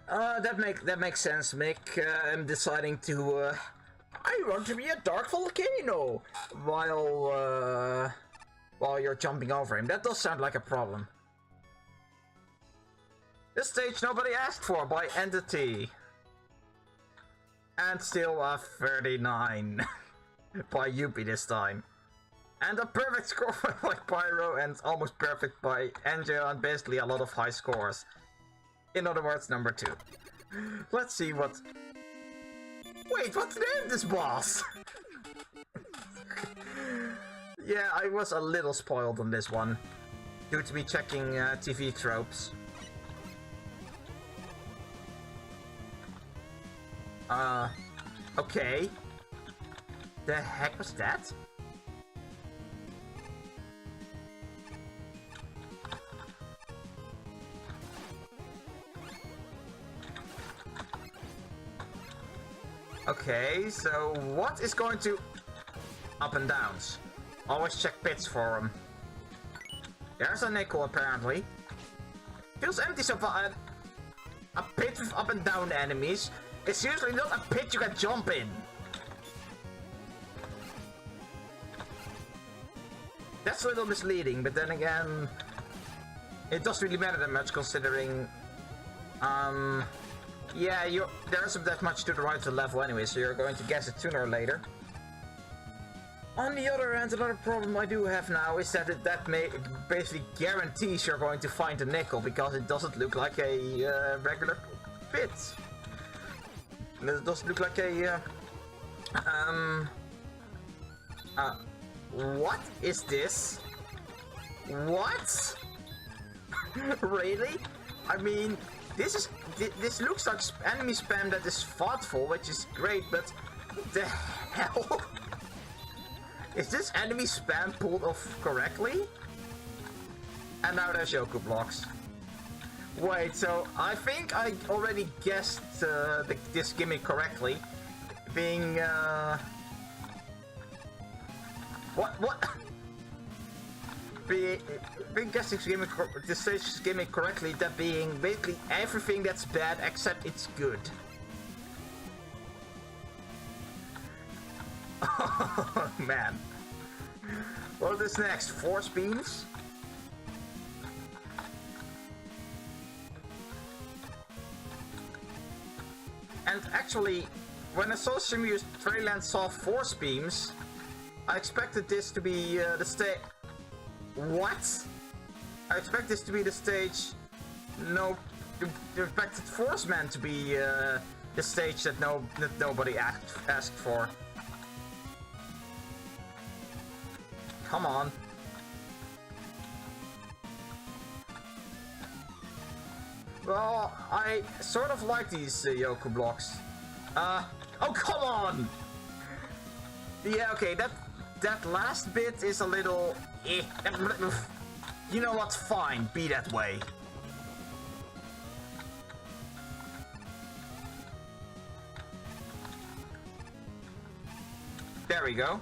That makes sense, Mick. I'm deciding to. I want to be a dark volcano while you're jumping over him. That does sound like a problem. This stage nobody asked for by Entity, and still a 39 by Yuppie this time. And a perfect score by Pyro, and almost perfect by Angel, and basically a lot of high scores. In other words, number 2. Let's see what... Wait, what's the name of this boss? Yeah, I was a little spoiled on this one, due to me checking TV tropes. Okay. The heck was that? Okay, so what is going to... Up and downs. Always check pits for them. There's a nickel, apparently. Feels empty so far. A pit with up and down enemies. It's usually not a pit you can jump in. That's a little misleading, but then again... It doesn't really matter that much, considering... Yeah, there isn't that much to the right of the level anyway, so you're going to guess it sooner or later. On the other hand, another problem I do have now is that that basically guarantees you're going to find a nickel, because it doesn't look like a regular pit. It doesn't look like a... what is this? What? Really? I mean, this looks like enemy spam that is thoughtful, which is great, but what the hell? Is this enemy spam pulled off correctly? And now there's Yoku blocks. Wait, so I think I already guessed this gimmick correctly. Being, What? Being guessing this gimmick correctly, that being basically everything that's bad except it's good. Oh man. What is next? Force beams? And actually, when I saw Simu's trailer and saw force beams, I expected this to be the stage. What? I expect this to be the stage. No, the expected Force Man to be the stage that nobody asked for. Come on. Well, I sort of like these Yoku blocks. Oh, come on! Yeah, okay, that last bit is a little... You know what? Fine, be that way. There we go.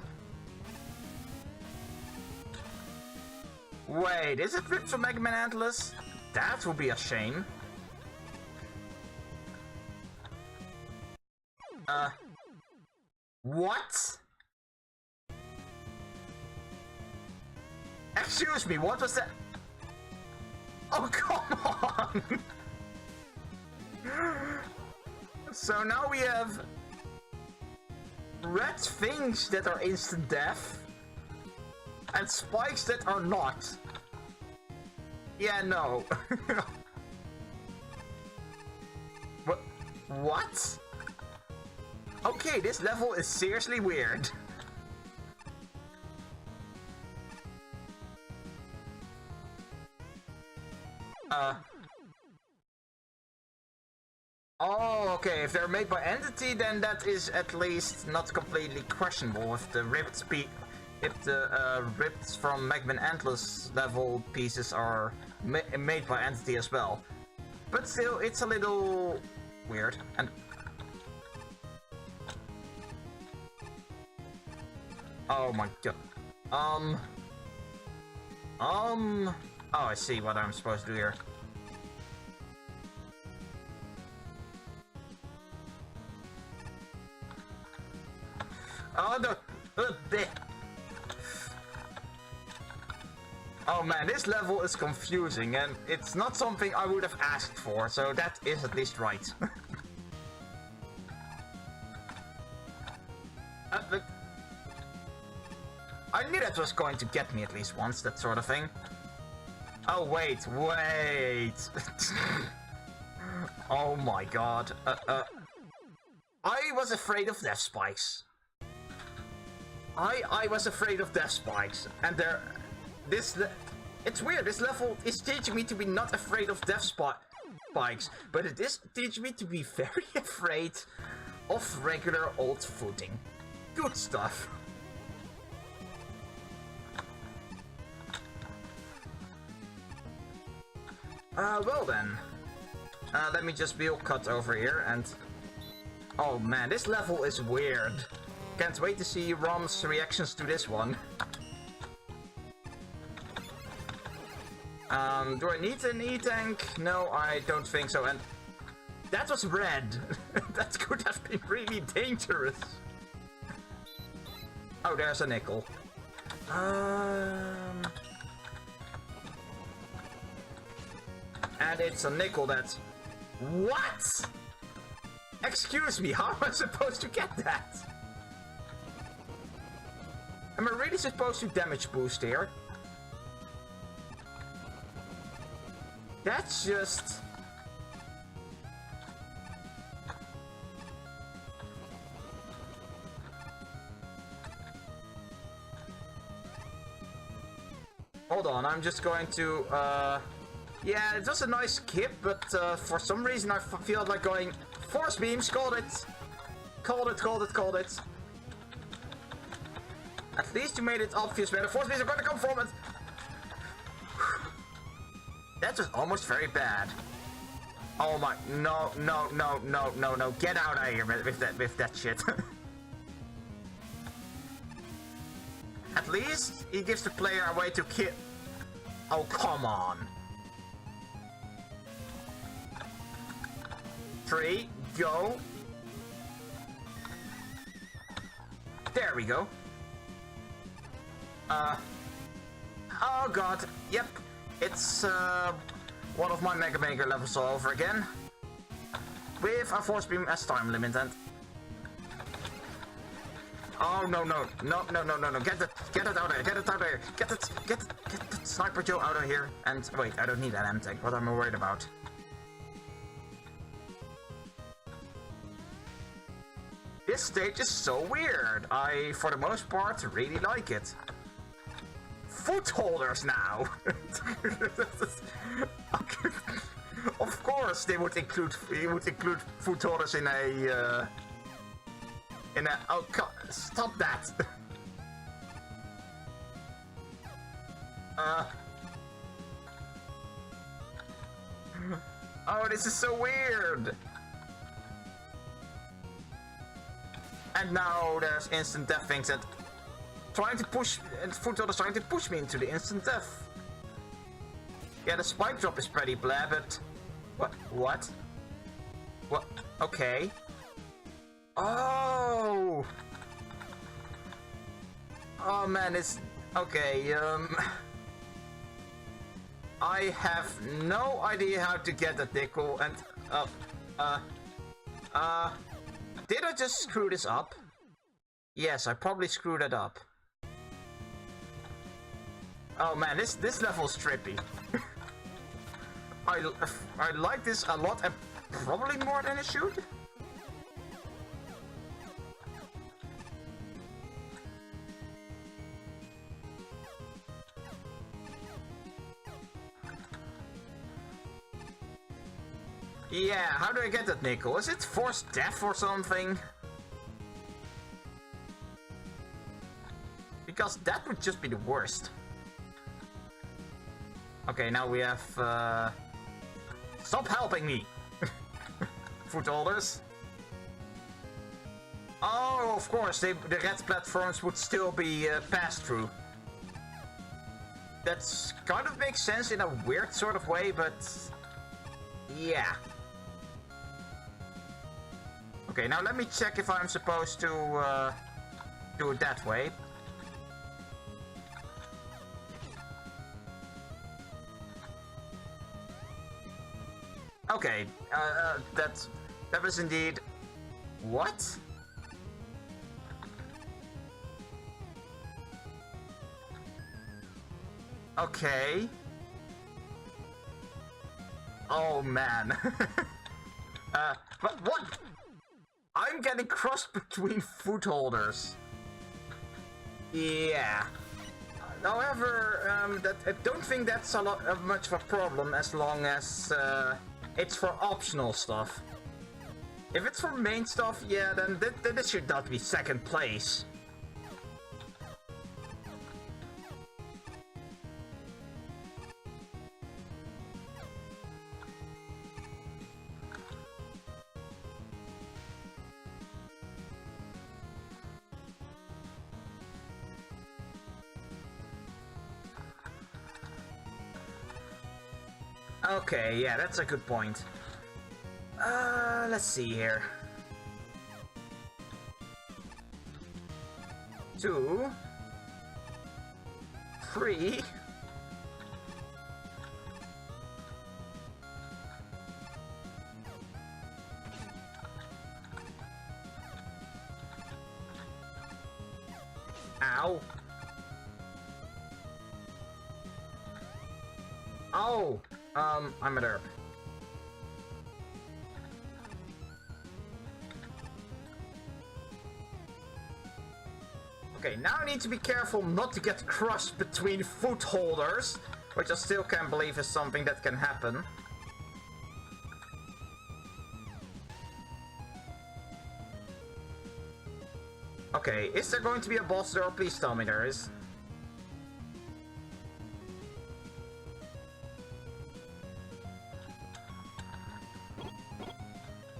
Wait, is it ripped from Megaman Atlas? That would be a shame. What? Excuse me, what was that? Oh, come on! So now we have red things that are instant death and spikes that are not. Yeah, no. What? Okay, this level is seriously weird. Oh, okay, if they're made by entity, then that is at least not completely questionable. If the ripped ripped from MaGMML Atlas level pieces are made by entity as well. But still, it's a little weird. And oh my god. Oh, I see what I'm supposed to do here. Oh no! Oh man, this level is confusing, and it's not something I would have asked for, so that is at least right. But I knew that was going to get me at least once, that sort of thing. Oh wait. Oh my god. I was afraid of death spikes. I was afraid of death spikes, and it's weird. This level is teaching me to be not afraid of death spikes, but it is teaching me to be very afraid of regular old footing. Good stuff. Well then. Let me just wheel cut over here and... Oh man, this level is weird. Can't wait to see Rom's reactions to this one. Do I need an E-tank? No, I don't think so. And that was red. That could have been really dangerous. Oh, there's a nickel. And it's a nickel that's... What? Excuse me, how am I supposed to get that? Am I really supposed to damage boost here? That's just... Hold on, I'm just going to, yeah, it was a nice skip, but for some reason I feel like going... Force beams, called it! Called it. At least you made it obvious where the force beams are going to come from, and... That was almost very bad. Oh my... No. Get out of here with that shit. At least he gives the player a way to kill... Oh, come on. 3, go. There we go. Oh god. Yep. It's, one of my Mega Maker levels all over again. With a force beam as time limit and... Oh, no. Get it out of there. Get the Sniper Joe out of here. And, wait, I don't need that M-Tank. What am I worried about? This stage is so weird. I, for the most part, really like it. Foot holders now. Of course, they would include foot holders in a oh, stop that. Oh, this is so weird. And now there's instant death things that trying to push, and foot holders trying to push me into the instant death. Yeah, the spike drop is pretty blah, but what? Okay. Oh man, it's okay. I have no idea how to get that nickel, and did I just screw this up? Yes, I probably screwed it up. Oh man, this level is trippy. I like this a lot, and probably more than it should. Yeah, how do I get that nickel? Is it forced death or something? Because that would just be the worst. Okay, now we have... Stop helping me! Foot holders. Oh, of course, the red platforms would still be passed through. That's kind of makes sense in a weird sort of way, but... Yeah. Okay, now let me check if I'm supposed to do it that way. Okay, that was indeed... What? Okay. Oh man. But what? I'm getting crossed between foot holders. Yeah. However, I don't think that's a lot much of a problem as long as it's for optional stuff. If it's for main stuff, yeah, then this should not be second place. Okay, yeah, that's a good point. Let's see here. 2, 3. Ow. Oh, I'm a derp. Okay, now I need to be careful not to get crushed between foot holders, which I still can't believe is something that can happen. Okay, is there going to be a boss there? Please tell me there is.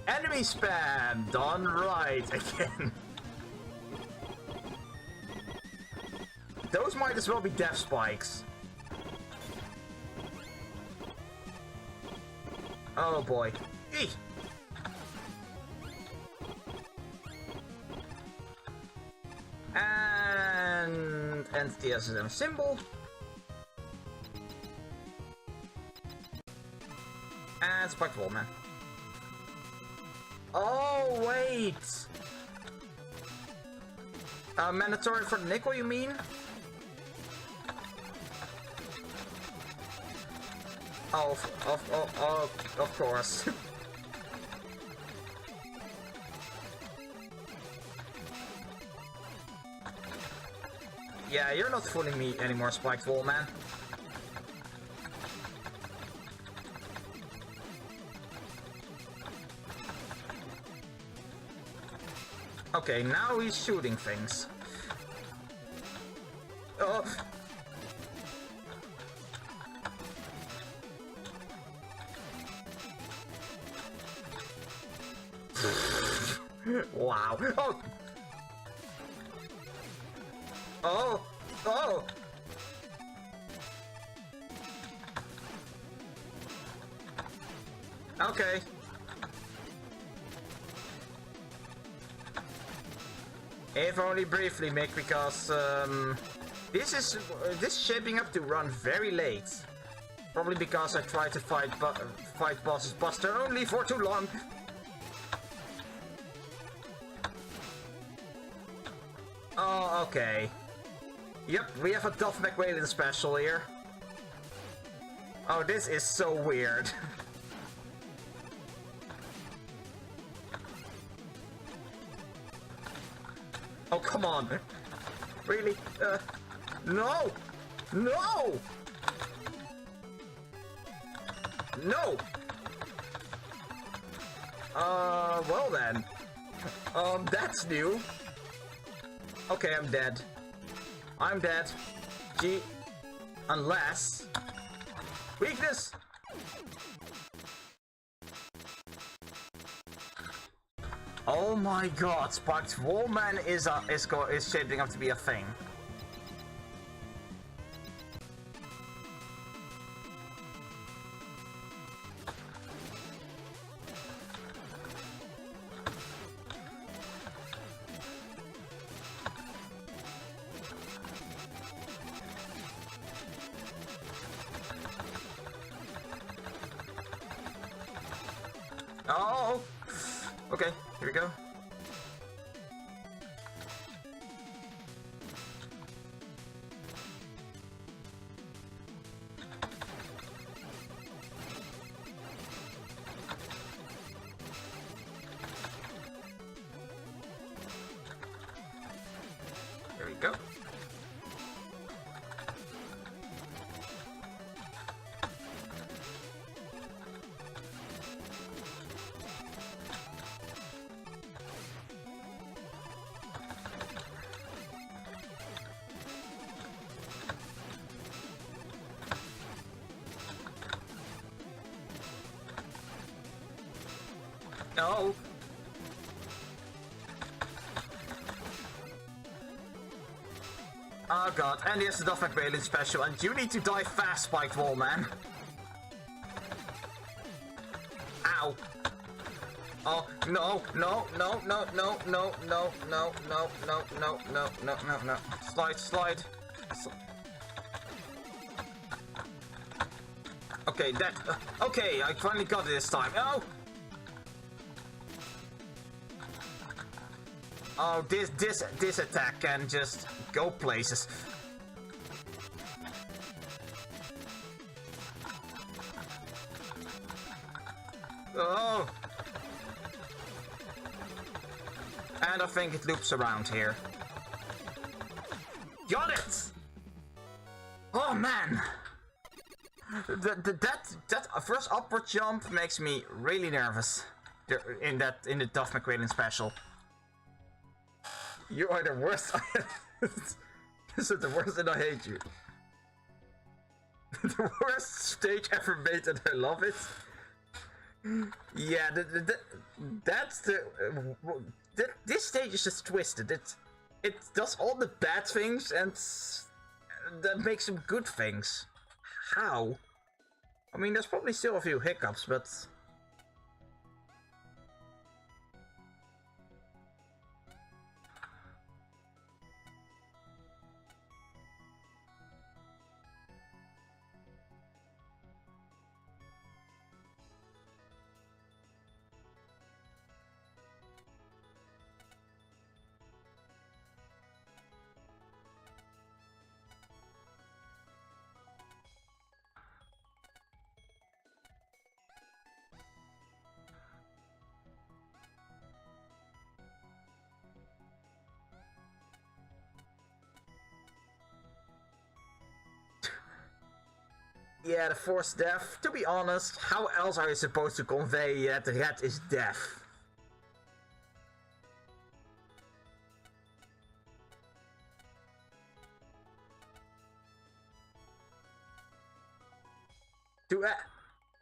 Enemy spam! Done right again. Those might as well be death spikes. Oh boy. Eek. And entity as a symbol. And spiked wall man. Oh wait! Mandatory for the nickel, you mean? Oh, of course. Yeah, you're not fooling me anymore, Spiked Wall Man. Okay, now he's shooting things. Oh. Wow. Oh. Oh. Oh. Okay. If only briefly, Mick, because this is shaping up to run very late. Probably because I tried to fight bosses Buster only for too long. Oh, okay. Yep, we have a Duff McWhalen special here. Oh, this is so weird. Oh, come on. Really? No! No! No! Well then. That's new. Okay, I'm dead. I'm dead. Gee. Unless... Weakness! Oh my god, Spiked Wallman is shaping up to be a thing. Oh! Okay, here we go. There we go. No. Oh god, and here's the Duff McWhalen special, and you need to die fast, Spiked Wall Man. Ow! Oh, no, no, no, no, no, no, no, no, no, no, no, no, no, no, no. Slide, slide. Okay, that... okay, I finally got it this time. Oh! Oh, this attack can just go places. Oh! And I think it loops around here. Got it! Oh man! That first upward jump makes me really nervous. In the Duff McQuillan special. You are the worst. This is the worst and I hate you. The worst stage ever made and I love it. Yeah, that's this stage is just twisted. It does all the bad things and that makes some good things. How? I mean, there's probably still a few hiccups, but... Yeah, the forced death. To be honest, how else are you supposed to convey that the rat is deaf?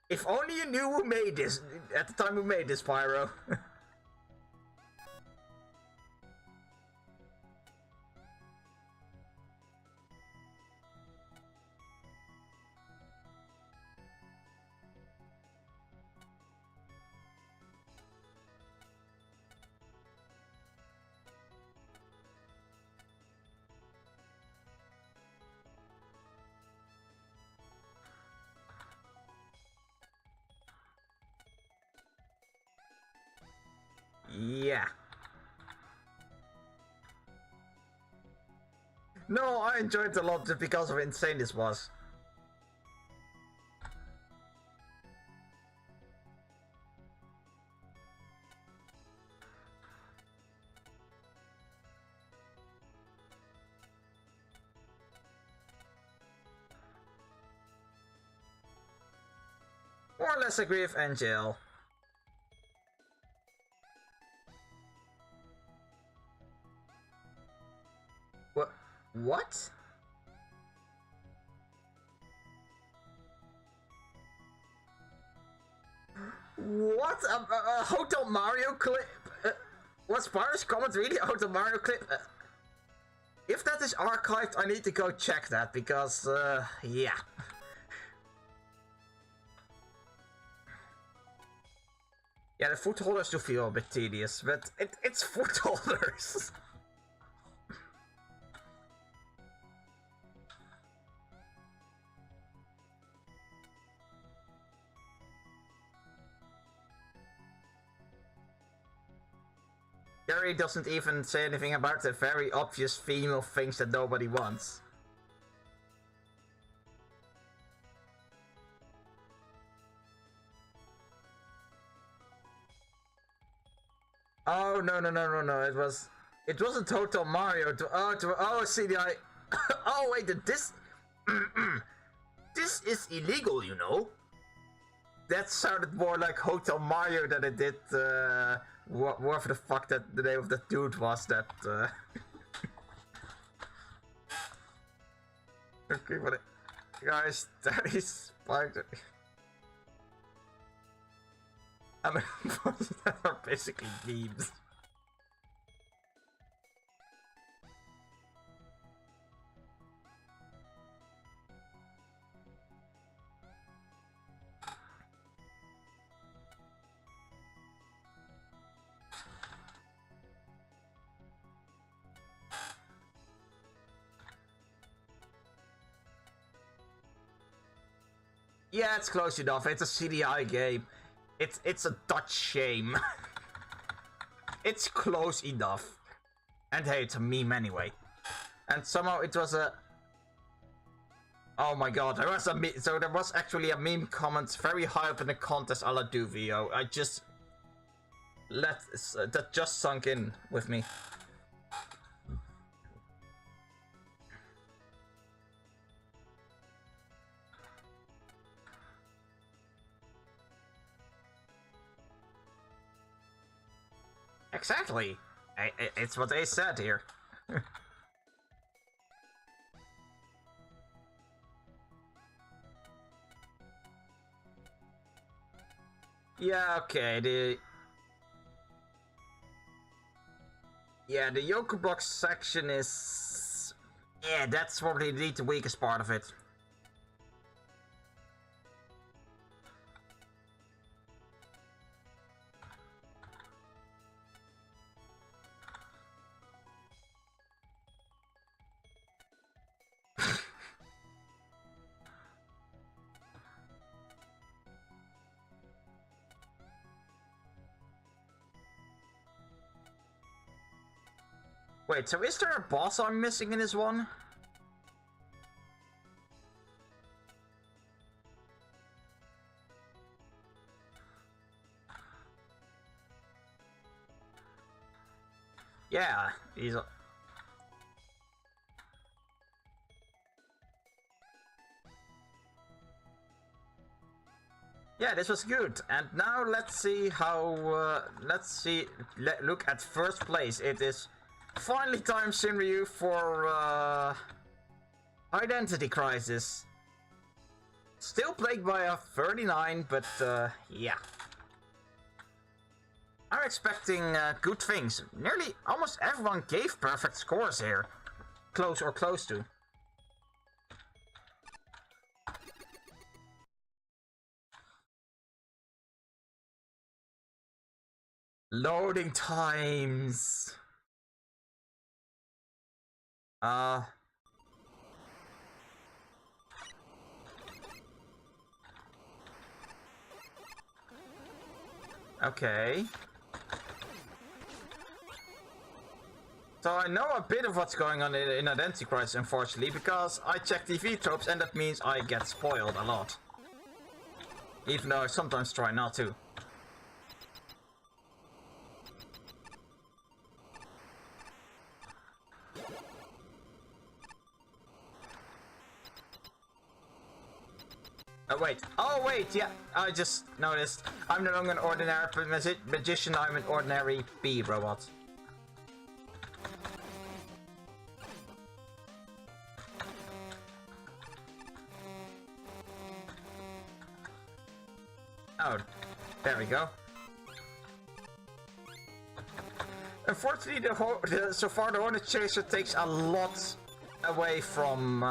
If only you knew who made this at the time who made this, Pyro. Yeah. No, I enjoyed it a lot just because of how insane this was. More or less agree with Angel. What? What? A Hotel Mario clip? Was Pyro's comment really a Hotel Mario clip? If that is archived, I need to go check that, because, yeah. Yeah, the foot holders do feel a bit tedious, but it's foot holders. Gary doesn't even say anything about the very obvious theme of things that nobody wants. Oh no! It wasn't Total Mario. See the oh wait, this this is illegal, you know. That sounded more like Hotel Mario than it did. Whatever the fuck that the name of that dude was. That. Okay, but guys, that is like. I mean, that are basically memes. Yeah, it's close enough. It's a CDI game. It's a Dutch shame. It's close enough. And hey, it's a meme anyway. And somehow it was a... Oh my god, there was a so there was actually a meme comment very high up in the contest a la Duvio. I just... that just sunk in with me. Exactly. It's what they said here. Yeah, okay, the Yoku block section is... Yeah, that's probably the weakest part of it. Wait, so is there a boss I'm missing in this one? Yeah, he's... Yeah, this was good. And now let's see how... look at first place. It is... Finally time, Shinryu, for Identity Crisis. Still plagued by a 39, but yeah. I'm expecting good things. Nearly almost everyone gave perfect scores here. Close or close to. Loading times. Okay. So I know a bit of what's going on in Identity Crisis, unfortunately, because I check TV tropes and that means I get spoiled a lot. Even though I sometimes try not to. Oh wait, yeah, I just noticed. I'm no longer an ordinary magician, I'm an ordinary bee robot. Oh, there we go. Unfortunately, so far the Hornet Chaser takes a lot away from...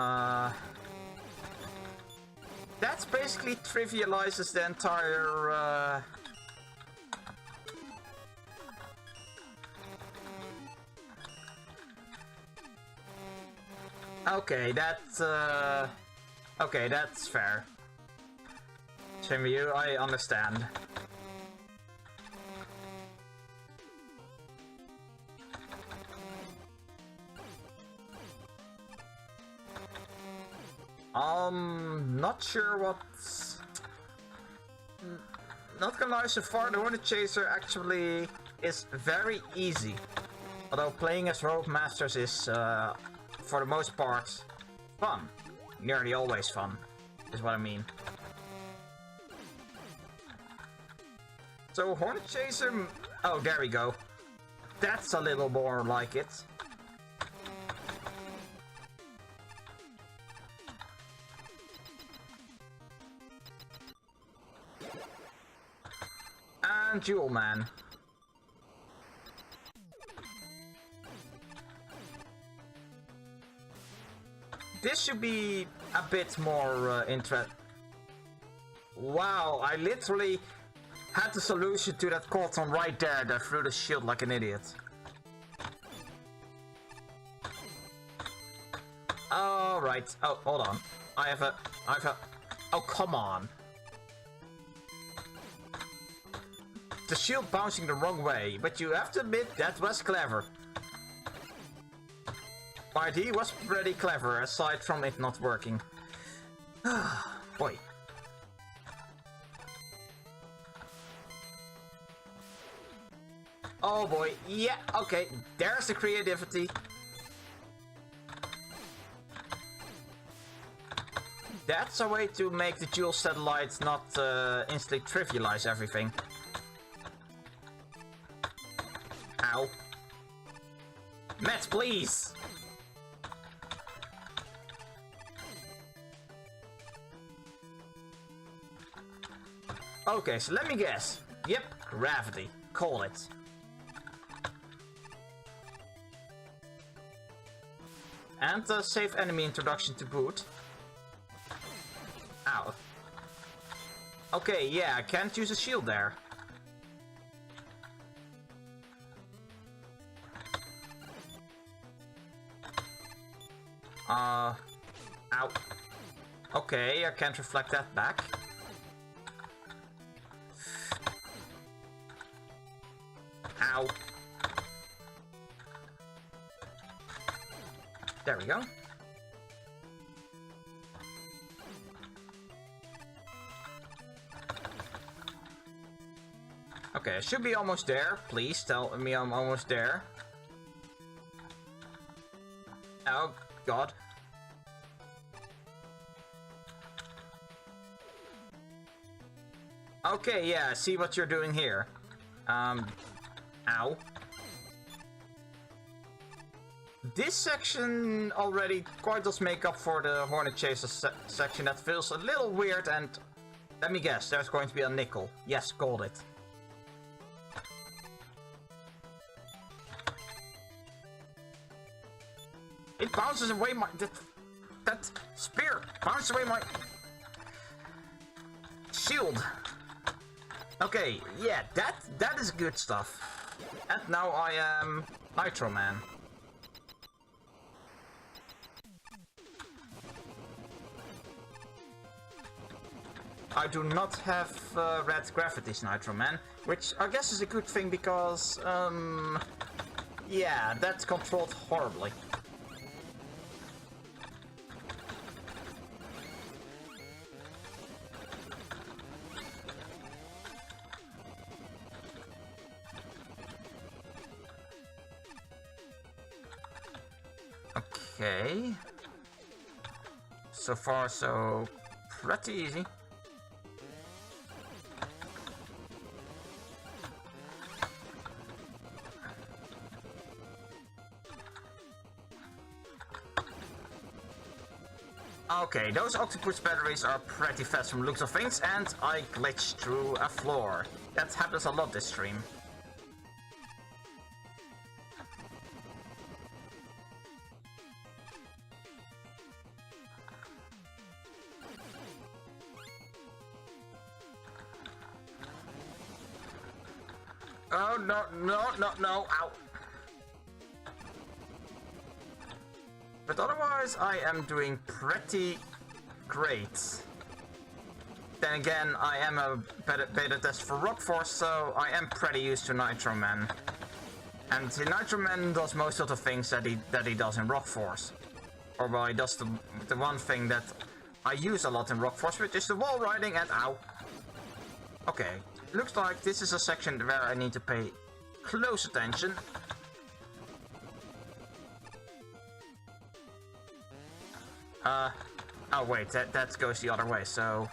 That basically trivializes the entire... Okay, that's... Okay, that's fair. Shinryu, I understand. Not sure what's... Not gonna lie, so far the Hornet Chaser actually is very easy. Although playing as Rogue Masters is, for the most part, fun. Nearly always fun, is what I mean. So Hornet Chaser... Oh, there we go. That's a little more like it. And Jewel Man. This should be a bit more interesting. Wow, I literally had the solution to that Colton right there that threw the shield like an idiot. Alright. Oh, hold on. I have a Oh, come on. The shield bouncing the wrong way, but you have to admit that was clever. My idea was pretty clever, aside from it not working. Boy. Oh boy, yeah, okay, there's the creativity. That's a way to make the dual satellites not instantly trivialize everything. Ow. Matt, please! Okay, so let me guess. Yep, gravity. Call it. And a safe enemy introduction to boot. Ow. Okay, yeah, I can't use a shield there. Ow. Okay, I can't reflect that back. Ow. There we go. Okay, I should be almost there. Please tell me I'm almost there. Oh, God. Okay, yeah, I see what you're doing here. Ow. This section already quite does make up for the Hornet Chaser section that feels a little weird, and let me guess, there's going to be a nickel. Yes, called it. It bounces away my... That spear bounces away my... shield. Okay, yeah, that is good stuff. And now I am Nitro Man. I do not have red gravities, Nitro Man, which I guess is a good thing because, yeah, that's controlled horribly. Okay. So far, so pretty easy. Okay, those octopus batteries are pretty fast from looks of things, and I glitched through a floor. That happens a lot this stream. Oh, no, no, no, no, ow. But otherwise, I am doing pretty great. Then again, I am a beta test for Rock Force, so I am pretty used to Nitro Man. And Nitro Man does most of the things that he does in Rock Force. Or well, he does the one thing that I use a lot in Rock Force, which is the wall riding and ow. Okay, looks like this is a section where I need to pay close attention. Oh wait, that goes the other way, so...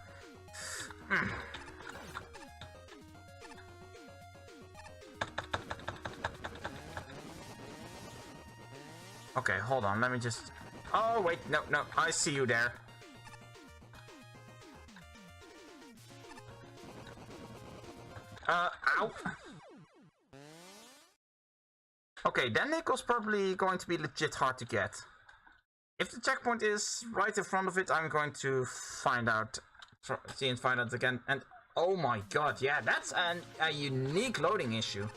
Okay, hold on, let me just... Oh wait, no, no, I see you there. Ow. Okay, that nickel's probably going to be legit hard to get. If the checkpoint is right in front of it, I'm going to find out, see and find out again. And oh my god, yeah, that's a unique loading issue.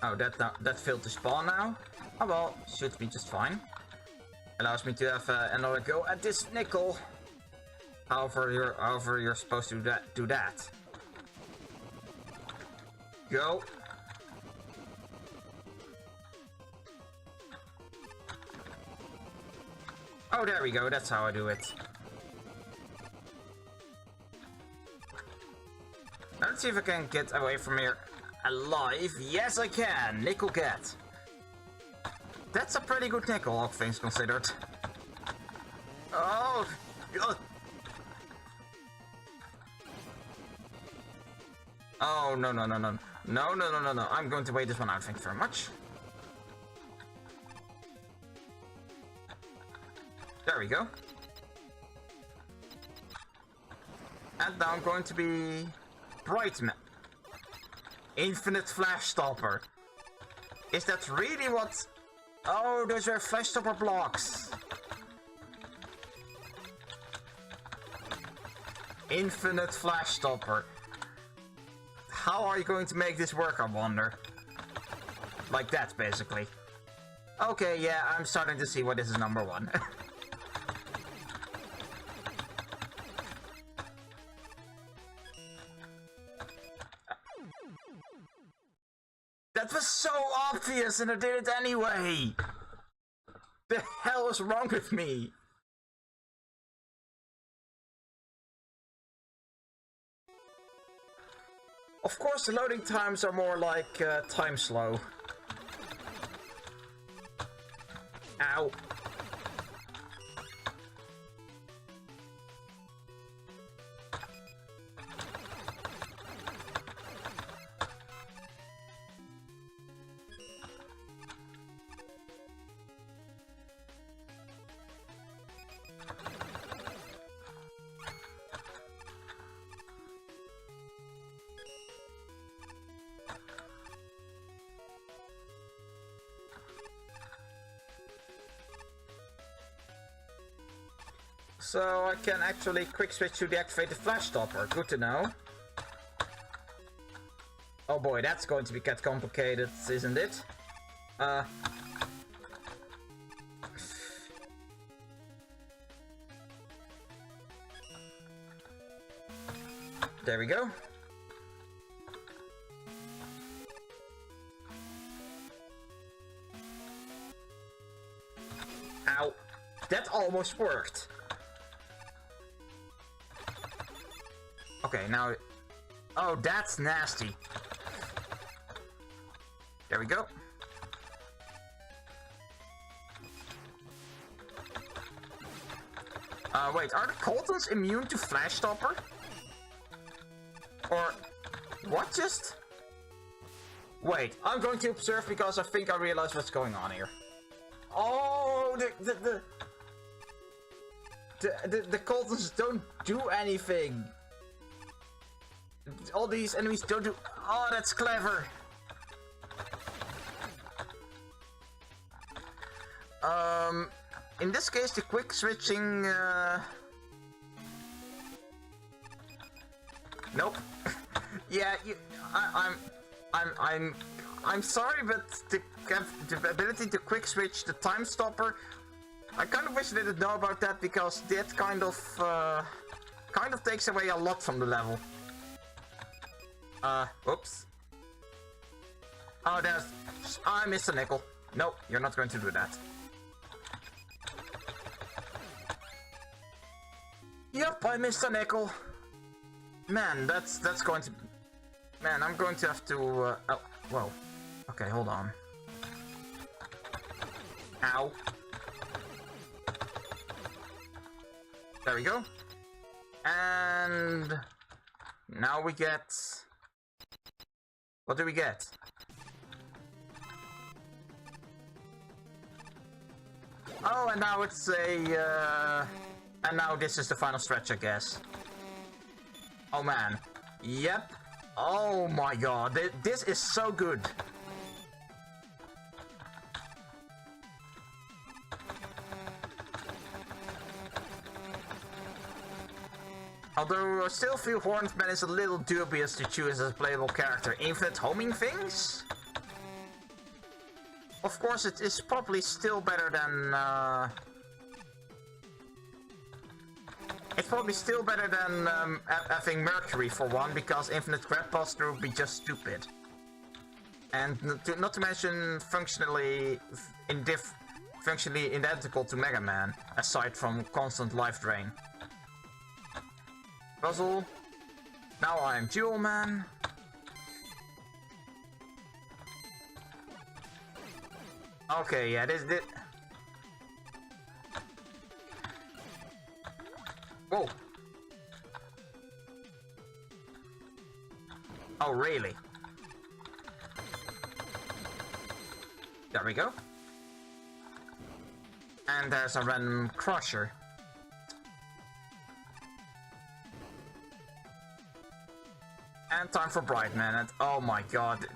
Oh, that failed to spawn now. Oh well, should be just fine. Allows me to have another go at this nickel. However you're supposed to do that. Go. Oh, there we go. That's how I do it. Now let's see if I can get away from here alive. Yes, I can. Nickel get. That's a pretty good nickel, all things considered. Oh, God. Oh, no. No. I'm going to wait this one out. Thank you very much. There we go. And now I'm going to be Brightman. Infinite Flash Stopper. Is that really what... Oh, those are Flash Stopper blocks. Infinite Flash Stopper. How are you going to make this work, I wonder? Like that, basically. Okay, yeah, I'm starting to see why this is number one. That was so obvious and I did it anyway! The hell is wrong with me? Of course, the loading times are more like time slow. Ow. So I can actually quick switch to the activated flash stopper. Good to know. Oh boy, that's going to get complicated, isn't it? There we go. Ow. That almost worked. Okay, now... Oh, that's nasty. There we go. Wait, are the Coltons immune to Flash Stopper? Or... what just? Wait, I'm going to observe because I think I realize what's going on here. Oh, the Coltons don't do anything. All these enemies don't do... Oh, that's clever. In this case, the quick switching... Nope. Yeah, I'm sorry, but the ability to quick switch the time stopper, I kind of wish I didn't know about that because that kind of takes away a lot from the level. Oops. Oh, there's... I missed a nickel. Nope, you're not going to do that. Yep, I missed a nickel. Man, that's going to... Man, I'm going to have to... Oh, whoa. Okay, hold on. Ow. There we go. And... now we get... What do we get? Oh, and now it's a... and now this is the final stretch, I guess. Oh man. Yep. Oh my god. This is so good. Although I still feel Hornetman is a little dubious to choose as a playable character. Infinite homing things? Of course, it is probably still better than... it's probably still better than having Mercury for one, because infinite grab buster would be just stupid. And not to mention functionally identical to Megaman, aside from constant life drain. Puzzle. Now I'm Dual Man. Okay, yeah, this. Whoa. Oh, really? There we go. And there's a random crusher. And time for Brightman. And oh my god,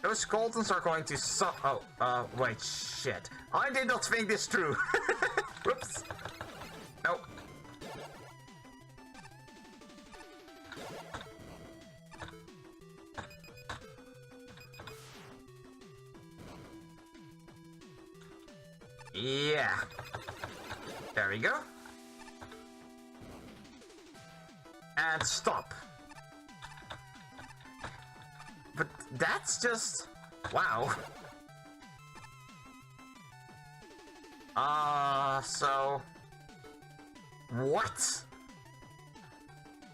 those Coltons are going to suck. Oh, wait, shit. I did not think this through. Whoops. Nope. Yeah. There we go. And stop. But that's just... wow. So... what?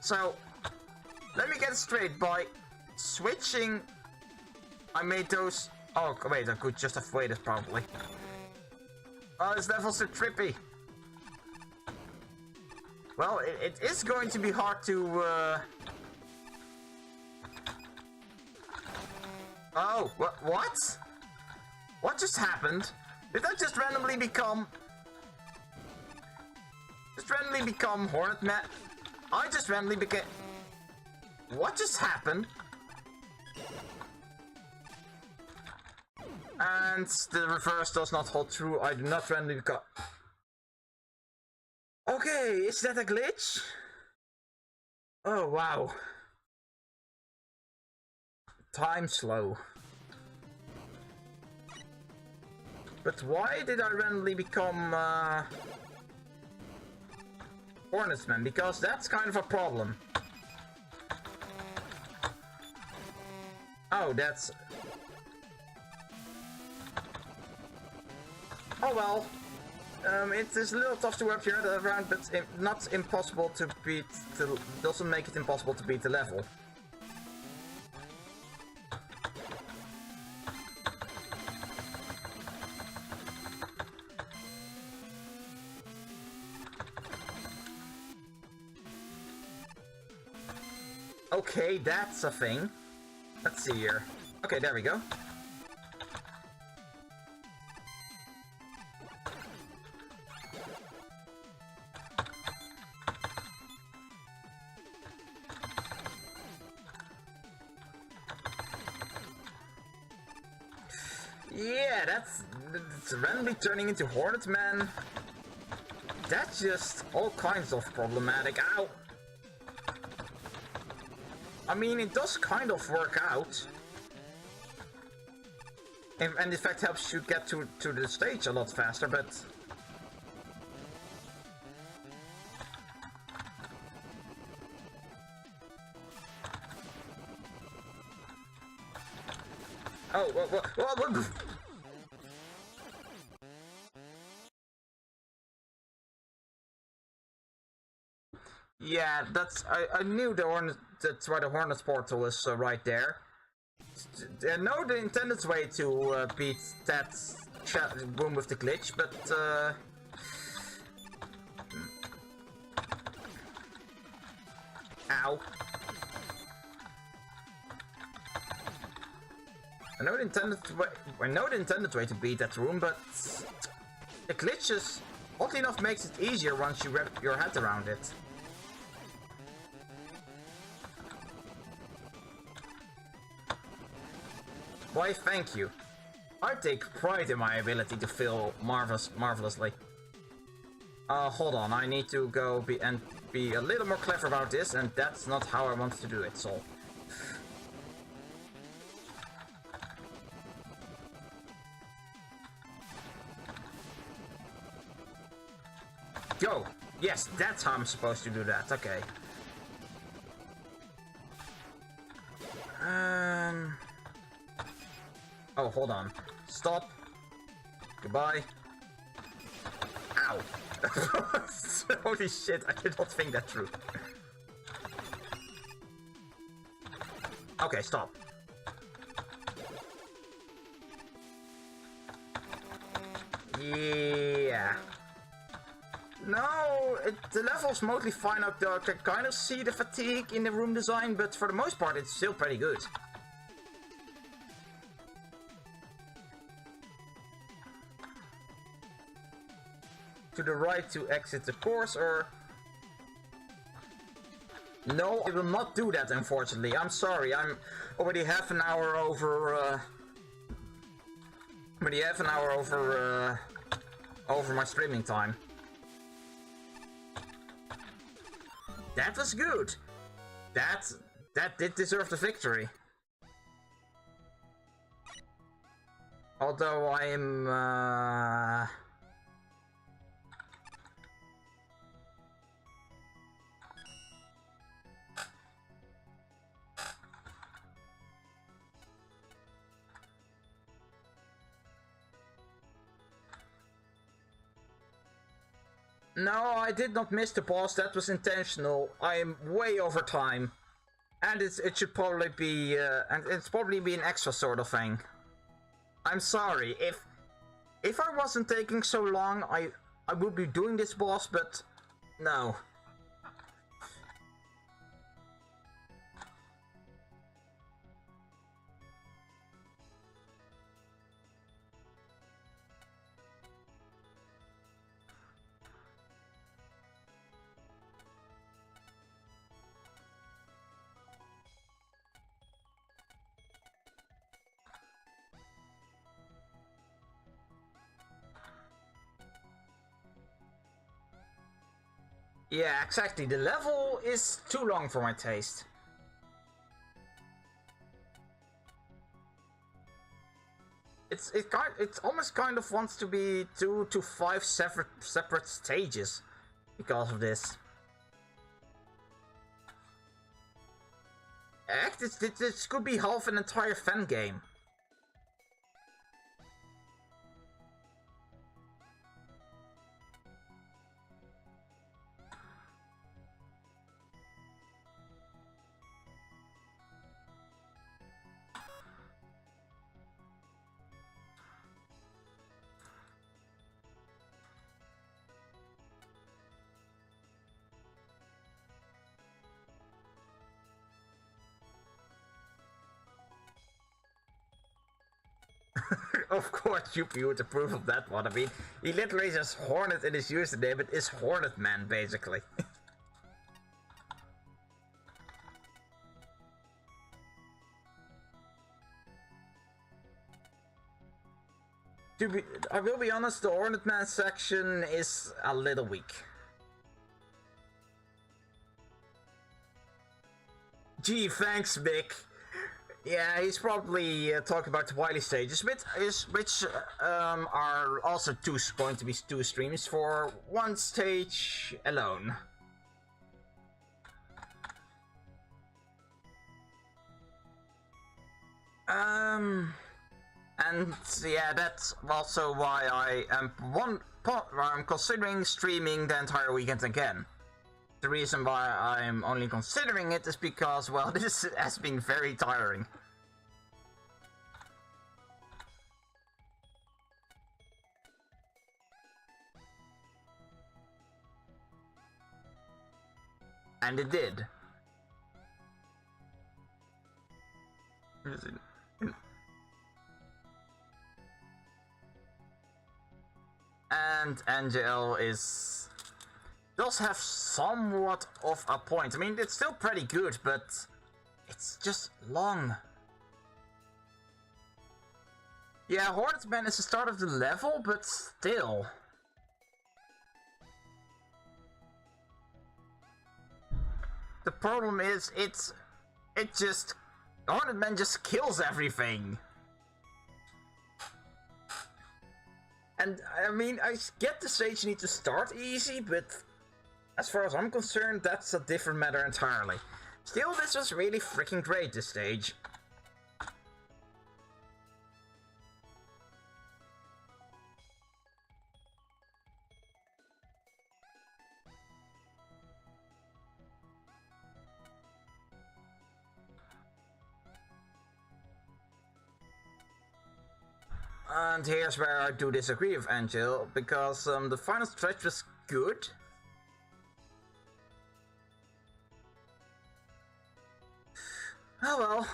So... let me get it straight. By switching... I made those... oh, wait, I could just have waited, probably. Oh, this level's so trippy. Well, it is going to be hard to... oh, what? What just happened? Did I just randomly become... Hornet Man? I just randomly became... what just happened? And the reverse does not hold true. I do not randomly become... okay, is that a glitch? Oh, wow. Time slow. But why did I randomly become Hornetsman? Because that's kind of a problem. Oh, that's... oh well. It is a little tough to work your head around, but not impossible to beat. Doesn't make it impossible to beat the level. Okay, that's a thing. Let's see here. Okay, there we go. Yeah, that's randomly turning into Hornetman. That's just all kinds of problematic. Ow! I mean, it does kind of work out. And in fact helps you get to the stage a lot faster, but... oh, what? Yeah, that's... I knew that's why the Hornet's portal is right there. I know the intended way to beat that room with the glitch, but... ow. I know the intended way to beat that room, but... the glitches, oddly enough, makes it easier once you wrap your head around it. Why, thank you. I take pride in my ability to fail marvelously. Hold on, I need to go be a little more clever about this, and that's not how I want to do it, so... go! Yes, that's how I'm supposed to do that, okay. Oh, hold on. Stop. Goodbye. Ow! Holy shit, I did not think that through. Okay, stop. Yeah. No, the level's mostly fine out there. I can kind of see the fatigue in the room design, but for the most part it's still pretty good. To the right to exit the course, or... No, I will not do that, unfortunately. I'm sorry, I'm already half an hour over, over my streaming time. That was good. That did deserve the victory. Although I'm No, I did not miss the boss. That was intentional. I am way over time, and it should probably be and it's probably be an extra sort of thing. I'm sorry if I wasn't taking so long, I would be doing this boss, but no. Yeah, exactly. The level is too long for my taste. It almost kind of wants to be 2 to 5 separate stages because of this. Heck, this could be half an entire fan game. Of course, you would approve of that one. I mean, he literally says Hornet in his username, it is Hornet Man, basically. I will be honest, the Hornet Man section is a little weak. Gee, thanks, Mick. Yeah, he's probably talking about the Wily Stages, which are also going to be 2 streams for 1 stage alone. And yeah, that's also why I'm considering streaming the entire weekend again. The reason why I'm only considering it is because, well, this has been very tiring. And it did. And Angel does have somewhat of a point. I mean, it's still pretty good, but it's just long. Yeah, Hornetman is the start of the level, but still. The problem is, Hornetman just kills everything. And I mean, I get the stage need to start easy, but as far as I'm concerned, that's a different matter entirely. Still, this was really freaking great, this stage. And here's where I do disagree with Angel, because the final stretch was good. Oh well.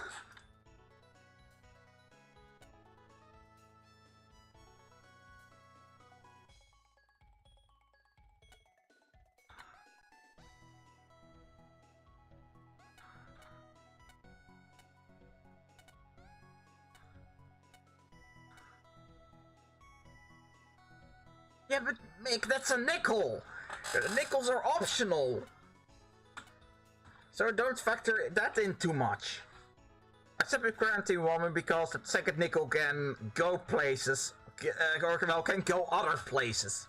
Yeah, but Mick, that's a nickel! Nickels are optional! So don't factor that in too much. Except with Quarantine Woman, because the second nickel can go places, or well, can go other places.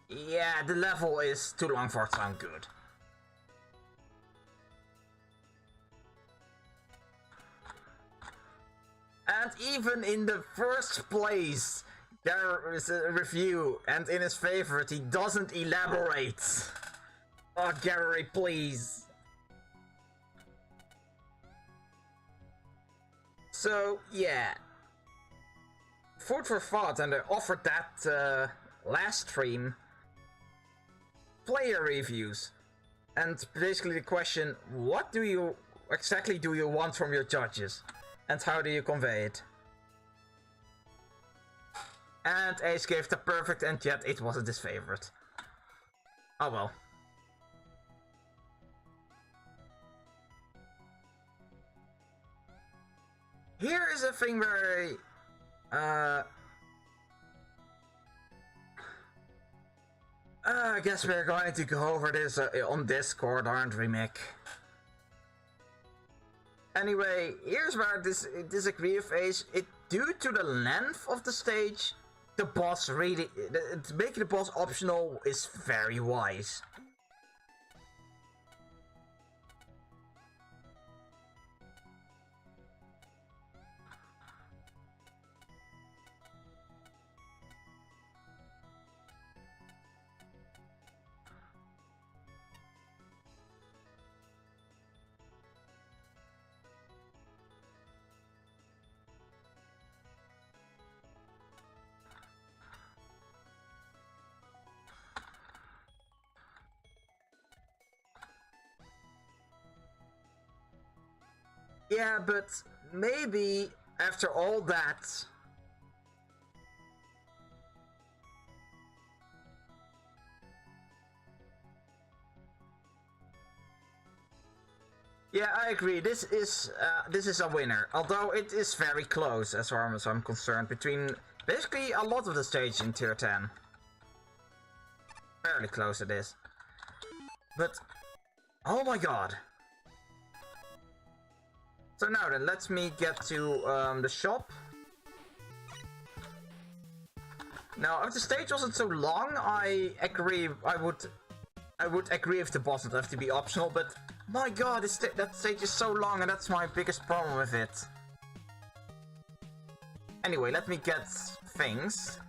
Yeah, the level is too long for it to sound good. And even in the first place, there is a review, and in his favorite, he doesn't elaborate. Oh, Gary, please. So, yeah. Food for thought, and I offered that last stream. Player reviews. And basically the question, what do you exactly do you want from your judges? And how do you convey it? And Ace gave the perfect, and yet it wasn't his favorite. Oh well. Here is a thing where I guess we're going to go over this on Discord, aren't we, Mick? Anyway, here's where I disagree with Ace. Due to the length of the stage, the boss really... making the boss optional is very wise. Yeah, but maybe after all that... Yeah, I agree. This is a winner. Although it is very close, as far as I'm concerned, between basically a lot of the stage in tier 10. Fairly close it is. But, oh my god. So now then, let me get to the shop. Now, if the stage wasn't so long, I agree. I would agree if the boss would have to be optional. But my god, that stage is so long, and that's my biggest problem with it. Anyway, let me get things.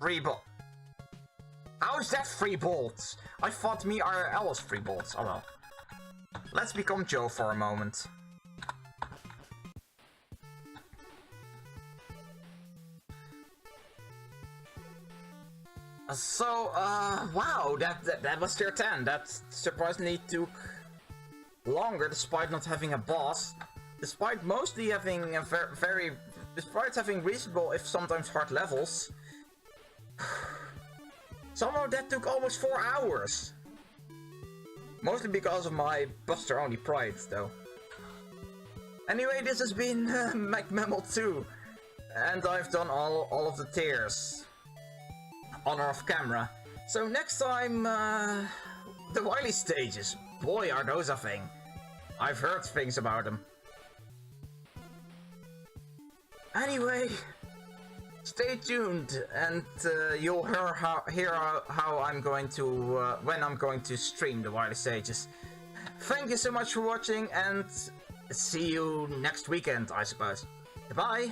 Free bolt. How is that free bolts? I thought me IRL was free bolts. Oh well. Let's become Joe for a moment. So, wow, that was tier 10. That surprisingly took longer, despite not having a boss. Despite mostly having a despite having reasonable, if sometimes hard levels. Somehow that took almost 4 hours. Mostly because of my Buster-only pride, though. Anyway, this has been MagMammal2, and I've done all of the tiers on or off camera. So next time, the Wily Stages. Boy, are those a thing. I've heard things about them. Anyway, stay tuned, and you'll hear how I'm going to when I'm going to stream the Wily Stages. Thank you so much for watching, and see you next weekend, I suppose. Goodbye.